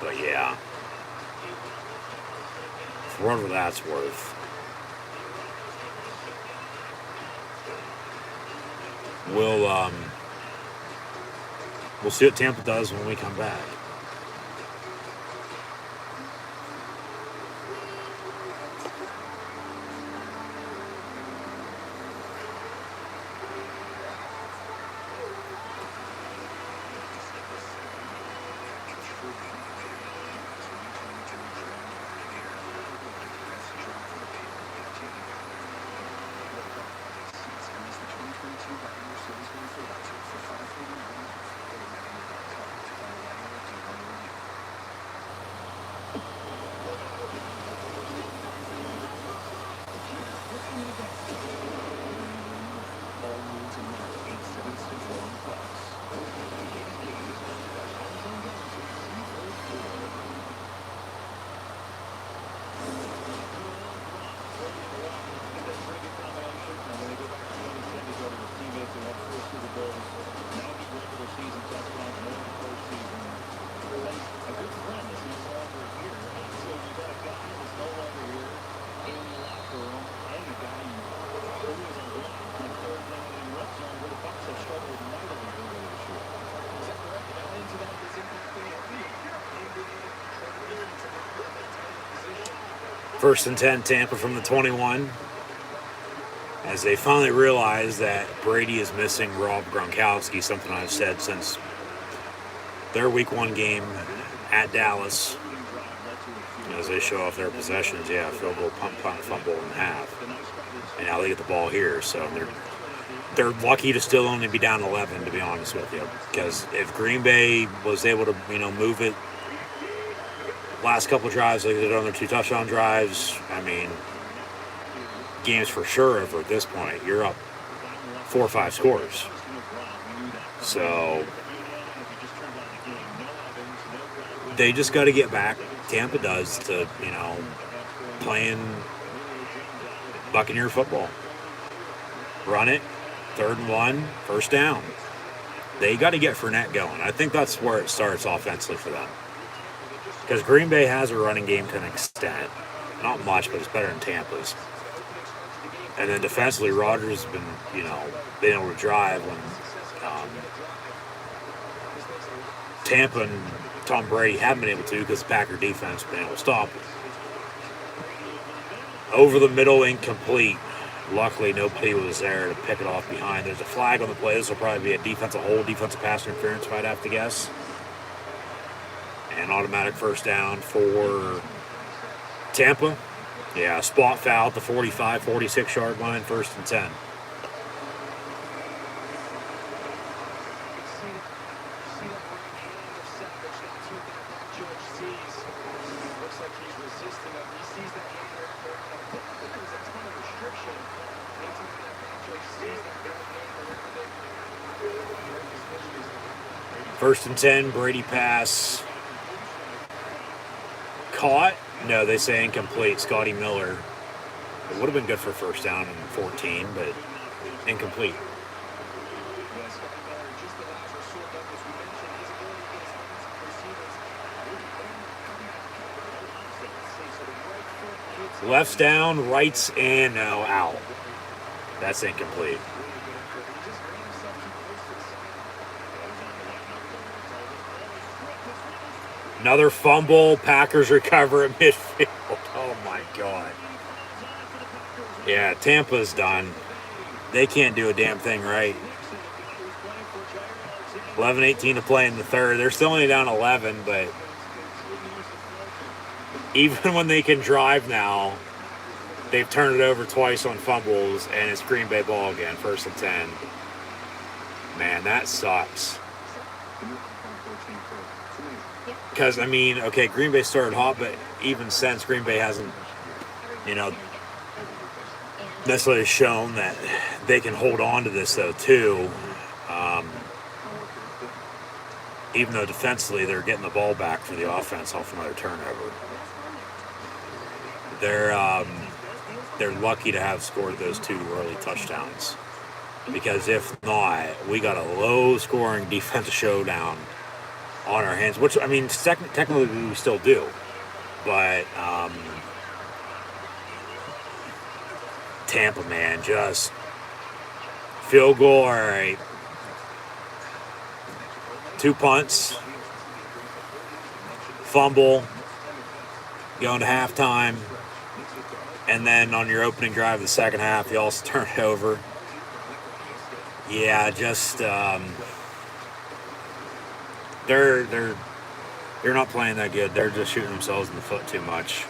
But yeah, for whatever that's worth, we'll see what Tampa does when we come back. First and 10, Tampa from the 21. As they finally realize that Brady is missing Rob Gronkowski, something I've said since their Week 1 game at Dallas. As they show off their possessions, field goal, punt, fumble, and half. And now they get the ball here, so they're lucky to still only be down 11, to be honest with you. Because if Green Bay was able to, move it last couple of drives, like they did on their 2 touchdown drives, game's for sure over at this point. You're up 4 or 5 scores. So they just got to get back. Tampa does to, playing Buccaneer football. Run it, 3rd and 1, first down. They got to get Fournette going. I think that's where it starts offensively for them. Because Green Bay has a running game to an extent. Not much, but it's better than Tampa's. And then defensively, Rodgers has been, being able to drive when Tampa and Tom Brady haven't been able to, because the Packer defense has been able to stop him. Over the middle, incomplete. Luckily, nobody was there to pick it off behind. There's a flag on the play. This will probably be a defensive hold, defensive pass interference, if I'd have to guess. And automatic first down for Tampa. Yeah, spot foul at the 45, 46-yard line, 1st and 10. First and 10, Brady pass. Caught? No, they say incomplete. Scotty Miller. It would have been good for first down in 14, but incomplete. Left's down, right's and no, out. That's incomplete. Another fumble. Packers recover at midfield. Oh, my God. Yeah, Tampa's done. They can't do a damn thing right. 11:18 to play in the third. They're still only down 11, but even when they can drive now, they've turned it over twice on fumbles, and it's Green Bay ball again, 1st and 10. Man, that sucks. Because, I mean, okay, Green Bay started hot, but even since, Green Bay hasn't, necessarily shown that they can hold on to this, though, too. Even though defensively they're getting the ball back for the offense off another turnover. They're lucky to have scored those 2 early touchdowns. Because if not, we got a low-scoring defensive showdown on our hands, which, I mean, technically we still do. But Tampa, man, just field goal, all right. 2 punts, fumble, going to halftime, and then on your opening drive of the second half, you also turn it over. Yeah, just they're not playing that good. They're just shooting themselves in the foot too much.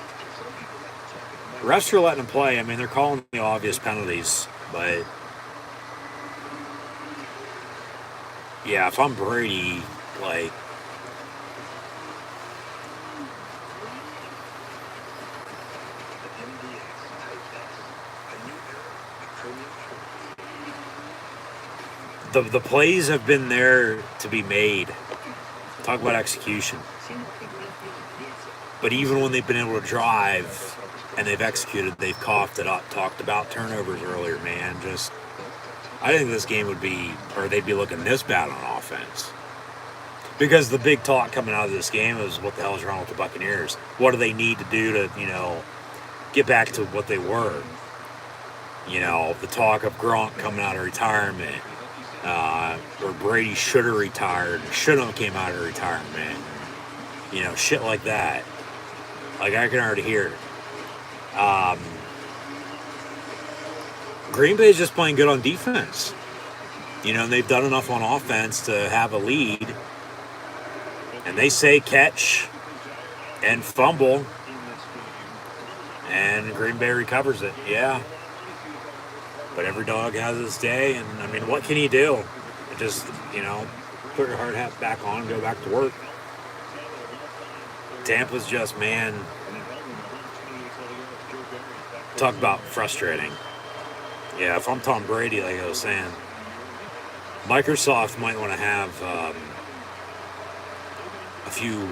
Refs are letting them play. I mean, they're calling the obvious penalties, but yeah, if I'm Brady, like, the plays have been there to be made. Talk about execution. But even when they've been able to drive and they've executed, they've coughed it up. Talked about turnovers earlier, man. Just, I think this game would be, or they'd be looking this bad on offense. Because the big talk coming out of this game is what the hell is wrong with the Buccaneers? What do they need to do to, get back to what they were? The talk of Gronk coming out of retirement, or Brady should have retired, shouldn't have came out of retirement, shit like that. Like, I can already hear it. Green Bay is just playing good on defense. And they've done enough on offense to have a lead. And they say catch and fumble. And Green Bay recovers it. Yeah. But every dog has its day. And, I mean, what can you do? Just, put your hard hat back on and go back to work. Tampa's just, man, talk about frustrating. Yeah, if I'm Tom Brady, like I was saying, Microsoft might want to have a few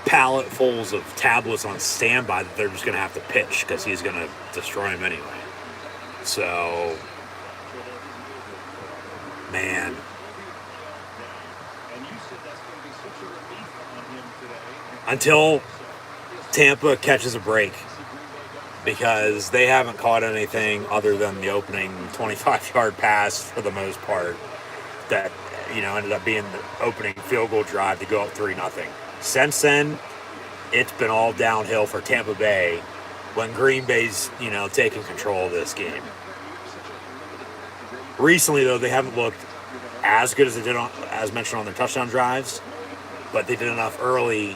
palletfuls of tablets on standby that they're just going to have to pitch because he's going to destroy him anyway. So, man. Until Tampa catches a break, because they haven't caught anything other than the opening 25-yard pass for the most part that, ended up being the opening field goal drive to go up 3-0. Since then, it's been all downhill for Tampa Bay when Green Bay's, taking control of this game. Recently, though, they haven't looked as good as they did, as mentioned, on their touchdown drives, but they did enough early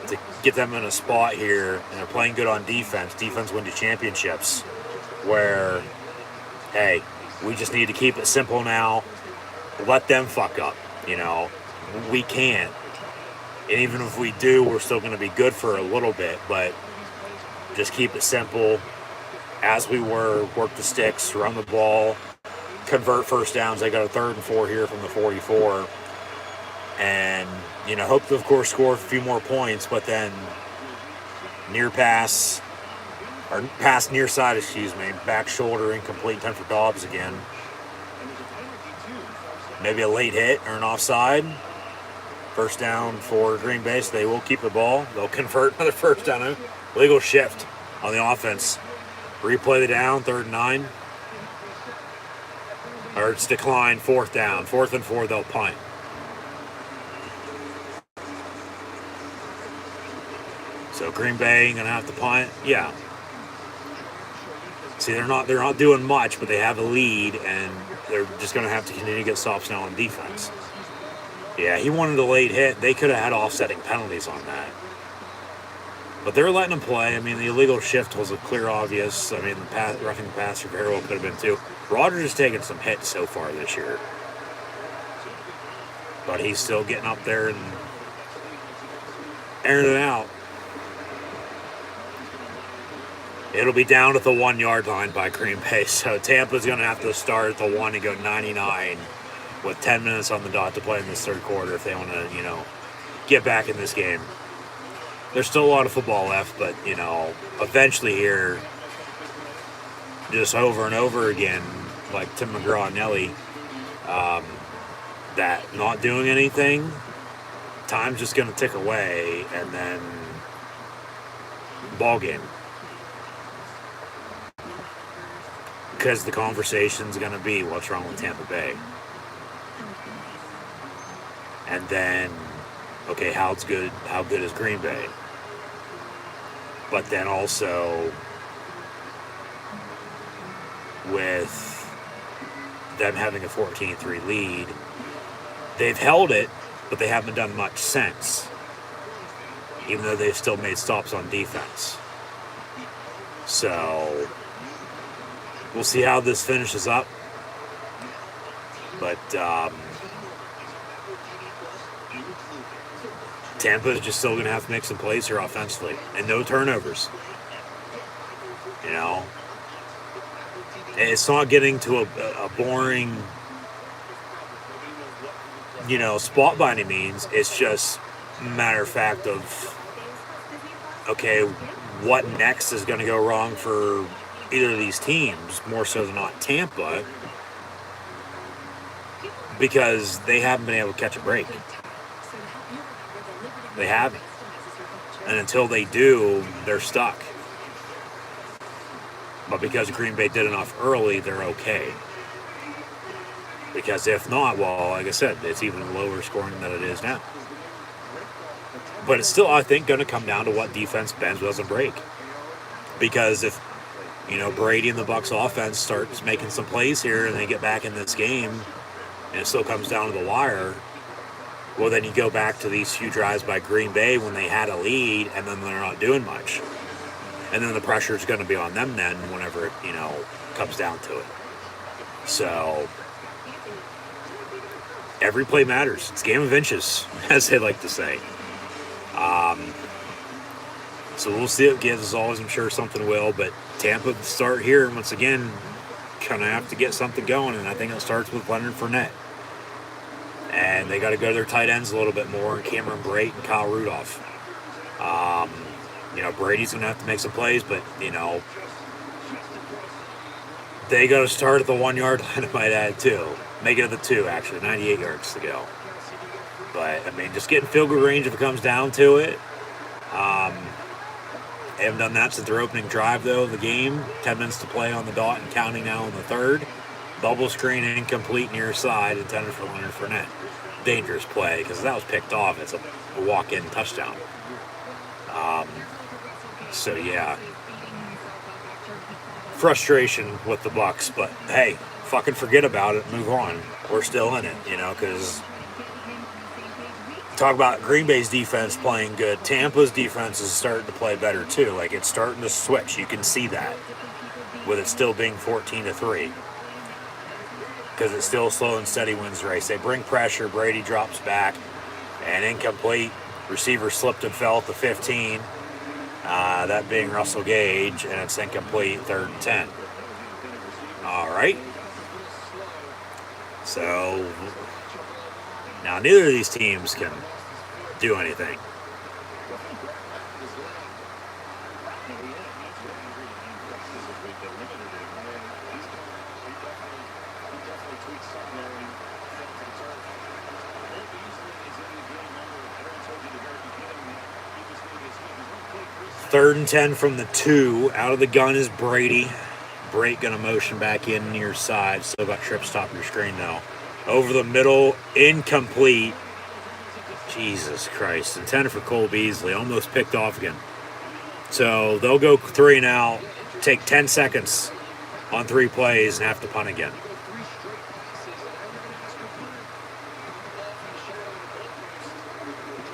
to get them in a spot here, and they're playing good on defense. Defense wins you championships. Where, hey, we just need to keep it simple now. Let them fuck up. We can't. And even if we do, we're still going to be good for a little bit. But just keep it simple. As we were, work the sticks, run the ball, convert first downs. They got a 3rd and 4 here from the 44. And, hope to, of course, score a few more points. But then pass near side, back shoulder, incomplete, 10 for Dobbs again. Maybe a late hit or an offside. First down for Green Bay, so they will keep the ball. They'll convert another first down. Legal shift on the offense. Replay the down, 3rd and 9. Or it's declined, 4th down. 4th and 4, they'll punt. So Green Bay going to have to punt. Yeah. See, they're not doing much, but they have a lead, and they're just going to have to continue to get stops now on defense. Yeah, he wanted a late hit. They could have had offsetting penalties on that. But they're letting him play. The illegal shift was a clear, obvious. Roughing the passer very well could have been too. Rodgers has taken some hits so far this year. But he's still getting up there and airing it out. It'll be down at the 1-yard line by Green Bay. So Tampa's going to have to start at the 1 and go 99 with 10 minutes on the dot to play in this 3rd quarter if they want to, get back in this game. There's still a lot of football left, but, eventually here, just over and over again, like Tim McGraw and Nelly, that not doing anything, time's just going to tick away, and then ball game. Because the conversation's going to be what's wrong with Tampa Bay. And then, okay, how good is Green Bay? But then also, with them having a 14-3 lead, they've held it, but they haven't done much since. Even though they've still made stops on defense. So we'll see how this finishes up. But Tampa is just still going to have to make some plays here offensively. And no turnovers. It's not getting to a boring, spot by any means. It's just a matter of fact of, okay, what next is going to go wrong for either of these teams, more so than not Tampa, because they haven't been able to catch a break. They haven't. And until they do, they're stuck. But because Green Bay did enough early, they're okay. Because if not, well, like I said, it's even lower scoring than it is now. But it's still, I think, going to come down to what defense bends, doesn't break. Because if, Brady and the Bucs offense starts making some plays here and they get back in this game and it still comes down to the wire, well, then you go back to these few drives by Green Bay when they had a lead and then they're not doing much. And then the pressure is going to be on them then whenever it, comes down to it. So every play matters. It's a game of inches, as they like to say. So we'll see what it gives. As always, I'm sure something will. But Tampa start here, and once again, kind of have to get something going. And I think it starts with Leonard Fournette. And they got to go to their tight ends a little bit more, and Cameron Brate and Kyle Rudolph. Brady's going to have to make some plays, but, they got to start at the 1-yard line, I might add, too. Make it at the 2, actually, 98 yards to go. But, just getting field goal range if it comes down to it. They haven't done that since their opening drive, though, of the game. 10 minutes to play on the dot and counting now in the 3rd. Bubble screen incomplete near side, intended for Leonard Fournette. Dangerous play, because that was picked off. It's a walk-in touchdown. So, yeah. Frustration with the Bucs, but, hey, fucking forget about it, move on. We're still in it, because talk about Green Bay's defense playing good. Tampa's defense is starting to play better too. Like, it's starting to switch. You can see that with it still being 14-3 because it's still slow and steady wins the race. They bring pressure. Brady drops back and incomplete. Receiver slipped and fell at the 15. That being Russell Gage, and it's incomplete. 3rd and 10. All right. So now neither of these teams can do anything. Third and 10 from the 2. Out of the gun is Brady. Brake going to motion back in near side. Still got trips top of your screen though. Over the middle, incomplete. Jesus Christ. Intended for Cole Beasley. Almost picked off again. So they'll go 3 and out. Take 10 seconds on 3 plays and have to punt again.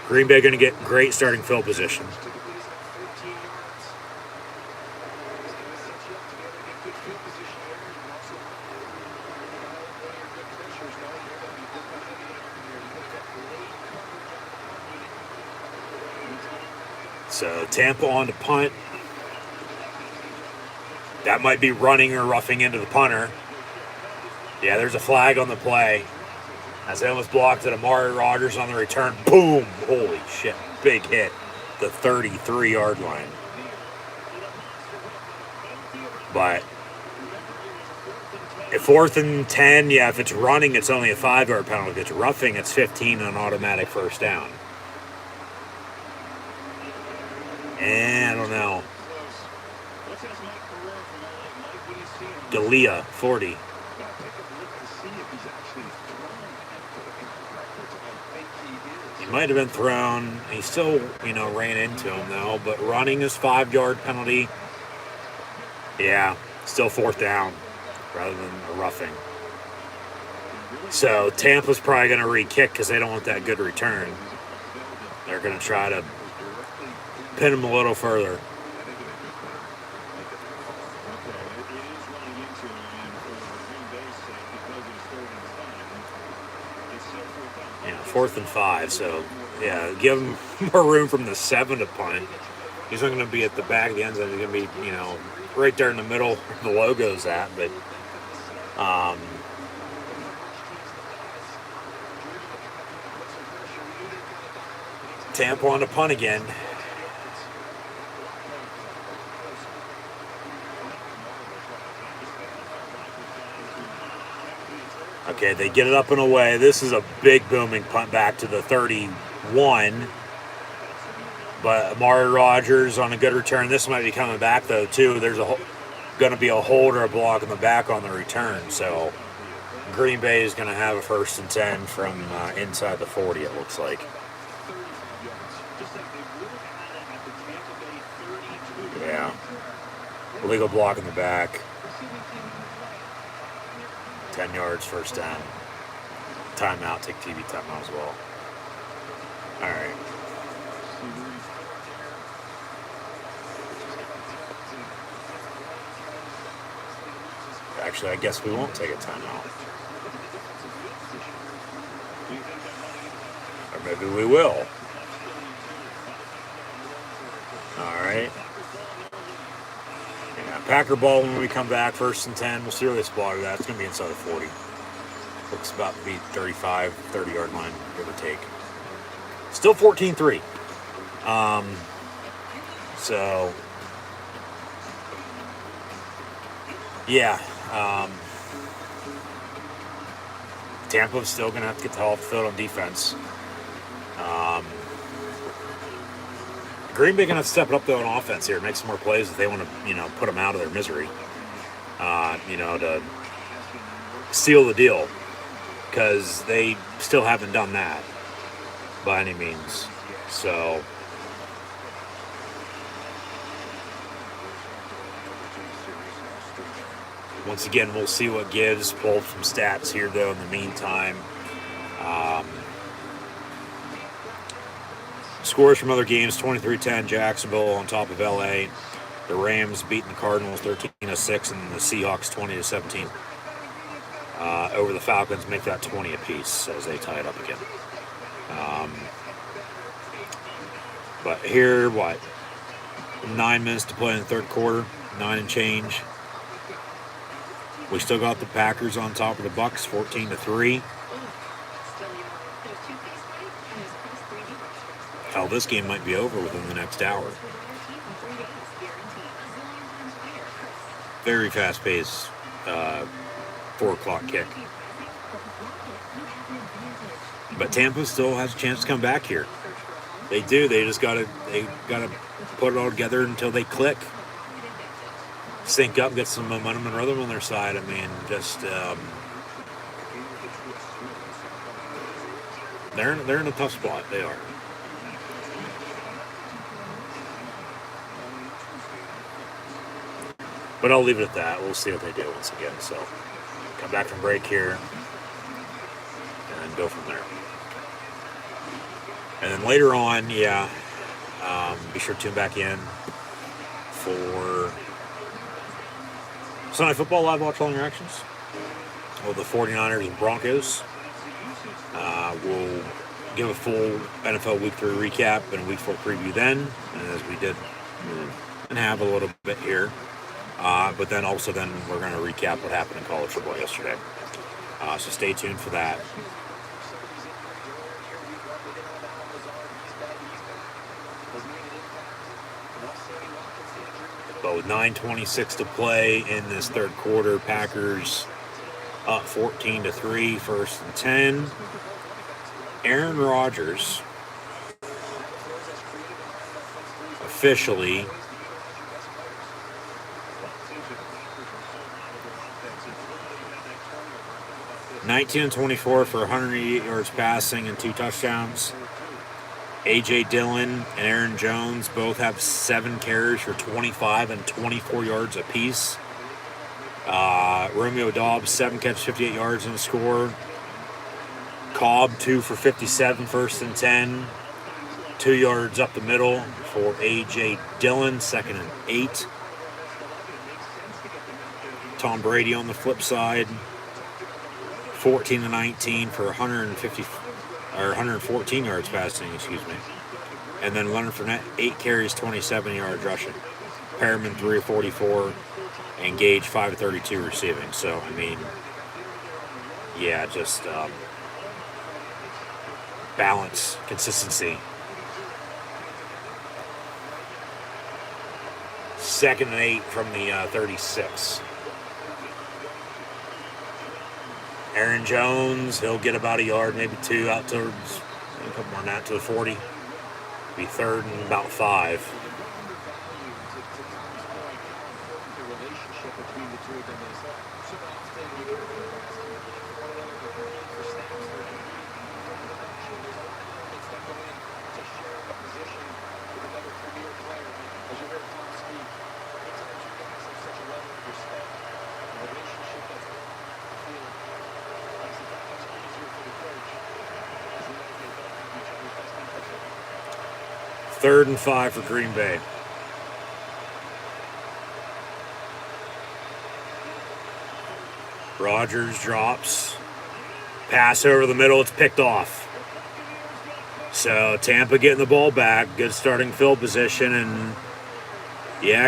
Green Bay going to get great starting field position. So Tampa on to punt. That might be running or roughing into the punter. Yeah, there's a flag on the play. As they almost blocked it, Amari Rodgers on the return. Boom! Holy shit. Big hit. The 33-yard line. But if 4th and 10, yeah, if it's running, it's only a 5-yard penalty. If it's roughing, it's 15 on automatic first down. And I don't know. D'Elia, 40. He might have been thrown. He still, ran into him, though. But running is 5-yard penalty. Yeah, still 4th down rather than a roughing. So Tampa's probably going to re-kick because they don't want that good return. They're going to try to pin him a little further. Yeah, 4th and 5. So, yeah, give him more room from the 7 to punt. He's not going to be at the back of the end zone. He's going to be, right there in the middle where the logo's at. But, Tampa on the punt again. Okay, they get it up and away. This is a big booming punt back to the 31. But Amari Rodgers on a good return. This might be coming back, though, too. There's going to be a hold or a block in the back on the return. So Green Bay is going to have a 1st and 10 from inside the 40, it looks like. Yeah. Illegal block in the back. 10 yards, 1st down. Timeout, take TV timeout as well. All right. Actually, I guess we won't take a timeout. Or maybe we will. All right. Yeah, Packer ball when we come back, 1st and 10. We'll see where they spotted that. It's going to be inside the 40. Looks about to be 35, 30-yard line, give or take. Still 14-3. So, yeah. Tampa's still going to have to get the off the field on defense. Green Bay going to have to step it up, though, on offense here. Make some more plays if they want to, put them out of their misery. To seal the deal. Because they still haven't done that by any means. So, once again, we'll see what gives. Pulled some stats here, though, in the meantime. Scores from other games: 23-10 Jacksonville on top of LA. The Rams beating the Cardinals 13-6, and the Seahawks 20-17 over the Falcons, make that 20 apiece as they tie it up again. But here, 9 minutes to play in the third quarter, 9 and change. We still got the Packers on top of the Bucs, 14-3. Hell, this game might be over within the next hour. Very fast-paced 4 o'clock kick. But Tampa still has a chance to come back here. They do. They gotta put it all together until they click. Sync up, get some momentum and rhythm on their side. I mean, just they're in a tough spot. They are. But I'll leave it at that. We'll see what they do once again. So, come back from break here and go from there. And then later on, be sure to tune back in for Sunday Football Live Watch All Interactions with the 49ers and Broncos. We'll give a full NFL Week 3 recap and a Week 4 preview then, as we did and have a little bit here. But then we're going to recap what happened in college football yesterday. So stay tuned for that. But with 9:26 to play in this third quarter, Packers up 14-3, 1st and 10. Aaron Rodgers officially (19-24) for 188 yards passing and 2 touchdowns. A.J. Dillon and Aaron Jones both have 7 carries for 25 and 24 yards apiece. Romeo Doubs, 7 catches, 58 yards in the score. Cobb, 2 for 57, 1st and 10. 2 yards up the middle for A.J. Dillon, 2nd and 8. Tom Brady on the flip side, 14-19 for 114 yards passing, And then Leonard Fournette, 8 carries, 27 yards rushing. Perriman, 3 of 44, and Gage, 5 of 32 receiving. So, I mean, just balance, consistency. 2nd and 8 from the 36. Aaron Jones, he'll get about a yard, maybe 2 out towards, a couple more than that, to the 40. Be 3rd and about 5. Third and 5 for Green Bay. Rodgers drops. Pass over the middle. It's picked off. So Tampa getting the ball back. Good starting field position. And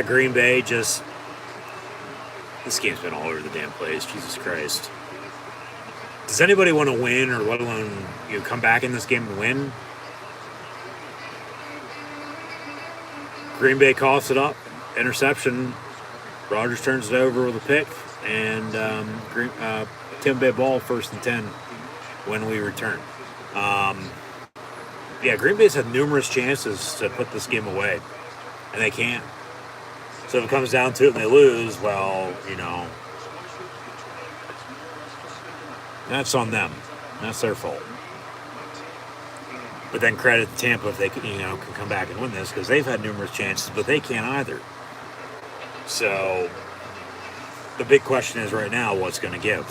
Green Bay just... This game's been all over the damn place. Jesus Christ. Does anybody want to win, or let alone come back in this game and win? Green Bay coughs it up. Interception. Rodgers turns it over with a pick. And Tampa Bay ball, 1st and 10 when we return. Green Bay's had numerous chances to put this game away. And they can't. So if it comes down to it and they lose, well, that's on them. That's their fault. But then credit to Tampa if they can come back and win this, because they've had numerous chances, but they can't either. So the big question is right now, what's going to give?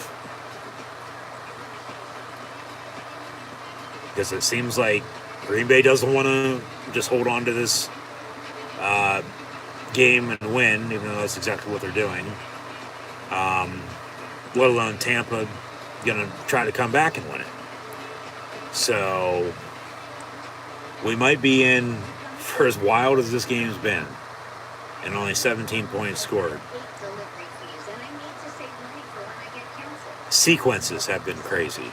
Because it seems like Green Bay doesn't want to just hold on to this game and win, even though that's exactly what they're doing. Let alone Tampa going to try to come back and win it. So we might be in for as wild as this game's been, and only 17 points scored. Sequences have been crazy,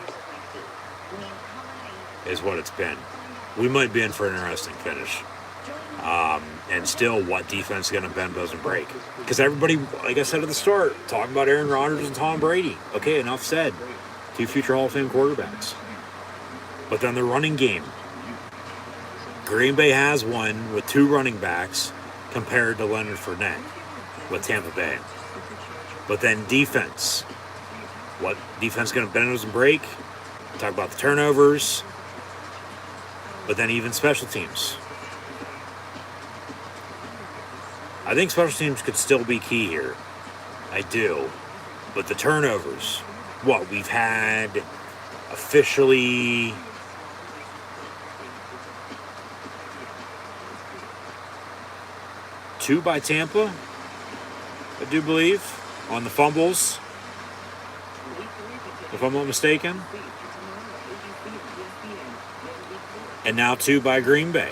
is what it's been. We might be in for an interesting finish. And still, what defense is going to bend doesn't break? Because everybody, like I said at the start, talking about Aaron Rodgers and Tom Brady. Okay, enough said. 2 future Hall of Fame quarterbacks. But then the running game. Green Bay has one with 2 running backs compared to Leonard Fournette with Tampa Bay. But then defense. What defense is going to bend doesn't break? Talk about the turnovers. But then even special teams. I think special teams could still be key here. I do. But the turnovers, what we've had officially 2 by Tampa, I do believe, on the fumbles, if I'm not mistaken. And now 2 by Green Bay,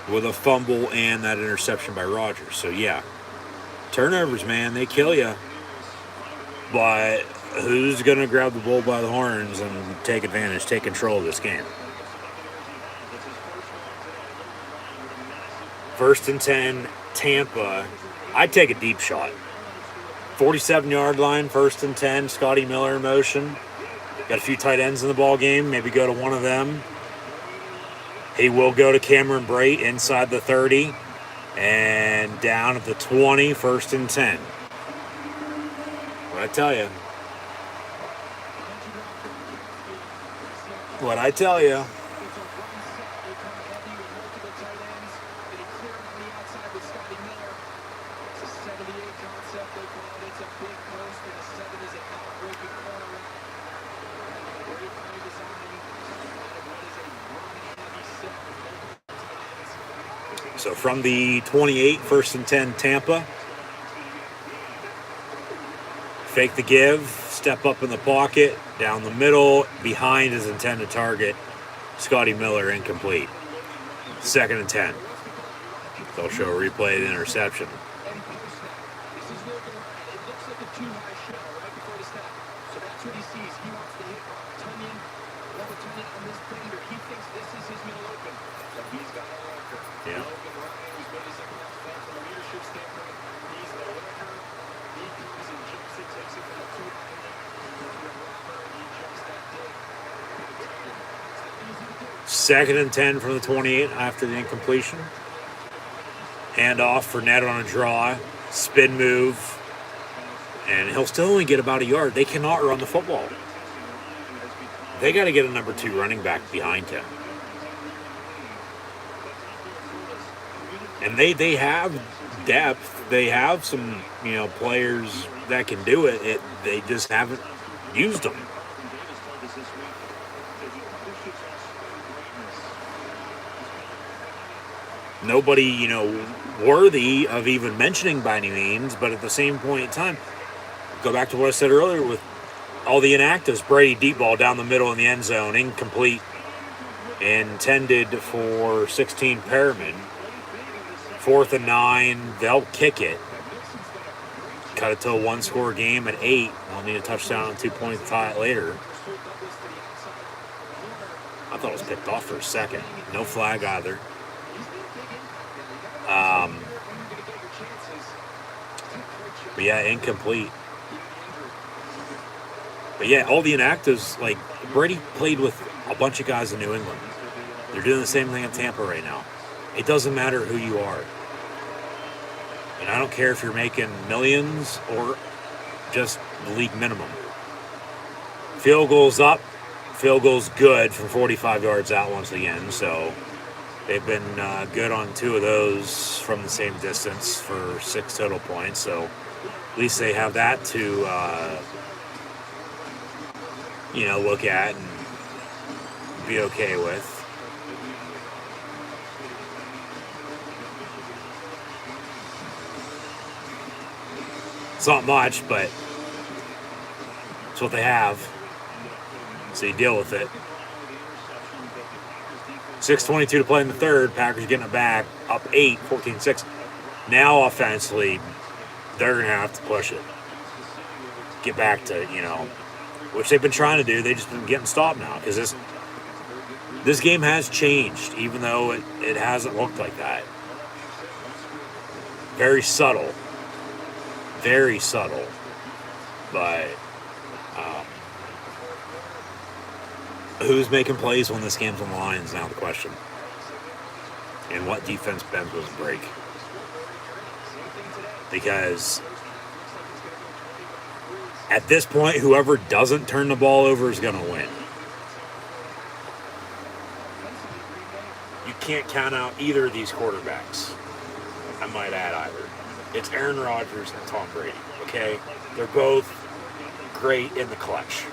with a fumble and that interception by Rodgers. So, yeah, turnovers, man, they kill you. But who's going to grab the bull by the horns and take advantage, take control of this game? 1st and 10, Tampa. I'd take a deep shot. 47-yard line, 1st and 10, Scotty Miller in motion. Got a few tight ends in the ball game. Maybe go to one of them. He will go to Cameron Brate inside the 30 and down at the 20, 1st and 10. What I tell you. What I tell you. So from the 28, 1st and 10, Tampa. Fake the give, step up in the pocket, down the middle, behind his intended target, Scotty Miller, incomplete. 2nd and 10. They'll show a replay of the interception. Yeah. Second and 10 from the 28 after the incompletion. Handoff for Ned on a draw. Spin move. And he'll still only get about a yard. They cannot run the football. They got to get a number 2 running back behind him. And they have depth. They have some, players that can do it. They just haven't used them. Nobody, worthy of even mentioning by any means, but at the same point in time, go back to what I said earlier with all the inactives. Brady deep ball down the middle in the end zone, incomplete, intended for 16 Perriman. 4th and 9, they'll kick it. Cut it to a 1-score game at 8. They'll need a touchdown and 2 points to tie it later. I thought it was picked off for a second. No flag either. But yeah, incomplete. But yeah, all the inactives, like Brady played with a bunch of guys in New England. They're doing the same thing in Tampa right now. It doesn't matter who you are. And I don't care if you're making millions or just the league minimum. Field goals up. Field goals good from 45 yards out once again. So they've been good on 2 of those from the same distance for 6 total points. So at least they have that to, look at and be okay with. It's not much, but it's what they have. So you deal with it. 6:22 to play in the third. Packers getting it back. Up 8, 14-6. Now offensively, they're going to have to push it. Get back to, which they've been trying to do. They've just been getting stopped now because this game has changed, even though it hasn't looked like that. Very subtle. Very subtle. But who's making plays when this game's on the line is now the question. And what defense bends with a break. Because at this point, whoever doesn't turn the ball over is going to win. You can't count out either of these quarterbacks. I might add either. It's Aaron Rodgers and Tom Brady, okay? They're both great in the clutch.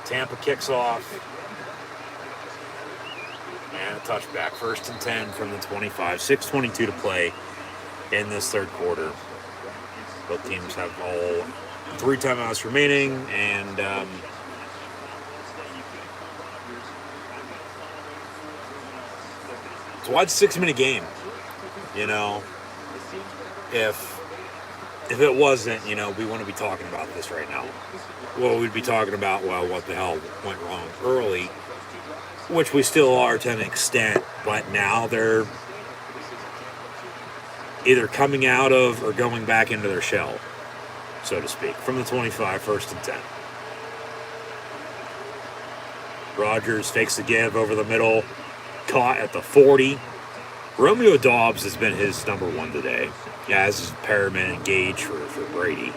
Tampa kicks off. And a touchback. 1st and 10 from the 25. 6:22 to play in this third quarter. Both teams have all 3 timeouts remaining, and it's a wide 6-minute game. If it wasn't, we wouldn't be talking about this right now. Well, we'd be talking about, what the hell went wrong early, which we still are to an extent, but now they're either coming out of or going back into their shell, so to speak, from the 25, 1st and 10. Rodgers fakes the give over the middle, caught at the 40. Romeo Doubs has been his number 1 today, as is Perriman and Gage for Brady.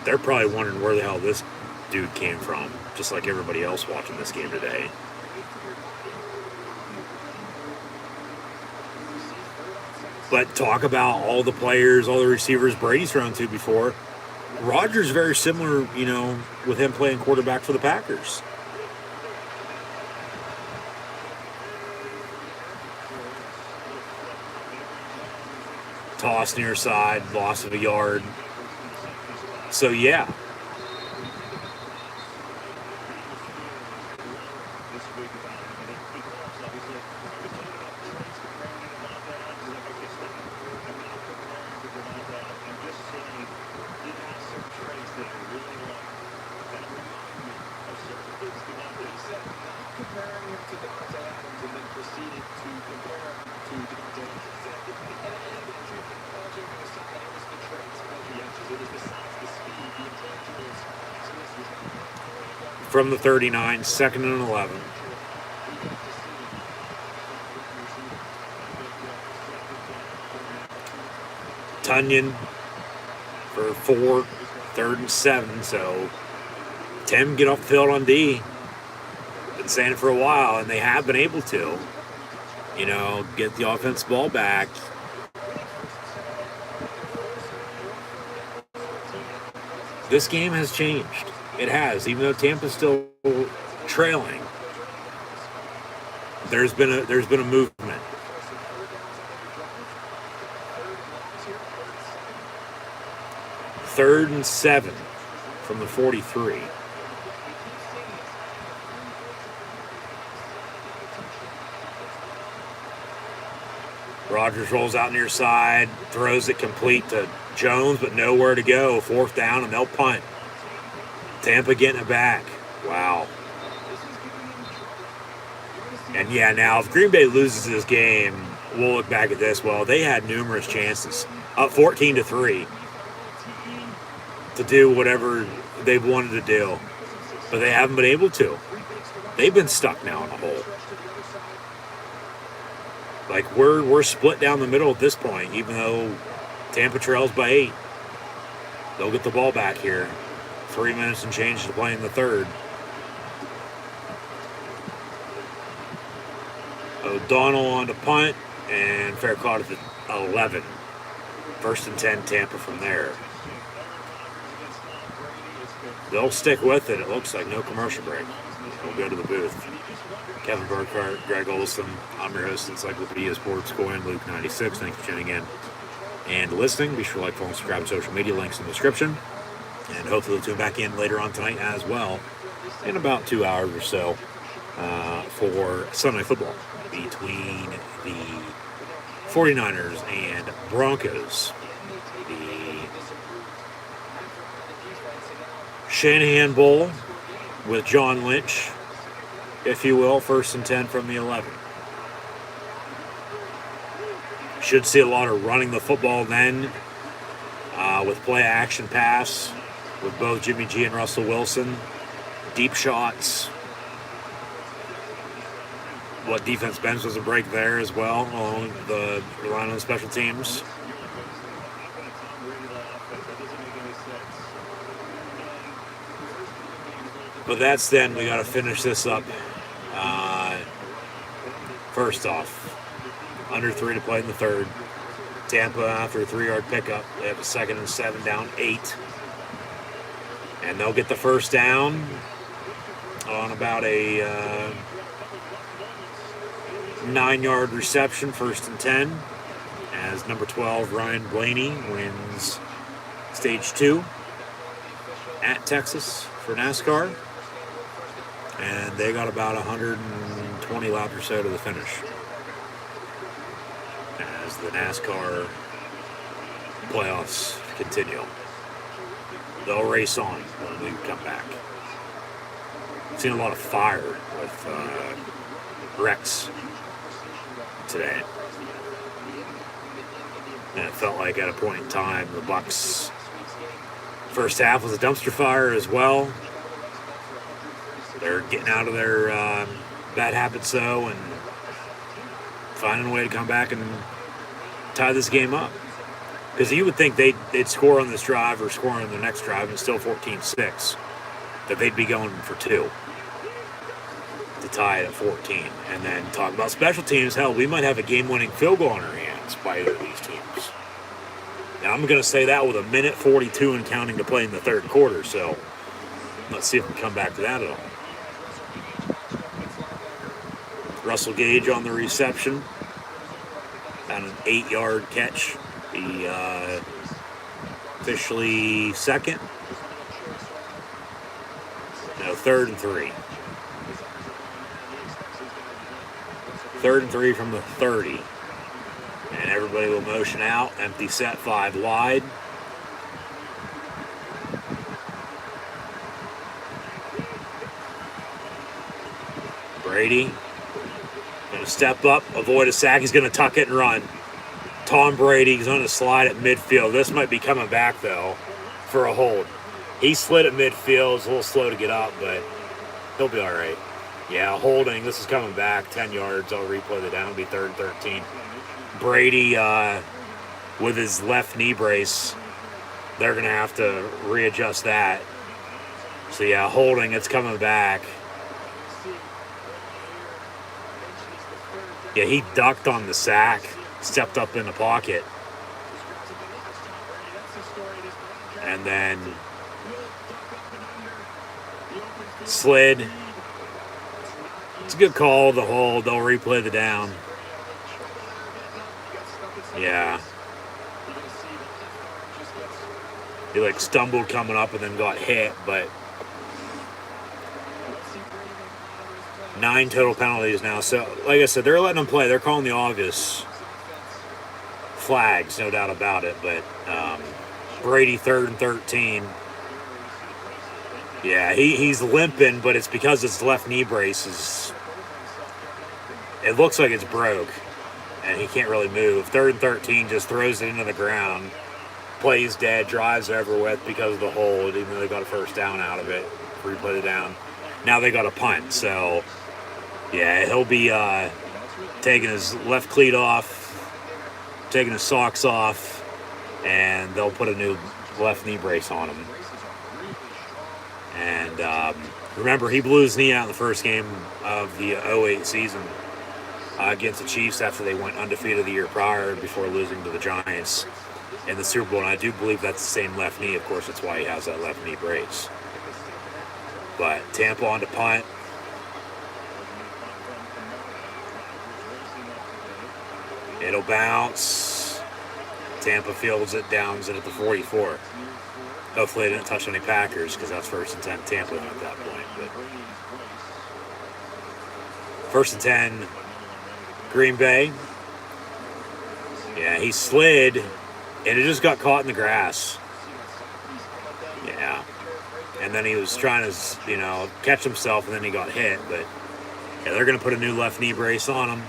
They're probably wondering where the hell this dude came from, just like everybody else watching this game today. But talk about all the players, all the receivers Brady's thrown to before. Rodgers very similar, with him playing quarterback for the Packers. Toss near side, loss of a yard. So, yeah. From the 39, 2nd and 11. Tunyon for 4, 3rd and 7. So Tim get off the field on D. Been saying it for a while, and they have been able to, get the offense ball back. This game has changed. It has, even though Tampa's still trailing. There's been a movement. Third and 7 from the 43. Rodgers rolls out near side, throws it complete to Jones, but nowhere to go. 4th down, and they'll punt. Tampa getting it back. Wow. And yeah, now if Green Bay loses this game, we'll look back at this. Well, they had numerous chances. Up 14-3 to do whatever they've wanted to do. But they haven't been able to. They've been stuck now in a hole. Like, we're split down the middle at this point, even though Tampa trails by 8. They'll get the ball back here. 3 minutes and change to play in the third. O'Donnell on the punt, and fair caught at the 11. 1st and 10, Tampa from there. They'll stick with it. It looks like no commercial break. we'll go to the booth. Kevin Burkhardt, Greg Olson. I'm your host, Encyclopedia Sports Coin, Luke 96. Thanks for tuning in and listening. Be sure to like, follow, and subscribe to social media, links in the description. And hopefully we'll tune back in later on tonight as well, in about 2 hours or so, for Sunday football between the 49ers and Broncos. The Shanahan Bowl with John Lynch, if you will, 1st and 10 from the 11. Should see a lot of running the football then, with play action pass with both Jimmy G and Russell Wilson. Deep shots. What defense bench was a break there as well, along the relying on the special teams. But that's then. We got to finish this up. First off, under 3 to play in the third. Tampa, after a 3-yard pickup, they have a 2nd and 7, down 8. And they'll get the first down on about a 9-yard reception, 1st and 10, as number 12, Ryan Blaney, wins stage 2 at Texas for NASCAR. And they got about 120 laps or so to the finish, as the NASCAR playoffs continue. They'll race on when we come back. I've seen a lot of fire with wrecks today. And it felt like at a point in time the Bucs' first half was a dumpster fire as well. They're getting out of their bad habits though and finding a way to come back and tie this game up. Because you would think they'd score on this drive or score on the next drive and still 14-6. That they'd be going for 2 to tie it at 14. And then talk about special teams. Hell, we might have a game-winning field goal on our hands by either of these teams. Now, I'm going to say that with a minute 42 and counting to play in the third quarter. So let's see if we can come back to that at all. Russell Gage on the reception. On an 8-yard catch. He officially second. No, 3rd and 3. 3rd and 3 from the 30. And everybody will motion out. Empty set, 5 wide. Brady going to step up, avoid a sack. He's going to tuck it and run. Tom Brady's on a slide at midfield. This might be coming back, though, for a hold. He slid at midfield. It's a little slow to get up, but he'll be all right. Yeah, holding. This is coming back 10 yards. I'll replay the down. It'll be 3rd and 13. Brady, with his left knee brace, they're going to have to readjust that. So, yeah, holding. It's coming back. Yeah, he ducked on the sack. Stepped up in the pocket. And then slid. It's a good call, the hold. They'll replay the down. Yeah. He stumbled coming up and then got hit, but 9 total penalties now. So, like I said, they're letting them play. They're calling the obvious flags, no doubt about it, but Brady 3rd and 13. Yeah, he's limping, but it's because his left knee brace is, it looks like it's broke, and he can't really move. 3rd and 13, just throws it into the ground, plays dead, drives over with because of the hold, even though they got a first down out of it. Replay it down. Now they got a punt, so yeah, he'll be taking his left cleat off, taking his socks off, and they'll put a new left knee brace on him. And remember, he blew his knee out in the first game of the 08 season against the Chiefs after they went undefeated the year prior before losing to the Giants in the Super Bowl. And I do believe that's the same left knee. Of course, that's why he has that left knee brace. But Tampa on to punt. It'll bounce. Tampa fields it, downs it at the 44. Hopefully they didn't touch any Packers because that's 1st and 10 Tampa at that point. But 1st and 10 Green Bay. Yeah, he slid and it just got caught in the grass. Yeah. And then he was trying to, catch himself and then he got hit. But yeah, they're going to put a new left knee brace on him.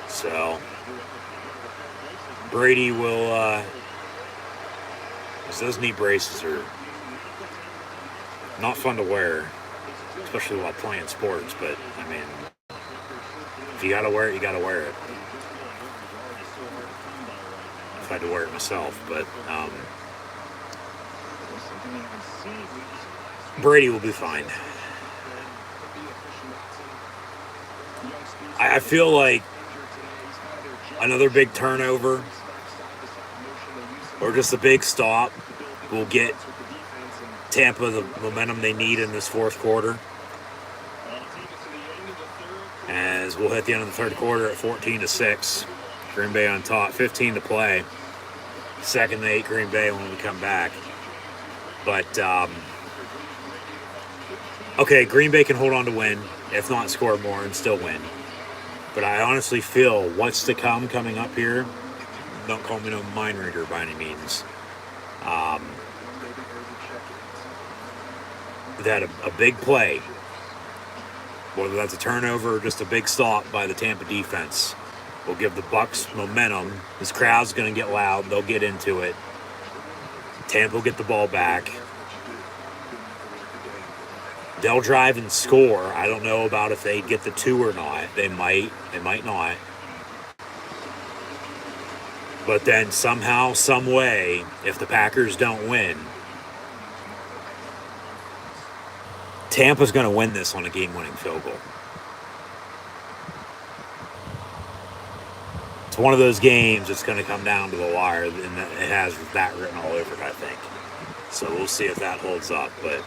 So Brady will, those knee braces are not fun to wear, especially while playing sports, but I mean, if you gotta wear it, you gotta wear it. If I had to wear it myself, but Brady will be fine. I feel like another big turnover or just a big stop will get Tampa the momentum they need in this 4th quarter. As we'll hit the end of the 3rd quarter at 14-6. Green Bay on top, 15 to play. 2nd and 8 Green Bay when we come back. But, okay, Green Bay can hold on to win, if not score more and still win. But I honestly feel what's to come coming up here, don't call me no mind reader by any means, that a big play, whether that's a turnover or just a big stop by the Tampa defense, will give the Bucs momentum. This crowd's going to get loud. They'll get into it. Tampa will get the ball back. They'll drive and score. I don't know about if they get the 2 or not. They might not. But then somehow, some way, if the Packers don't win, Tampa's going to win this on a game-winning field goal. It's one of those games that's going to come down to the wire, and it has that written all over it, I think. So we'll see if that holds up. But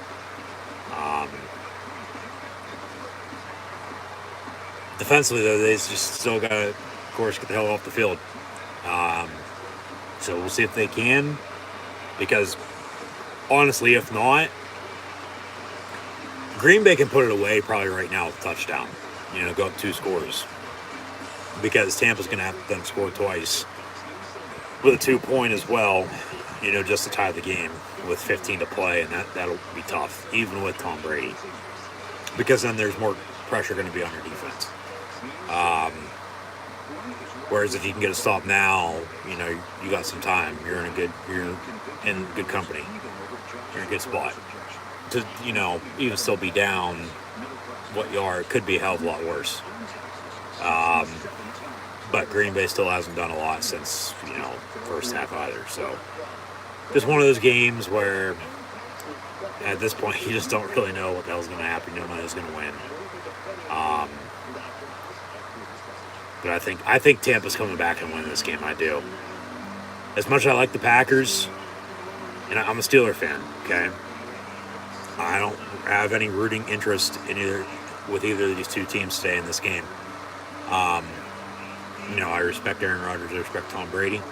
defensively, though, they just still got to, of course, get the hell off the field. So we'll see if they can. Because, honestly, if not, Green Bay can put it away probably right now with a touchdown. Go up 2 scores. Because Tampa's going to have them score twice. With a 2-point as well, just to tie the game with 15 to play. And that'll be tough, even with Tom Brady. Because then there's more pressure going to be on your defense. Whereas if you can get a stop now, you got some time. You're in good company. You're in a good spot. To, even still be down what you are, it could be a hell of a lot worse. But Green Bay still hasn't done a lot since, first half either. So just one of those games where at this point you just don't really know what the hell's going to happen. You don't know who's going to win. But I think Tampa's coming back and winning this game. I do. As much as I like the Packers, and I'm a Steeler fan, okay? I don't have any rooting interest in either of these 2 teams today in this game. I respect Aaron Rodgers. I respect Tom Brady.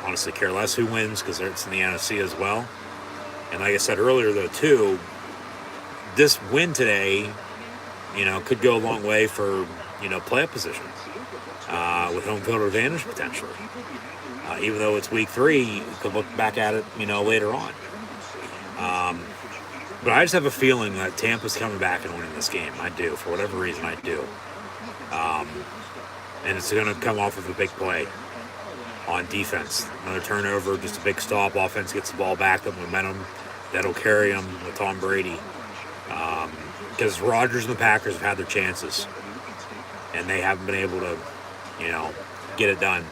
Honestly, care less who wins because it's in the NFC as well. And like I said earlier, though, too, this win today, could go a long way for, playoff position with home field advantage potentially. Even though it's week 3, you could look back at it, later on. But I just have a feeling that Tampa's coming back and winning this game. I do. For whatever reason, I do. And it's going to come off of a big play on defense. Another turnover, just a big stop. Offense gets the ball back, the momentum that'll carry them with Tom Brady. Because Rodgers and the Packers have had their chances. And they haven't been able to, get it done.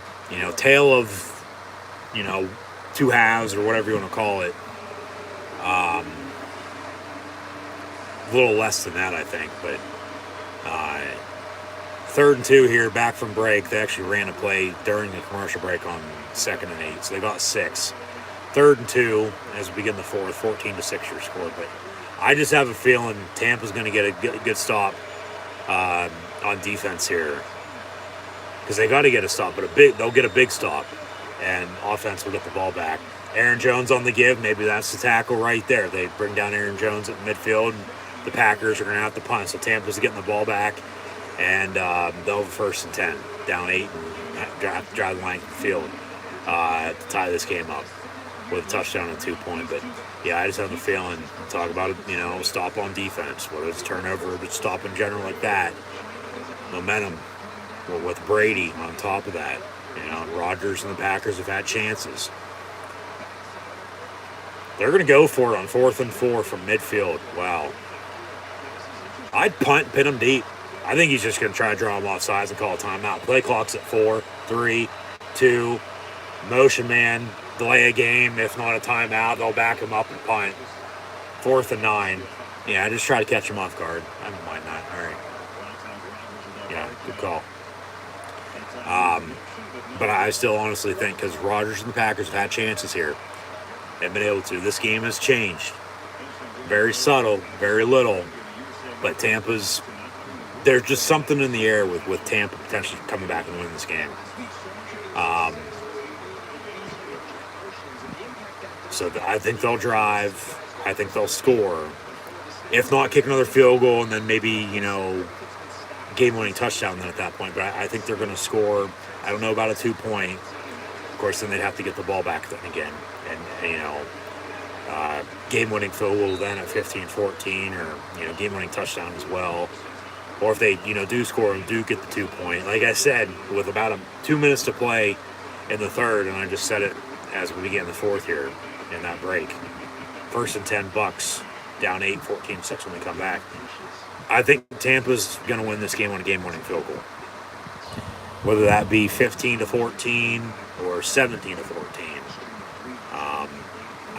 Tale of, 2 halves or whatever you want to call it. A little less than that, I think. But 3rd and 2 here, back from break. They actually ran a play during the commercial break on 2nd and 8, so they got 6. 3rd and 2 as we begin the 4th, 14-6 your score. But I just have a feeling Tampa's going to get a good stop on defense here, because they got to get a stop, but they'll get a big stop, and offense will get the ball back. Aaron Jones on the give, maybe that's the tackle right there. They bring down Aaron Jones at midfield, and the Packers are going to have to punt, so Tampa's getting the ball back, and they'll have 1st and 10, down 8, and have to drive the length of the field to tie this game up with a touchdown and 2-point. But yeah, I just have a feeling, talk about it, stop on defense, whether it's turnover or just stop in general like that. Momentum with Brady on top of that. Rodgers and the Packers have had chances. They're going to go for it on 4th and 4 from midfield. Wow. I'd punt, pin him deep. I think he's just going to try to draw him off sides and call a timeout. Play clock's at 4, 3, 2, motion man, delay a game. If not a timeout, they'll back him up and punt. 4th and 9. Yeah, I just try to catch him off guard. I don't mind that. All right. Yeah, good call. But I still honestly think, because Rodgers and the Packers have had chances here, they've been able to. This game has changed. Very subtle, very little. But there's just something in the air with Tampa potentially coming back and winning this game. So I think they'll drive. I think they'll score. If not, kick another field goal and then maybe, game-winning touchdown then at that point. But I think they're going to score. I don't know about a 2-point. Of course, then they'd have to get the ball back then again. And game-winning field goal then at 15-14, or, game-winning touchdown as well. Or if they, do score and do get the 2-point. Like I said, with about 2 minutes to play in the 3rd, and I just said it as we began the 4th here in that break. 1st and 10 Bucks, down 8, 14-6 when they come back. I think Tampa's going to win this game on a game-winning field goal. Whether that be 15-14 or 17-14.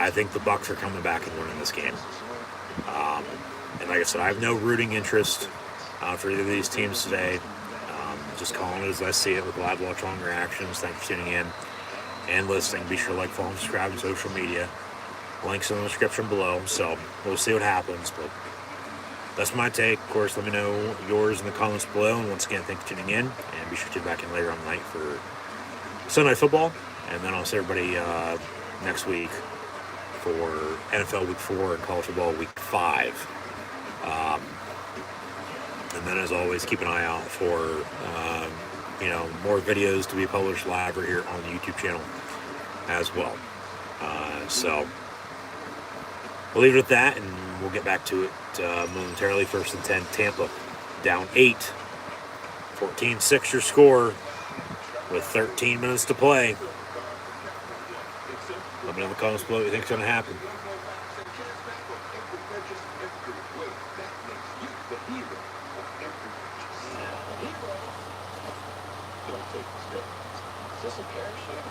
I think the Bucks are coming back and winning this game. And like I said, I have no rooting interest for either of these teams today. Just calling it as I see it with live watch on reactions. Thanks for tuning in and listening. Be sure to like, follow, and subscribe to social media. Links in the description below. So we'll see what happens. But that's my take. Of course, let me know yours in the comments below. And once again, thanks for tuning in. And be sure to tune back in later on the night for Sunday Night Football. And then I'll see everybody next week for NFL Week 4 and College Football Week 5. And then, as always, keep an eye out for, more videos to be published live or here on the YouTube channel as well. So we'll leave it at that, and we'll get back to it momentarily. 1st and 10, Tampa, down 8. 14-6 your score with 13 minutes to play. Let me know in the comments below what you think is going to happen. Is this a parachute?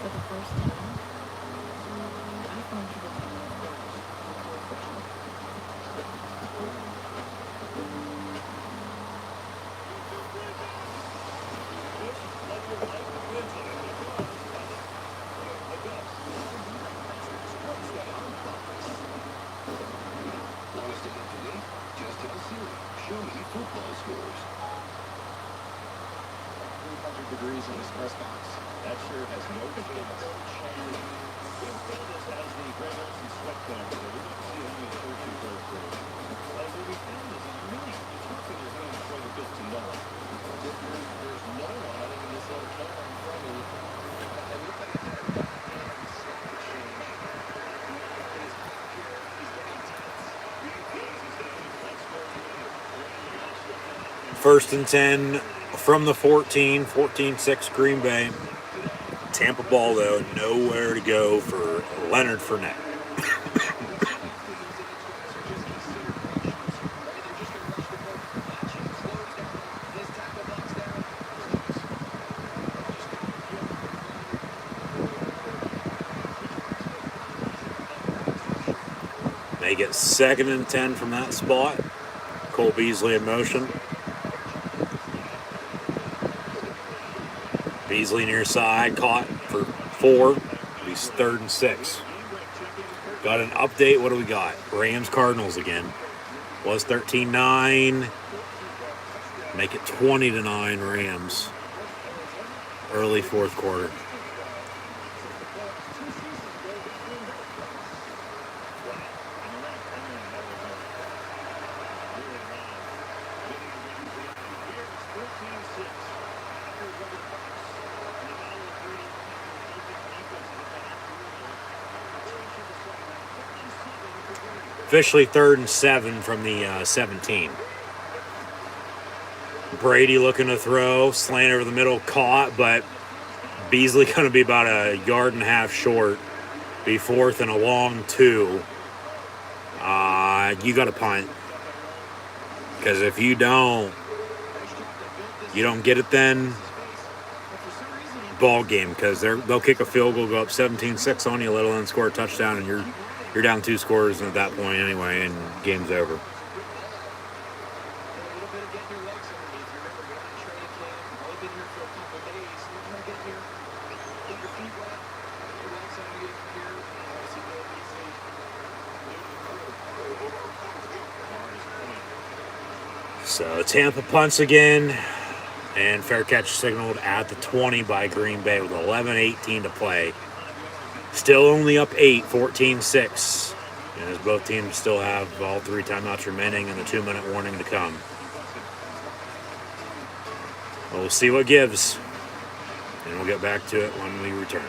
For the first time, I found you the Show me football scores. 300 degrees in this press box. That shirt has no chance. If Davis has the Greg Olsen sweatband, we don't see how many shirts he goes through. Like what we found is it's really tough when you're going for the $15. There's no one, I think, in this little camera in front of me. And look at it. First and 10 from the 14, 14-6 Green Bay. Tampa ball, though, nowhere to go for Leonard Fournette. They get 2nd and 10 from that spot. Cole Beasley in motion. Beasley near side, caught for 4. He's 3rd and 6. Got an update. What do we got? Rams Cardinals again. Was 13-9. Make it 20-9 Rams. Early 4th quarter. Officially 3rd and 7 from the 17. Brady looking to throw, slant over the middle, caught, but Beasley going to be about a 1.5 yards short. Be 4th and a long 2. You got to punt, because if you don't get it then. Ball game, because they'll kick a field goal, go up 17-6 on you, let alone score a touchdown, and you're down 2 scores at that point anyway, and game's over. So Tampa punts again, and fair catch signaled at the 20 by Green Bay with 11:18 to play. Still only up 8, 14-6. As both teams still have all 3 timeouts remaining and the 2-minute warning to come. We'll see what gives, and we'll get back to it when we return.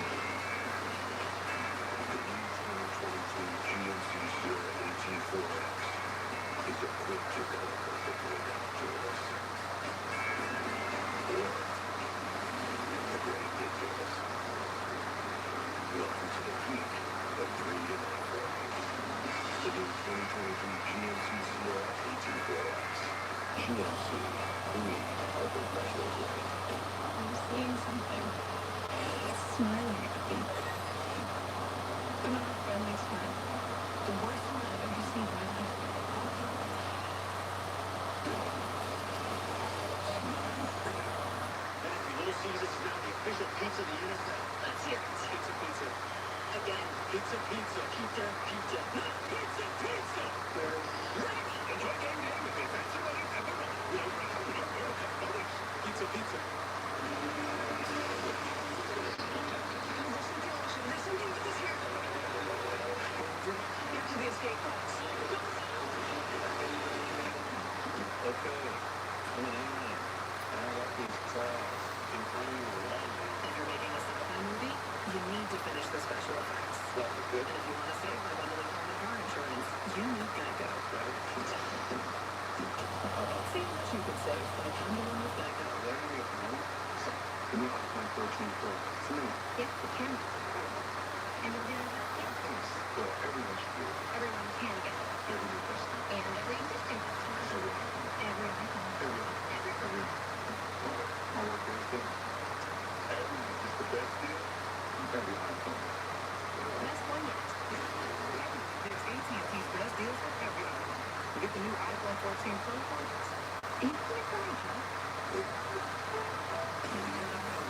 I'm seeing something. It's smiling at me. But not a friendly smile. The worst one I've ever seen in my life. Little Caesars is now the official pizza of the NFL. Let's hear it. Pizza, pizza. Again. Pizza, pizza. Pizza, pizza. Pizza, pizza. Enjoy game day with the fancy wedding at the Pizza, pizza. There's something to this here. Get to the escape pods. Okay. Come on in. I like these trials. Including the long. If you're making a sci-fi movie, you need to finish the special effects. Well, good. And if you want to save by bundling home and car insurance, you need Geico. See how much you could save by bundling with Geico. Give me my 13 Pro. Yes, it can. And it is yes. Well, everyone should do it. Everyone can get it. Every new customer. And every existing customer. Everyone. Every item. Everyone. Everyone. My work is done. Everyone is the best deal. Every iPhone. Best one yet. It's AT&T's best deal for every item. Get the new iPhone 14 Pro phones. You can get one, huh?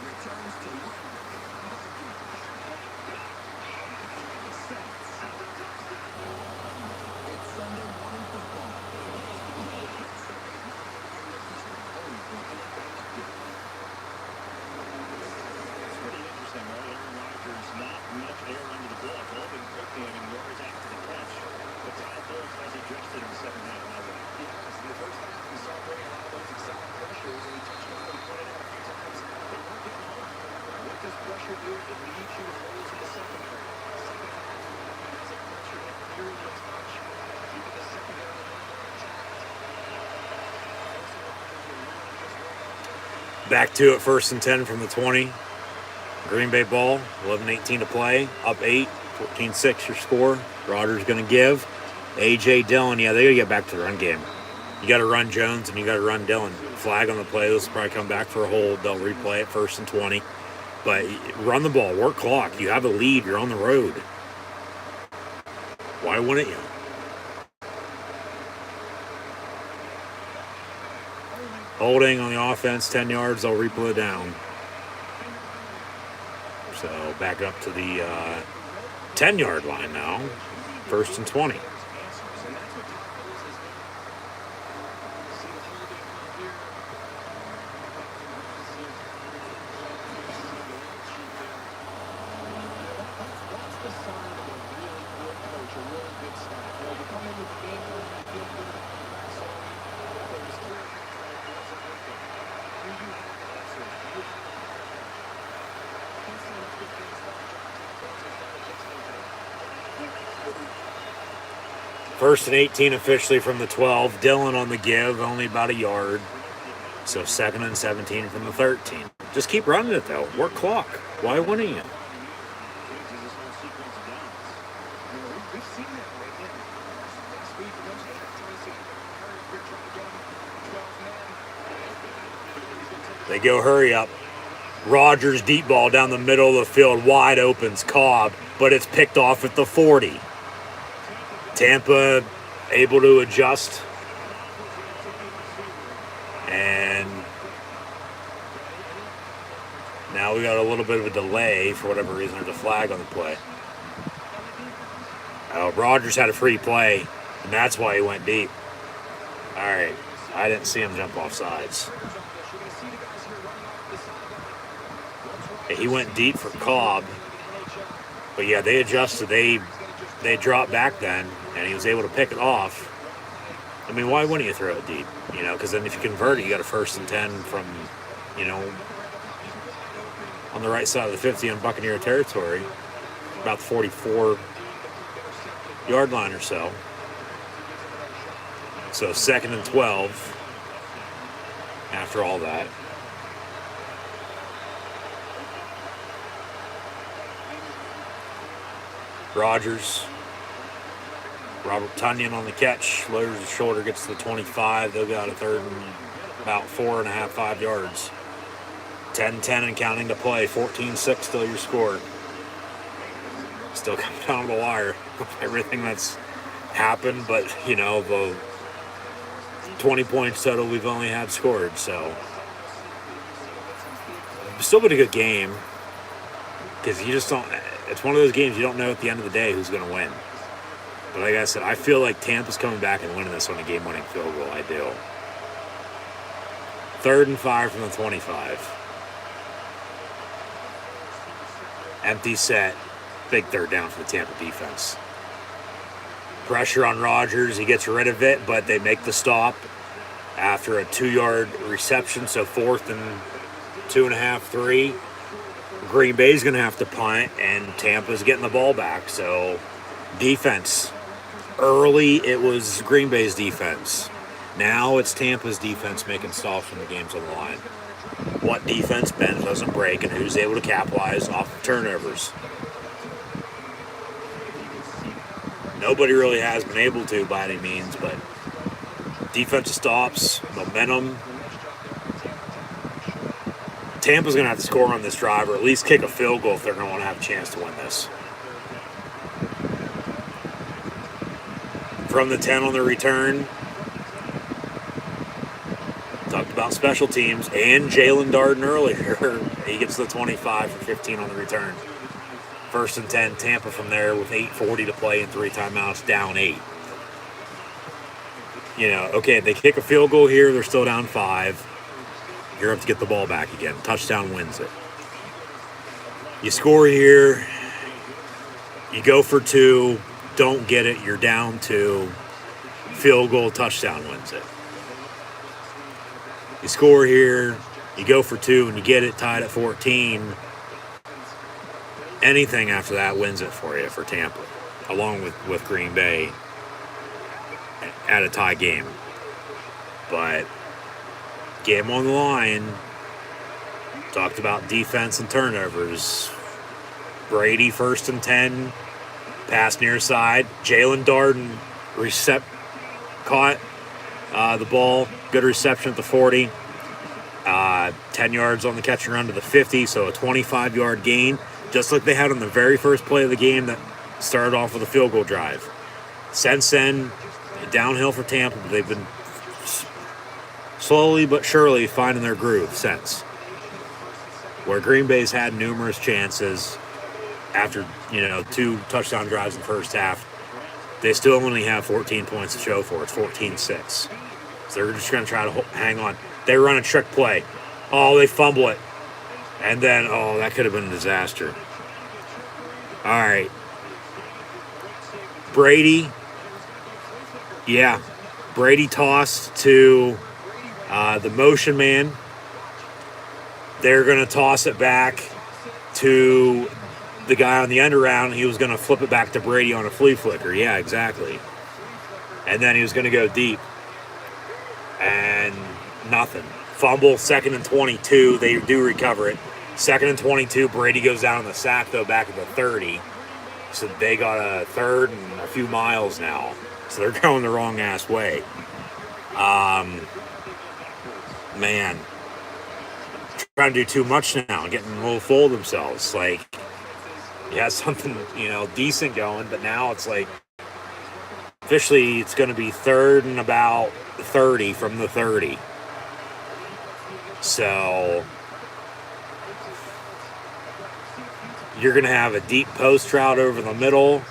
Returns to It's Sunday morning football. It's pretty interesting, right? Aaron Rodgers, not much air under the glove. All been quickly and yards after the catch. But Todd Bowles has adjusted in the second half. Yes, in the first half, we saw Brady a lot of those exciting pressures, and he touched on it, he pointed out a few times. They weren't getting home. What does pressure do? It leads you to holes in the secondary. Second half, as a pressure hit nearly as much, keeping the secondary Back to it, 1st and 10 from the 20. Green Bay ball, 11:18 to play, up 8, 14-6 your score. Rodgers going to give. A.J. Dillon, yeah, they got to get back to the run game. You got to run Jones and you got to run Dillon. Flag on the play. This will probably come back for a hold. They'll replay it 1st and 20. But run the ball, work clock. You have a lead. You're on the road. Why wouldn't you? Holding on the offense, 10 yards. They'll replay it down. So back up to the 10-yard line now. 1st and 20. First and 18 officially from the 12. Dillon on the give, only about a yard. So 2nd and 17 from the 13. Just keep running it, though. Work clock. Why wouldn't you? We've seen that lately. Last week, you mentioned that 26 Hurry, trying to get him 12 men. They go hurry up. Rodgers deep ball down the middle of the field. Wide opens Cobb, but it's picked off at the 40. Tampa able to adjust. And now we got a little bit of a delay for whatever reason. There's a flag on the play. Rodgers had a free play, and that's why he went deep. All right. I didn't see him jump off sides. Yeah, he went deep for Cobb. But, yeah, they adjusted. They dropped back then, and he was able to pick it off. I mean, why wouldn't you throw it deep? You know, because then if you convert it, you got a 1st and 10 from, you know, on the right side of the 50 on Buccaneer territory, about the 44-yard line or so. So 2nd and 12 after all that. Rodgers. Robert Tunyon on the catch, lowers his shoulder, gets to the 25. They'll got a 3rd and about 4.5, 5 yards. 10-10 and counting to play. 14-6 still your score. Still coming down to the wire with everything that's happened, but, you know, the 20 points total we've only had scored, so. It's still been a good game because you just don't, it's one of those games you don't know at the end of the day who's going to win. But like I said, I feel like Tampa's coming back and winning this on a game-winning field goal. I do. 3rd and 5 from the 25. Empty set. Big 3rd down for the Tampa defense. Pressure on Rodgers. He gets rid of it, but they make the stop after a 2-yard reception. So 4th and 2.5, 3. Green Bay's going to have to punt, and Tampa's getting the ball back. So defense. Early, it was Green Bay's defense. Now it's Tampa's defense making stops when the game's on the line. What defense bends doesn't break, and who's able to capitalize off of turnovers. Nobody really has been able to by any means, but defensive stops, momentum. Tampa's going to have to score on this drive or at least kick a field goal if they're going to want to have a chance to win this. From the 10 on the return. Talked about special teams and Jalen Darden earlier. He gets the 25 for 15 on the return. 1st and 10, Tampa from there with 8:40 to play and 3 timeouts, down 8. You know, okay, they kick a field goal here, they're still down 5. You're going to have to get the ball back again. Touchdown wins it. You score here, you go for 2. Don't get it, you're down 2. Field goal, touchdown wins it. You score here, you go for 2, and you get it tied at 14. Anything after that wins it for you for Tampa, along with Green Bay at a tie game. But game on the line, Talked about defense and turnovers. Brady 1st and 10, pass near side. Jalen Darden caught the ball. Good reception at the 40. 10 yards on the catch and run to the 50, so a 25-yard gain, just like they had on the very first play of the game that started off with a field goal drive. Since then, downhill for Tampa, but they've been slowly but surely finding their groove since. Where Green Bay's had numerous chances after, 2 touchdown drives in the first half, they still only have 14 points to show for it. It's 14-6. So they're just going to try to hang on. They run a trick play. Oh, they fumble it. And then, that could have been a disaster. All right. Brady. Yeah. Brady tossed to the motion man. They're going to toss it back to the guy on the end around. He was going to flip it back to Brady on a flea flicker. Yeah, exactly. And then he was going to go deep. And nothing. Fumble, 2nd and 22. They do recover it. 2nd and 22. Brady goes down on the sack, though, back at the 30. So they got a 3rd and a few miles now. So they're going the wrong ass way. Man. Trying to do too much now. Getting a little full of themselves. Like, you have something, decent going, but now it's like, officially, it's going to be 3rd and about 30 from the 30. So you're going to have a deep post route over the middle.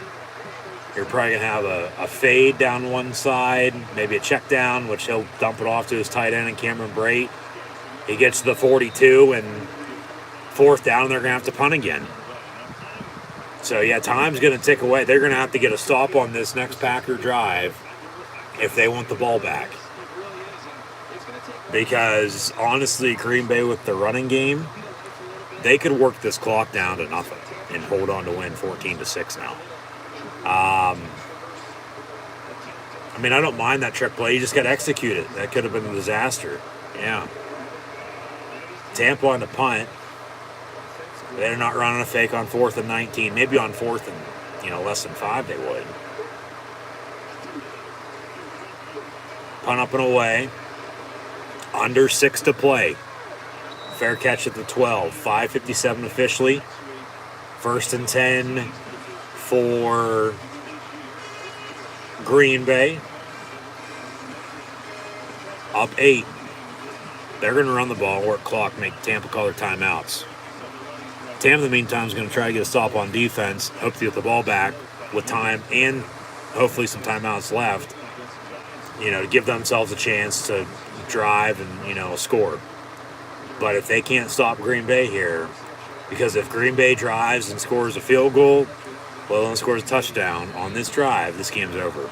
You're probably going to have a fade down one side, maybe a check down, which he'll dump it off to his tight end and Cameron Brate. He gets to the 42 and 4th down, and they're going to have to punt again. So, yeah, time's going to tick away. They're going to have to get a stop on this next Packer drive if they want the ball back. Because, honestly, Green Bay with the running game, they could work this clock down to nothing and hold on to win 14-6 now. I don't mind that trick play. You just got to execute it. That could have been a disaster. Yeah. Tampa on the punt. They're not running a fake on 4th and 19. Maybe on 4th and, less than 5 they would. Punt up and away. Under 6 to play. Fair catch at the 12. 5:57 officially. 1st and 10 for Green Bay. Up 8. They're going to run the ball, work clock, make Tampa call their timeouts. Tampa, in the meantime, is going to try to get a stop on defense, hope to get the ball back with time and hopefully some timeouts left, to give themselves a chance to drive and, score. But if they can't stop Green Bay here, because if Green Bay drives and scores a field goal, well, and scores a touchdown on this drive, this game's over.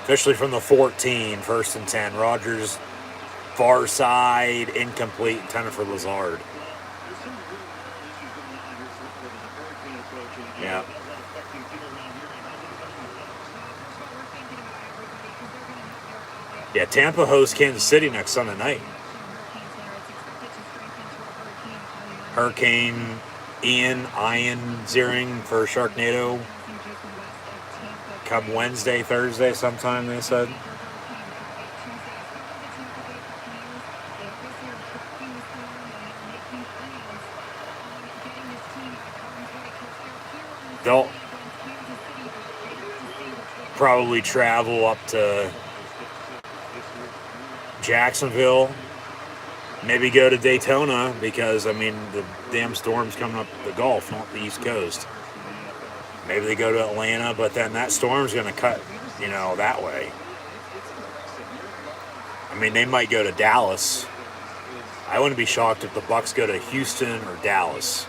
Officially from the 14, 1st and 10. Rodgers, far side, incomplete, intended for Lazard. Yeah. Yeah, Tampa hosts Kansas City next Sunday night. Hurricane Ian zeroing for Sharknado. Come Wednesday, Thursday sometime, they said. They'll probably travel up to Jacksonville, maybe go to Daytona because, the damn storm's coming up the Gulf, not the East Coast. Maybe they go to Atlanta, but then that storm's going to cut, that way. They might go to Dallas. I wouldn't be shocked if the Bucs go to Houston or Dallas.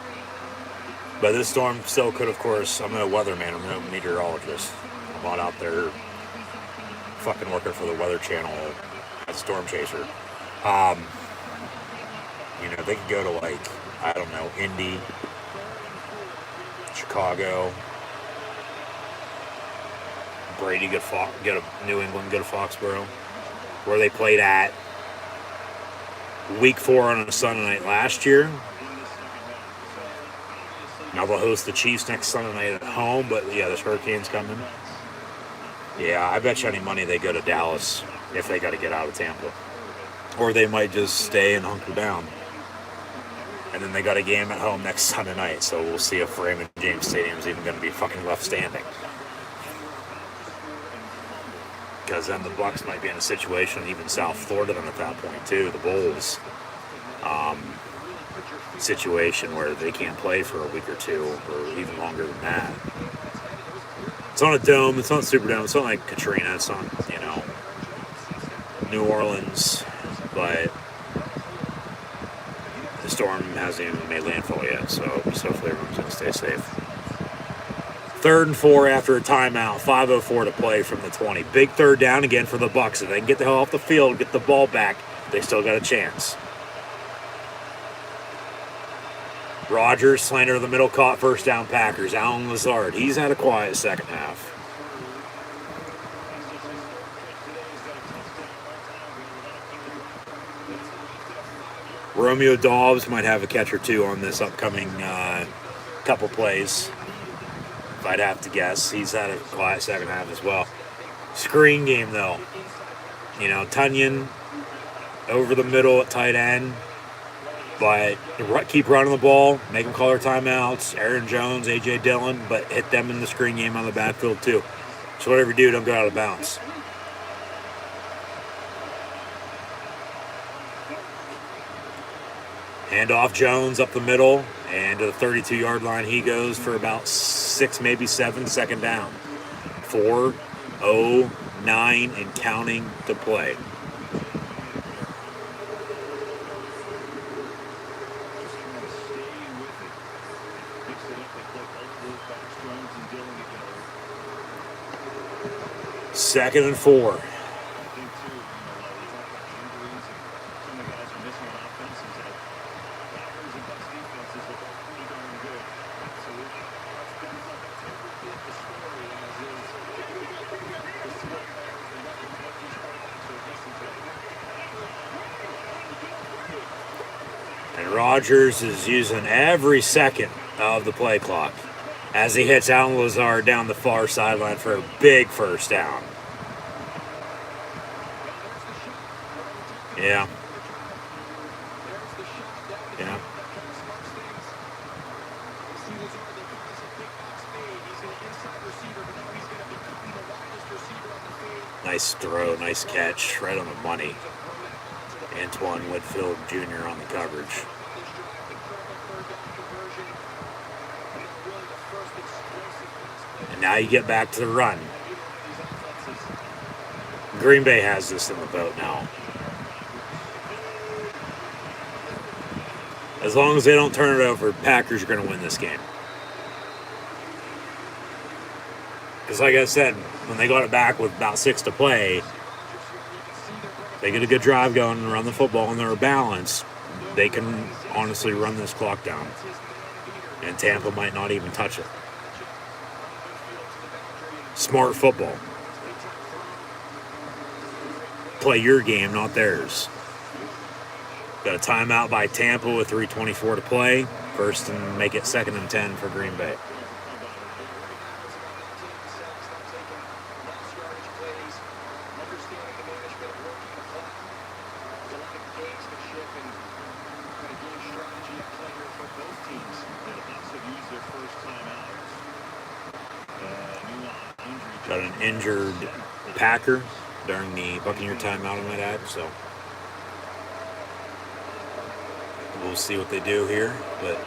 But this storm still could, of course, I'm no weatherman, I'm no meteorologist. I'm not out there fucking working for the Weather Channel as a storm chaser. They could go to like, I don't know, Indy, Chicago, Brady go to New England, go to Foxborough, where they played at week 4 on a Sunday night last year. Now they'll host the Chiefs next Sunday night at home, but yeah, this hurricane's coming. Yeah, I bet you any money they go to Dallas if they got to get out of Tampa. Or they might just stay and hunker down. And then they got a game at home next Sunday night, so we'll see if Raymond James Stadium's even going to be fucking left standing. Because then the Bucs might be in a situation, even South Florida then at that point too, the Bulls situation where they can't play for a week or two, or even longer than that. It's on a dome, it's not Superdome, it's not like Katrina, it's not, New Orleans, but the storm hasn't even made landfall yet, so hopefully everyone's going to stay safe. 3rd and 4 after a timeout, 5:04 to play from the 20. Big third down again for the Bucs. If they can get the hell off the field, get the ball back, they still got a chance. Rodgers, slanter to the middle, caught, first down Packers. Allen Lazard, he's had a quiet second half. Romeo Dobbs might have a catch or two on this upcoming couple plays, if I'd have to guess. He's had a quiet second half as well. Screen game, though. Tunyon over the middle at tight end. But keep running the ball, make them call their timeouts. Aaron Jones, A.J. Dillon, but hit them in the screen game on the backfield too. So whatever you do, don't go out of bounds. Hand off Jones up the middle, and to the 32-yard line he goes for about 6, maybe 7, second down. 4:09 and counting to play. Second and 4. And Rodgers is using every second of the play clock as he hits Allen Lazard down the far sideline for a big first down. Yeah. Nice throw, nice catch, right on the money. Antoine Whitfield Jr. on the coverage. And now you get back to the run. Green Bay has this in the boat now. As long as they don't turn it over, Packers are going to win this game. Because like I said, when they got it back with about 6 to play, they get a good drive going and run the football and they're balanced, they can honestly run this clock down. And Tampa might not even touch it. Smart football. Play your game, not theirs. Got a timeout by Tampa with 3:24 to play. First and make it 2nd and 10 for Green Bay. Got an injured Packer during the Buccaneer timeout, I might add, so we'll see what they do here. But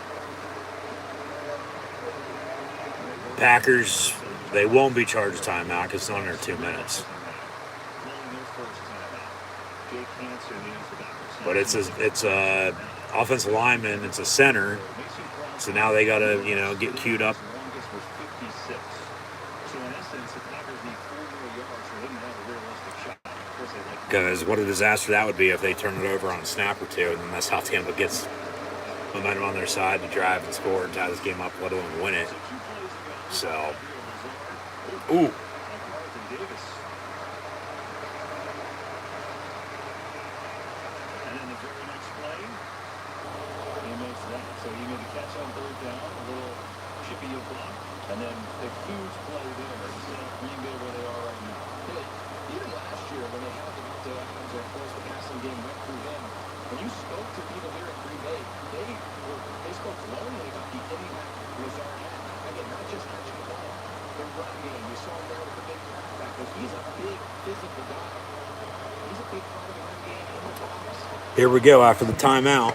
Packers, they won't be charged a timeout because it's under 2 minutes. But it's a offensive lineman, it's a center, so now they got to get queued up. Because what a disaster that would be if they turn it over on a snap or two, and then that's how Tampa gets momentum on their side to drive and score and tie this game up, let alone win it. So, ooh. And then the very next play, he makes that. So he made a catch on third down, a little chippy block, and then the huge play there to set up Green Bay where they are right now. Even last year when they had the Adams, of course, the passing game went through him. When you spoke to people here in Green Bay, they spoke glowingly about the impact Lazard had. Again, not just catching the ball, the run game. You saw him there with the big crackback, but he's a big physical guy. He's a big part of the run game in the box. Here we go after the timeout.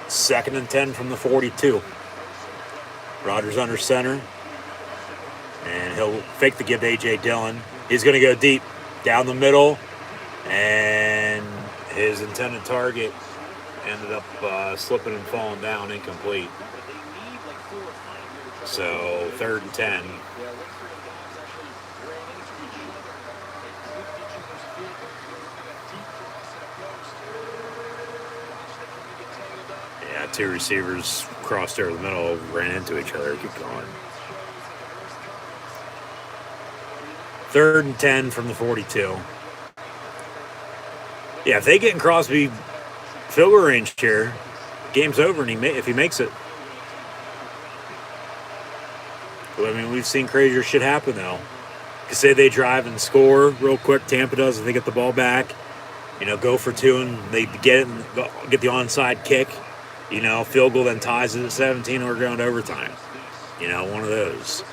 2nd and 10 from the 42. Rodgers under center. And he'll fake the give to A.J. Dillon. He's going to go deep down the middle. And his intended target ended up slipping and falling down incomplete. So 3rd and 10. Yeah, 2 receivers crossed over the middle, ran into each other. Keep going. 3rd and 10 from the 42. Yeah, if they get in Crosby field goal range here, game's over, and if he makes it. I mean, we've seen crazier shit happen, though. Say they drive and score real quick, Tampa does, if they get the ball back, go for 2, and they get the onside kick, field goal then ties it at 17, or going to overtime. One of those.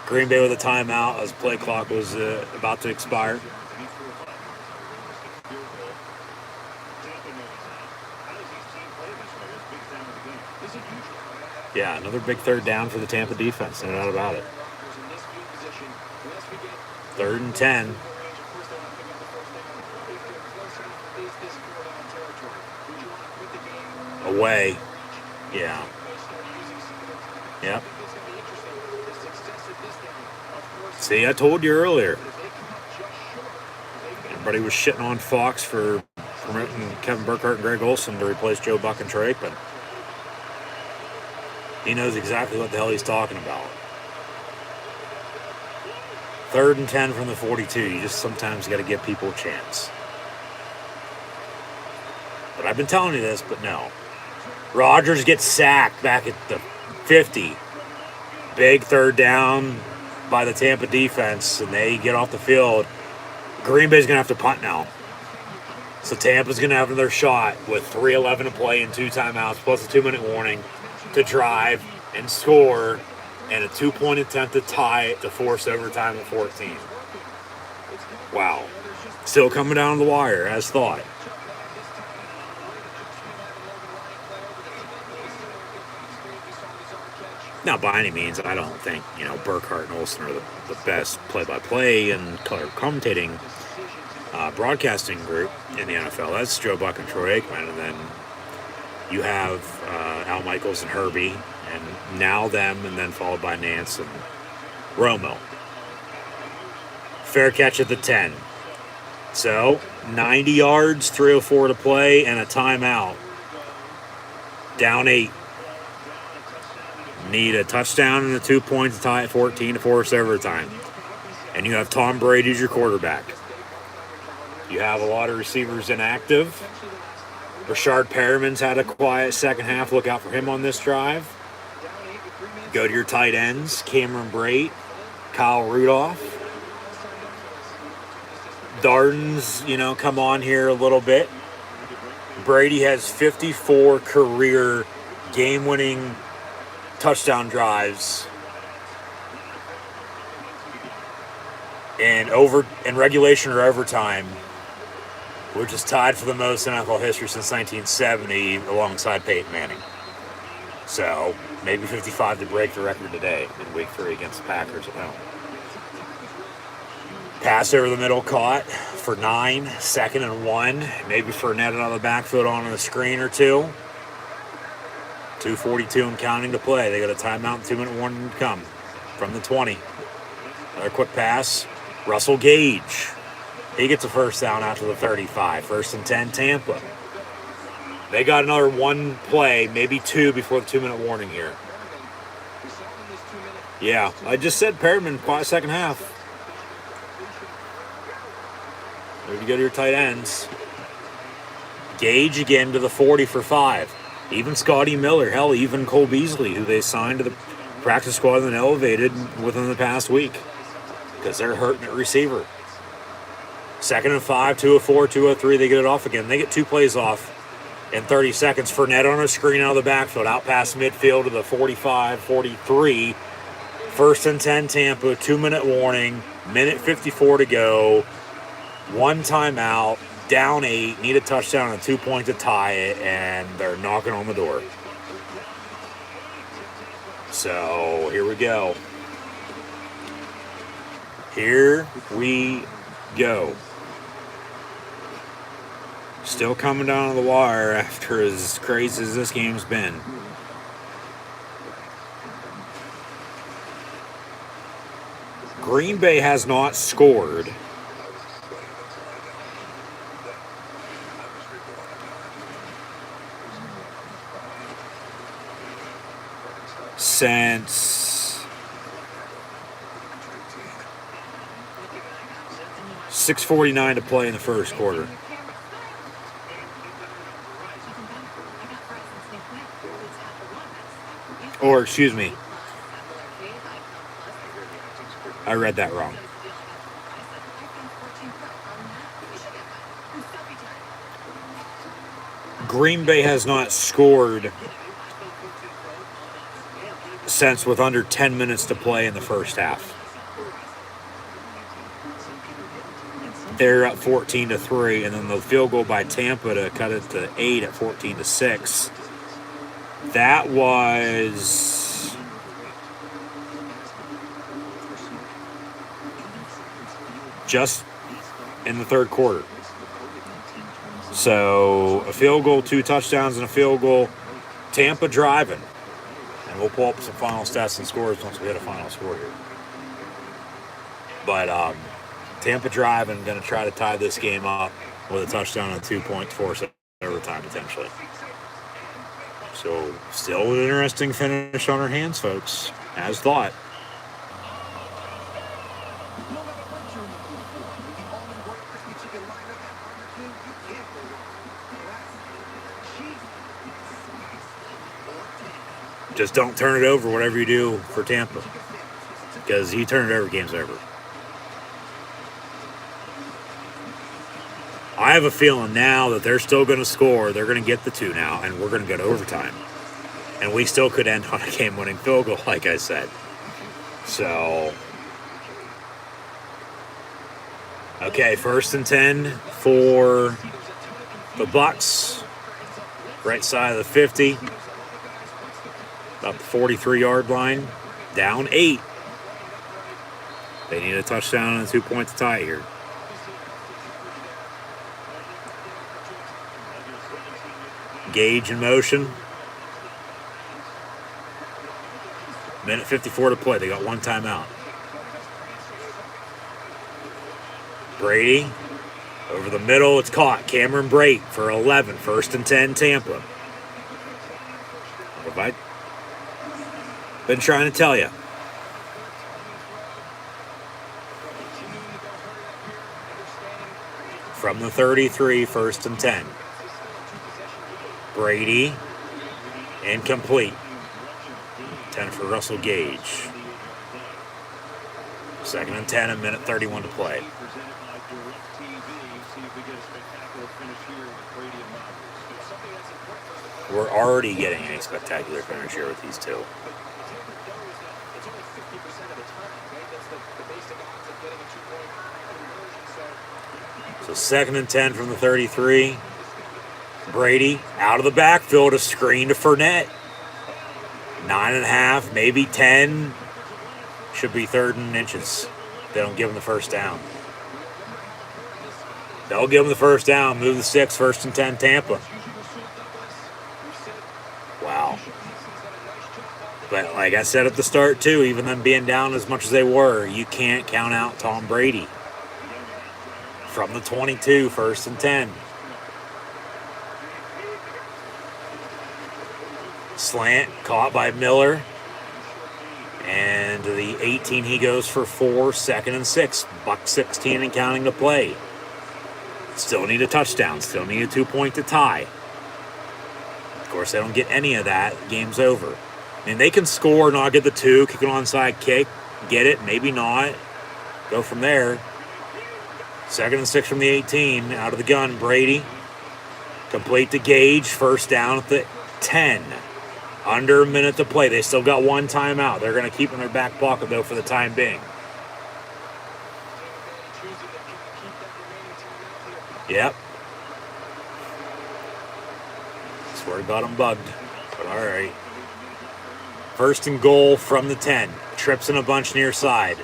Green Bay with a timeout as play clock was about to expire. Yeah, another big 3rd down for the Tampa defense, no doubt about it. 3rd and 10. Away. Yeah. Yep. See, I told you earlier. Everybody was shitting on Fox for promoting Kevin Burkhardt and Greg Olsen to replace Joe Buck and Troy Aikman. He knows exactly what the hell he's talking about. 3rd and 10 from the 42. You just sometimes got to give people a chance. But I've been telling you this, but no. Rodgers gets sacked back at the 50. Big 3rd down by the Tampa defense, and they get off the field. Green Bay's going to have to punt now. So Tampa's going to have another shot with 3:11 to play and 2 timeouts, plus a 2-minute warning to drive and score, and a 2-point attempt to tie it to force overtime at 14. Wow. Still coming down the wire, as thought. Now, by any means, I don't think, Burkhardt and Olsen are the best play-by-play and color commentating broadcasting group in the NFL. That's Joe Buck and Troy Aikman, and then you have Al Michaels and Herbie, and now them, and then followed by Nance and Romo. Fair catch at the 10. So, 90 yards, 3:04 to play, and a timeout. Down 8. Need a touchdown and a 2 points to tie at 14 to force overtime. And you have Tom Brady as your quarterback. You have a lot of receivers inactive. Rashard Perriman's had a quiet second half. Look out for him on this drive. Go to your tight ends, Cameron Brate, Kyle Rudolph. Darden's, come on here a little bit. Brady has 54 career game-winning touchdown drives in regulation or overtime, which is tied for the most in NFL history since 1970 alongside Peyton Manning. So maybe 55 to break the record today in week 3 against the Packers at home. Pass over the middle caught for 9, 2nd and 1. Maybe for Fournette on the backfield on the screen or 2. 2:42 and counting to play. They got a timeout and 2-minute warning to come from the 20. Another quick pass. Russell Gage He gets a first down after the 35. 1st and 10, Tampa. They got another one play, maybe two before the 2-minute warning here. Yeah, I just said Perriman, second half. There you go to your tight ends. Gage again to the 40 for 5. Even Scotty Miller, hell, even Cole Beasley, who they signed to the practice squad and elevated within the past week because they're hurting at receiver. 2nd and 5, 204, 203. They get it off again. They get 2 plays off in 30 seconds. Fournette on a screen out of the backfield, out past midfield to the 45, 43. 1st and 10, Tampa. 2-minute warning. Minute 54 to go. 1 timeout. Down 8. Need a touchdown and 2 points to tie it, and they're knocking on the door. So here we go. Here we go. Still coming down to the wire after as crazy as this game's been. Green Bay has not scored since 6:49 to play in the first quarter. Or, excuse me, I read that wrong. Green Bay has not scored since with under 10 minutes to play in the first half. They're up 14-3, and then the field goal by Tampa to cut it to 8 at 14-6. That was just in the third quarter. So a field goal, 2 touchdowns, and a field goal. Tampa driving. And we'll pull up some final stats and scores once we hit a final score here. But Tampa driving, going to try to tie this game up with a touchdown and 2 points for us overtime potentially. So still an interesting finish on our hands, folks, as thought. Just don't turn it over, whatever you do for Tampa. Because you turn it over, game's over. I have a feeling now that they're still going to score. They're going to get the 2 now, and we're going to go to overtime. And we still could end on a game-winning field goal, like I said. So, okay, 1st and 10 for the Bucs. Right side of the 50. About the 43-yard line. Down 8. They need a touchdown and a 2 points to tie it here. Gage in motion. Minute 54 to play. They got 1 timeout. Brady over the middle. It's caught. Cameron Brate for 11. 1st and 10, Tampa. What have I been trying to tell you? From the 33, 1st and 10. Brady, incomplete. 10 for Russell Gage. 2nd and 10, a minute 31 to play. We're already getting a spectacular finish here with these two. So 2nd and 10 from the 33. Brady out of the backfield, a screen to Fournette. 9.5, maybe 10. Should be 3rd and inches. They don't give him the first down. They'll give him the first down. Move the 6, 1st and 10, Tampa. Wow. But like I said at the start, too, even them being down as much as they were, you can't count out Tom Brady. from the 22, 1st and 10. Slant caught by Miller. And to the 18, he goes for 4, 2nd and 6. Buck 16 and counting to play. Still need a touchdown. Still need a 2-point to tie. Of course, they don't get any of that. Game's over. I mean, they can score, not get the 2, kick an onside kick, get it, maybe not. Go from there. 2nd and 6 from the 18. Out of the gun, Brady. Complete to Gage. 1st down at the 10. Under a minute to play. They still got 1 timeout. They're going to keep in their back pocket, though, for the time being. Yep. Swear to God I'm bugged. But all right. 1st and goal from the 10. Trips in a bunch near side.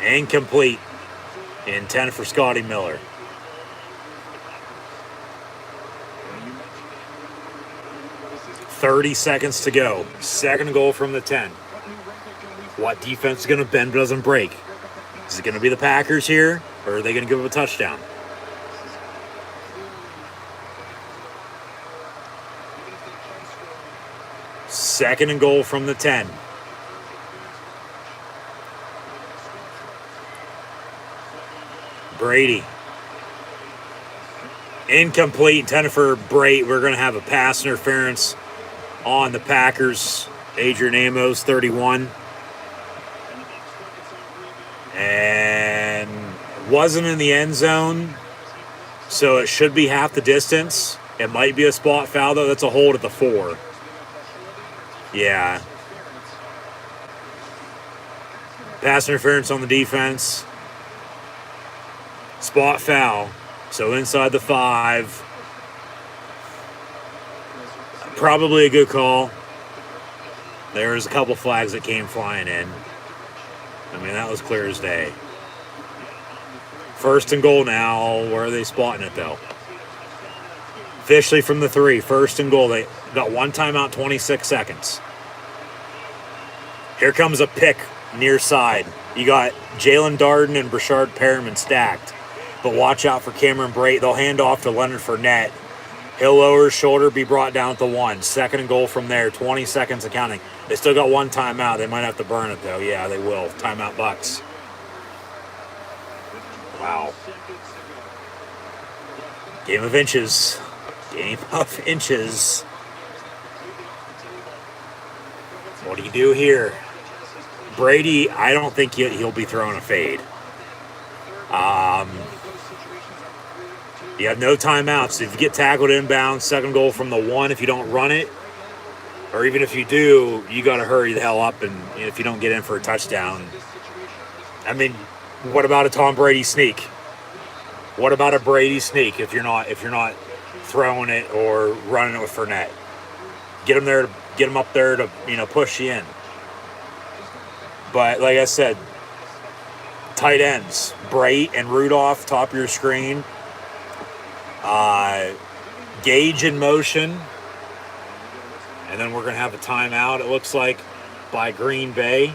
Incomplete. Intent for Scotty Miller. 30 seconds to go. 2nd goal from the 10. What defense is going to bend but doesn't break? Is it going to be the Packers here, or are they going to give up a touchdown? Second and goal from the 10. Brady. Incomplete. Intended for Brate. We're going to have a pass interference on the Packers. Adrian Amos, 31. And wasn't in the end zone, so it should be half the distance. It might be a spot foul, though. That's a hold at the 4. Yeah. Pass interference on the defense. Spot foul. So inside the 5. Probably a good call. There's a couple flags that came flying in. I mean, that was clear as day. 1st and goal now. Where are they spotting it, though? Officially from the 3. 1st and goal. They got 1 timeout, 26 seconds. Here comes a pick near side. You got Jalen Darden and Brashard Perriman stacked. But watch out for Cameron Brate. They'll hand off to Leonard Fournette. He'll lower his shoulder, be brought down at the 1. 2nd and goal from there. 20 seconds of counting. They still got 1 timeout. They might have to burn it, though. Yeah, they will. Timeout Bucks. Wow. Game of inches. Game of inches. What do you do here? Brady, I don't think he'll be throwing a fade. You have no timeouts. If you get tackled inbound, 2nd goal from the 1, if you don't run it, or even if you do, you got to hurry the hell up. And if you don't get in for a touchdown, I mean, what about a Tom Brady sneak? What about a Brady sneak if you're not throwing it or running it with Fournette? Get him up there to push you in. But like I said, tight ends, Brate and Rudolph, top of your screen. Gage in motion. And then we're going to have a timeout, it looks like, by Green Bay.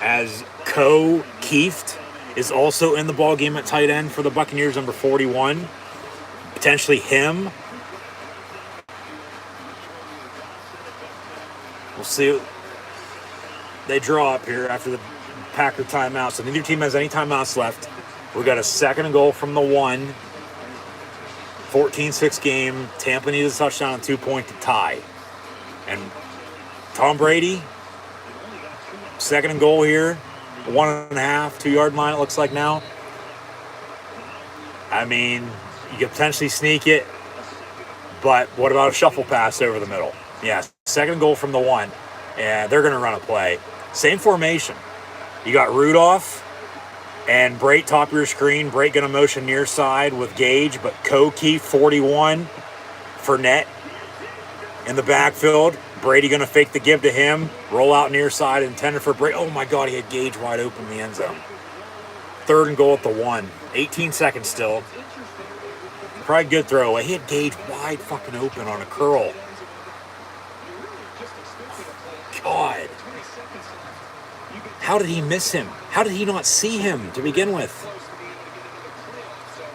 As Kieft is also in the ball game at tight end for the Buccaneers, number 41. Potentially him. We'll see. They draw up here after the Packer timeout. So neither team has any timeouts left. We got a 2nd and goal from the 1. 14-6 game. Tampa needs a touchdown and 2-point to tie. And Tom Brady, 2nd and goal here. 1.5, 2-yard line it looks like now. I mean, you could potentially sneak it. But what about a shuffle pass over the middle? Yeah, 2nd goal from the 1. And they're going to run a play. Same formation. You got Rudolph and Brate top of your screen. Brate going to motion near side with Gage, but Kieft 41. Fournette in the backfield. Brady going to fake the give to him. Roll out near side intended for Brate. Oh my God, he had Gage wide open in the end zone. 3rd and goal at the 1. 18 seconds still. Probably good throwaway. He had Gage wide fucking open on a curl. God. How did he miss him? How did he not see him to begin with?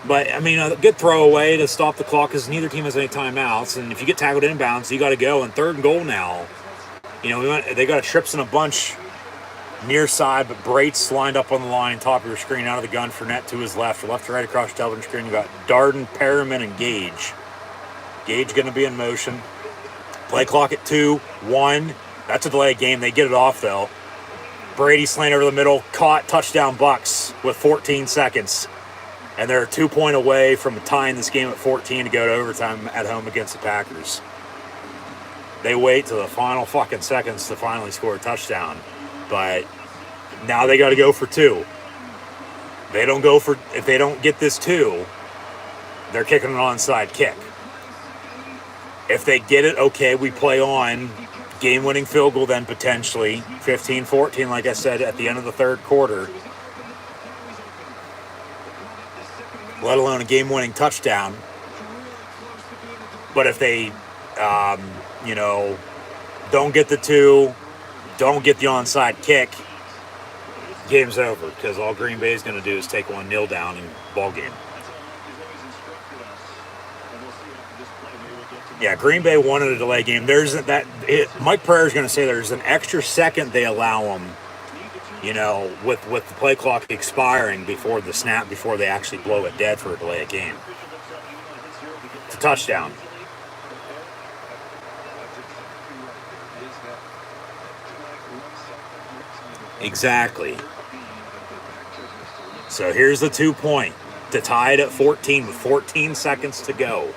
But, I mean, a good throwaway to stop the clock because neither team has any timeouts. And if you get tackled inbounds, you got to go. And 3rd and goal now. You know, they got a trips in a bunch near side, but Brait's lined up on the line, top of your screen, out of the gun. Fournette to his left to right across your television screen. You got Darden, Perriman, and Gage. Gage going to be in motion. Play clock at 2, 1. That's a delay game. They get it off, though. Brady slant over the middle, caught, touchdown Bucks with 14 seconds. And they're 2 point away from tying this game at 14 to go to overtime at home against the Packers. They wait till the final fucking seconds to finally score a touchdown. But now they got to go for 2. If they don't get this 2, they're kicking an onside kick. If they get it, okay, we play on. Game-winning field goal then potentially. 15-14, like I said, at the end of the 3rd quarter. Let alone a game-winning touchdown. But if they, don't get the 2, don't get the onside kick, game's over. Because all Green Bay is going to do is take one kneel down and ball game. Yeah, Green Bay wanted a delay game. Mike Prayer's going to say there's an extra second they allow them, with the play clock expiring before the snap, before they actually blow it dead for a delay of game. It's a touchdown. Exactly. So here's the 2 point to tie it at 14 with 14 seconds to go.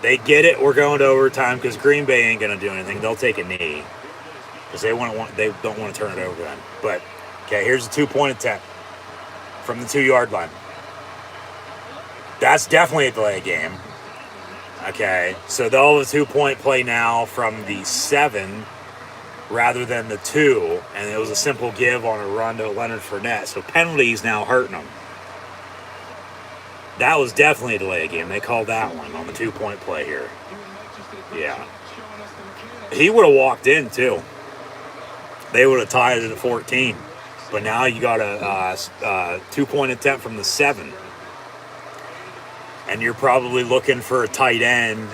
They get it. We're going to overtime because Green Bay ain't going to do anything. They'll take a knee because they don't want to turn it over then. But okay, here's a 2 point attempt from the 2 yard line. That's definitely a delay game. Okay, so they'll have a 2 point play now from the 7 rather than the 2, and it was a simple give on a run to Leonard Fournette. So penalties now hurting them. That was definitely a delay game. They called that one on the 2 point play here. Yeah. He would have walked in, too. They would have tied it at 14. But now you got a 2 point attempt from the 7. And you're probably looking for a tight end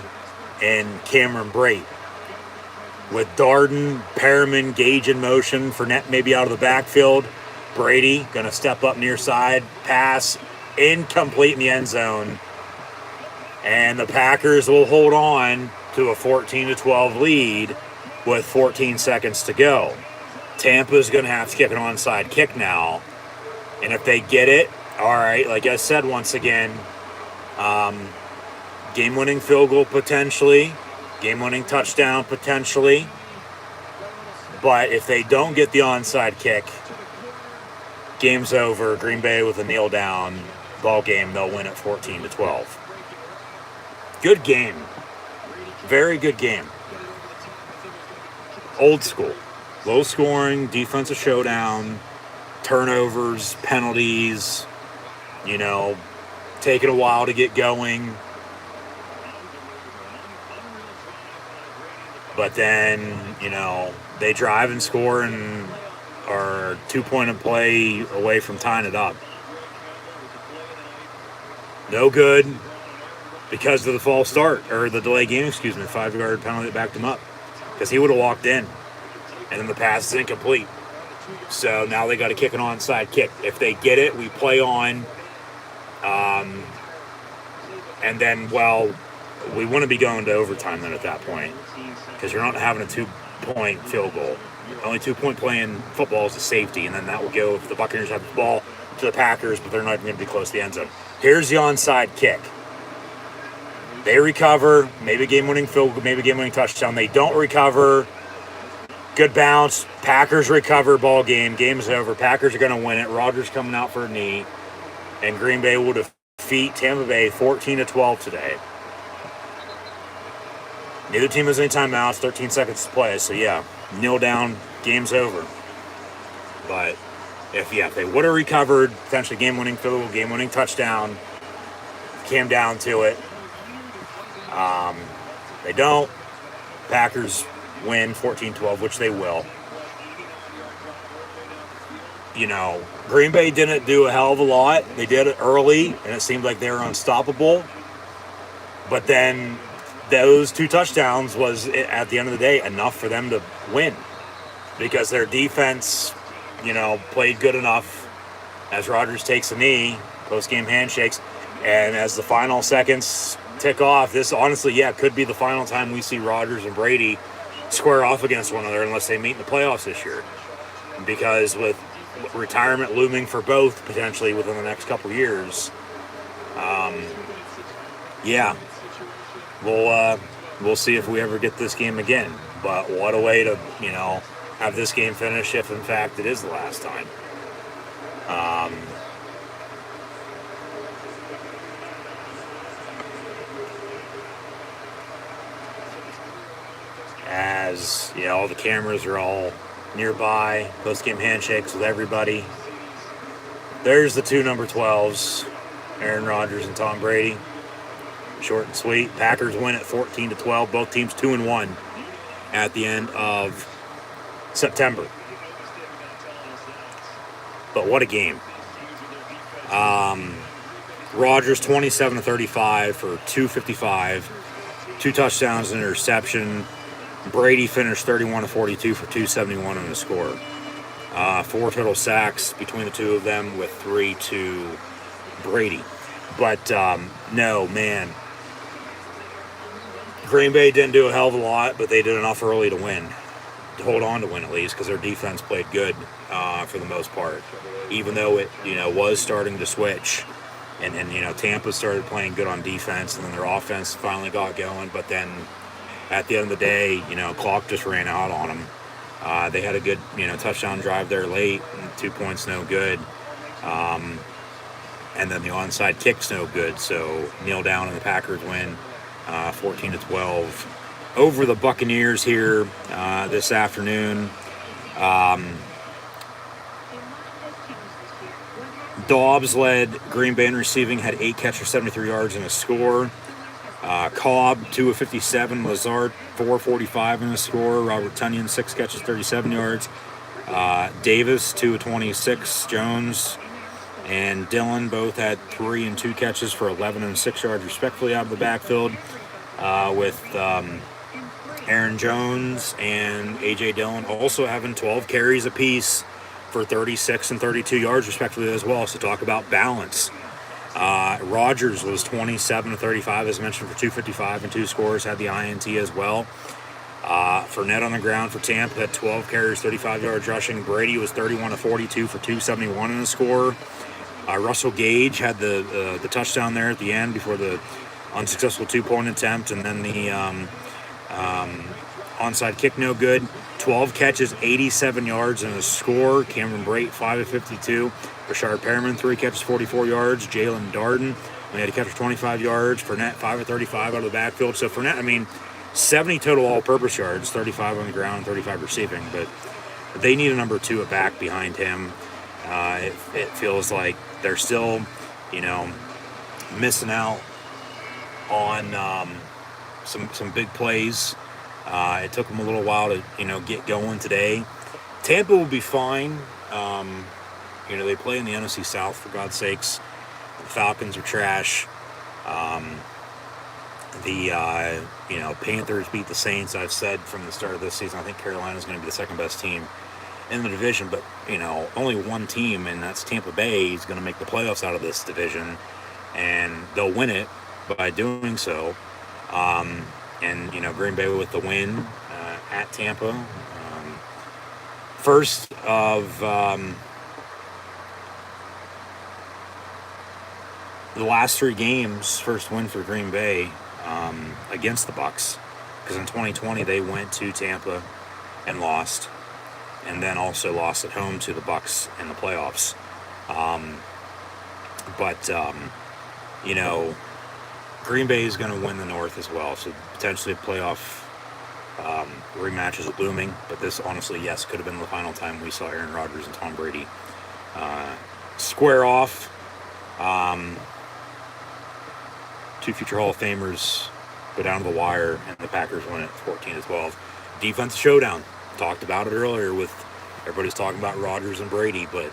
in Cameron Brate. With Darden, Perriman, Gage in motion, Fournette maybe out of the backfield. Brady going to step up near side, pass, incomplete in the end zone. And the Packers will hold on to a 14-12 lead with 14 seconds to go. Tampa's going to have to kick an onside kick now. And if they get it, all right, like I said once again, game-winning field goal potentially, game-winning touchdown potentially. But if they don't get the onside kick, game's over. Green Bay with a kneel down ball game. They'll win at 14-12. Good game. Very good game. Old school. Low scoring, defensive showdown, turnovers, penalties, taking a while to get going. But then, they drive and score and are 2 point of play away from tying it up. No good because of the false start, or the delay game, 5 yard penalty that backed him up. Because he would have walked in. And then the pass is incomplete. So now they got to kick an onside kick. If they get it, we play on. And then, we want to be going to overtime then at that point. Because you're not having a 2 point field goal. Only 2 point play in football is a safety. And then that will go if the Buccaneers have the ball to the Packers, but they're not even going to be close to the end zone. Here's the onside kick. They recover. Maybe game-winning field goal, maybe game-winning touchdown. They don't recover. Good bounce. Packers recover ball game. Game's over. Packers are going to win it. Rodgers coming out for a knee. And Green Bay will defeat Tampa Bay 14-12 today. Neither team has any timeouts. 13 seconds to play. So, yeah, kneel down. Game's over. But, if they would have recovered, potentially game-winning field goal, game-winning touchdown, came down to it. They don't. Packers win 14-12, which they will. Green Bay didn't do a hell of a lot. They did it early, and it seemed like they were unstoppable. But then those 2 touchdowns was, at the end of the day, enough for them to win because their defense, played good enough as Rodgers takes a knee, post-game handshakes, and as the final seconds tick off, this honestly, could be the final time we see Rodgers and Brady square off against one another unless they meet in the playoffs this year. Because with retirement looming for both potentially within the next couple years, we'll see if we ever get this game again. But what a way to have this game finish if in fact it is the last time. As all the cameras are all nearby, post-game handshakes with everybody. There's the 2 number 12s, Aaron Rodgers and Tom Brady. Short and sweet. Packers win at 14-12. Both teams 2-1 at the end of September. But what a game. Rodgers 27-35 for 255, 2 touchdowns and an interception. Brady finished 31-42 for 271 on the score. 4 total sacks between the 2 of them, with 3 to Brady. But no, man. Green Bay didn't do a hell of a lot, but they did enough early to win. To hold on to win at least, because their defense played good for the most part. Even though it was starting to switch. And Tampa started playing good on defense, and then their offense finally got going, but then at the end of the day, clock just ran out on them. They had a good, touchdown drive there late, and 2 points no good. And then the onside kick's no good, so kneel down and the Packers win 14-12 over the Buccaneers here this afternoon. Dobbs led Green Bay in receiving, had 8 catches, 73 yards, and a score. Cobb, 2 of 57. Lazard, 445 in a score. Robert Tonyan, 6 catches, 37 yards. Davis, 2 of 26. Jones and Dillon both had 3 and 2 catches for 11 and 6 yards respectively out of the backfield, with Aaron Jones and A.J. Dillon also having 12 carries apiece for 36 and 32 yards respectively as well. So talk about balance. Rodgers was 27-35, as mentioned, for 255 and 2 scores, had the INT as well. Fournette on the ground for Tampa had 12 carries, 35 yards rushing. Brady was 31-42 for 271 in a score. Russell Gage had the touchdown there at the end before the unsuccessful 2-point attempt, and then the onside kick no good. 12 catches, 87 yards and a score. Cameron Brate, 5 of 52. Rashard Perriman, 3 catches, 44 yards. Jalen Darden only had a catch for 25 yards. Fournette, 5 of 35 out of the backfield. So Fournette, 70 total all-purpose yards, 35 on the ground and 35 receiving. But they need a number 2 at back behind him. It feels like they're still, missing out on some big plays. It took them a little while to, get going today. Tampa will be fine. They play in the NFC South, for God's sakes. The Falcons are trash. Panthers beat the Saints. I've said from the start of this season, I think Carolina's going to be the second best team in the division, but, only one team, and that's Tampa Bay, is going to make the playoffs out of this division, and they'll win it by doing so. Green Bay with the win at Tampa. First of the last 3 games, first win for Green Bay against the Bucs, because in 2020 they went to Tampa and lost, and then also lost at home to the Bucs in the playoffs. Green Bay is going to win the North as well, so potentially a playoff rematch is looming. But this, honestly, yes, could have been the final time we saw Aaron Rodgers and Tom Brady square off. 2 future Hall of Famers go down to the wire, and the Packers win it 14-12. Defense showdown. Talked about it earlier with Everybody's talking about Rodgers and Brady, but,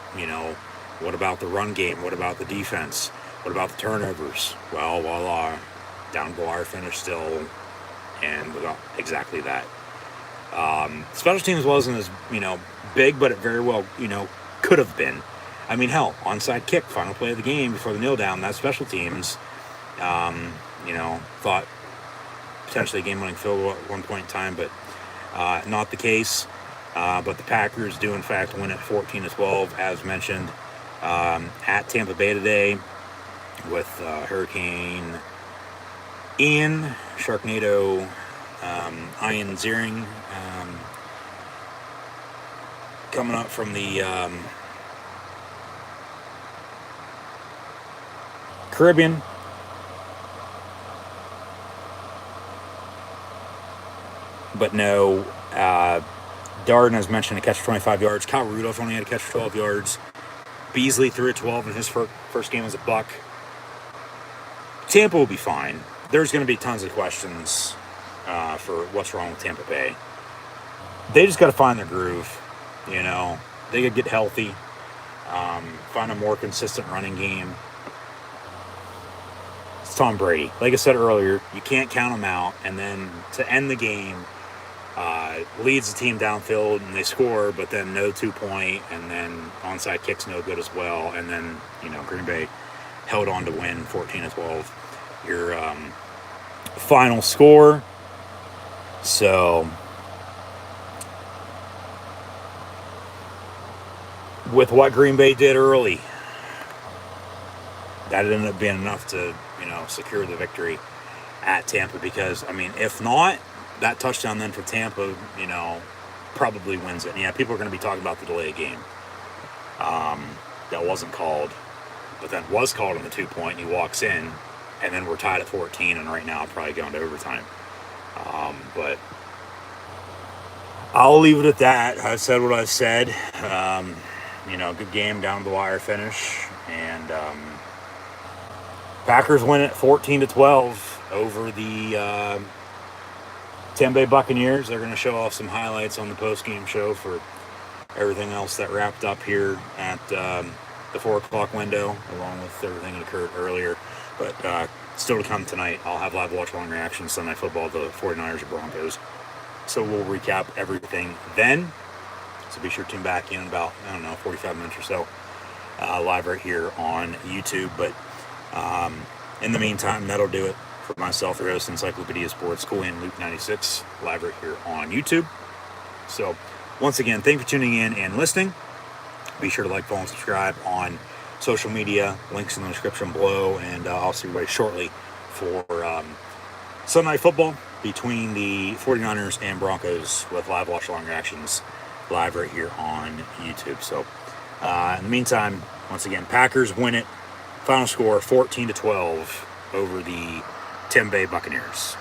what about the run game? What about the defense? What about the turnovers? Well, voila, down the wire finish still, and we got exactly that. Special teams wasn't as, big, but it very well, could have been. I mean, hell, onside kick, final play of the game before the kneel down, that's special teams. Thought potentially a game-winning field goal at one point in time, but not the case. But the Packers do, in fact, win at 14-12, as mentioned, at Tampa Bay today with Hurricane Ian, Sharknado, Ian Ziering, coming up from the Caribbean. But no, Darden, as mentioned, a catch for 25 yards. Kyle Rudolph only had a catch for 12 yards. Beasley threw a 12 in his first game as a Buck. Tampa will be fine. There's going to be tons of questions for what's wrong with Tampa Bay. They just got to find their groove. They could get healthy, find a more consistent running game. It's Tom Brady. Like I said earlier, you can't count him out. And then to end the game, leads the team downfield and they score, but then no 2-point, and then onside kick's no good as well. And then, Green Bay held on to win 14-12. Your final score. So, with what Green Bay did early, that ended up being enough to, secure the victory at Tampa. Because, if not, that touchdown then for Tampa, probably wins it. And yeah, people are going to be talking about the delayed game. That wasn't called, but then was called on the 2-point. He walks in, and then we're tied at 14, and right now probably going to overtime. But I'll leave it at that. I said what I said. Good game, down to the wire finish, and Packers win it 14-12 over the Tampa Bay Buccaneers. They're going to show off some highlights on the post-game show for everything else that wrapped up here at the 4 o'clock window, along with everything that occurred earlier. But still to come tonight, I'll have live watch-along reactions Sunday football, the 49ers and Broncos. So we'll recap everything then. So be sure to tune back in about, 45 minutes or so, live right here on YouTube. But in the meantime, that'll do it for myself, the host, Encyclopedia Sports, Cool and Luke 96, live right here on YouTube. So once again, thank you for tuning in and listening. Be sure to like, follow, and subscribe on social media. Links in the description below. And I'll see everybody shortly for Sunday Night Football between the 49ers and Broncos with live watch-along reactions live right here on YouTube. So in the meantime, once again, Packers win it. Final score 14-12 over the Tampa Bay Buccaneers.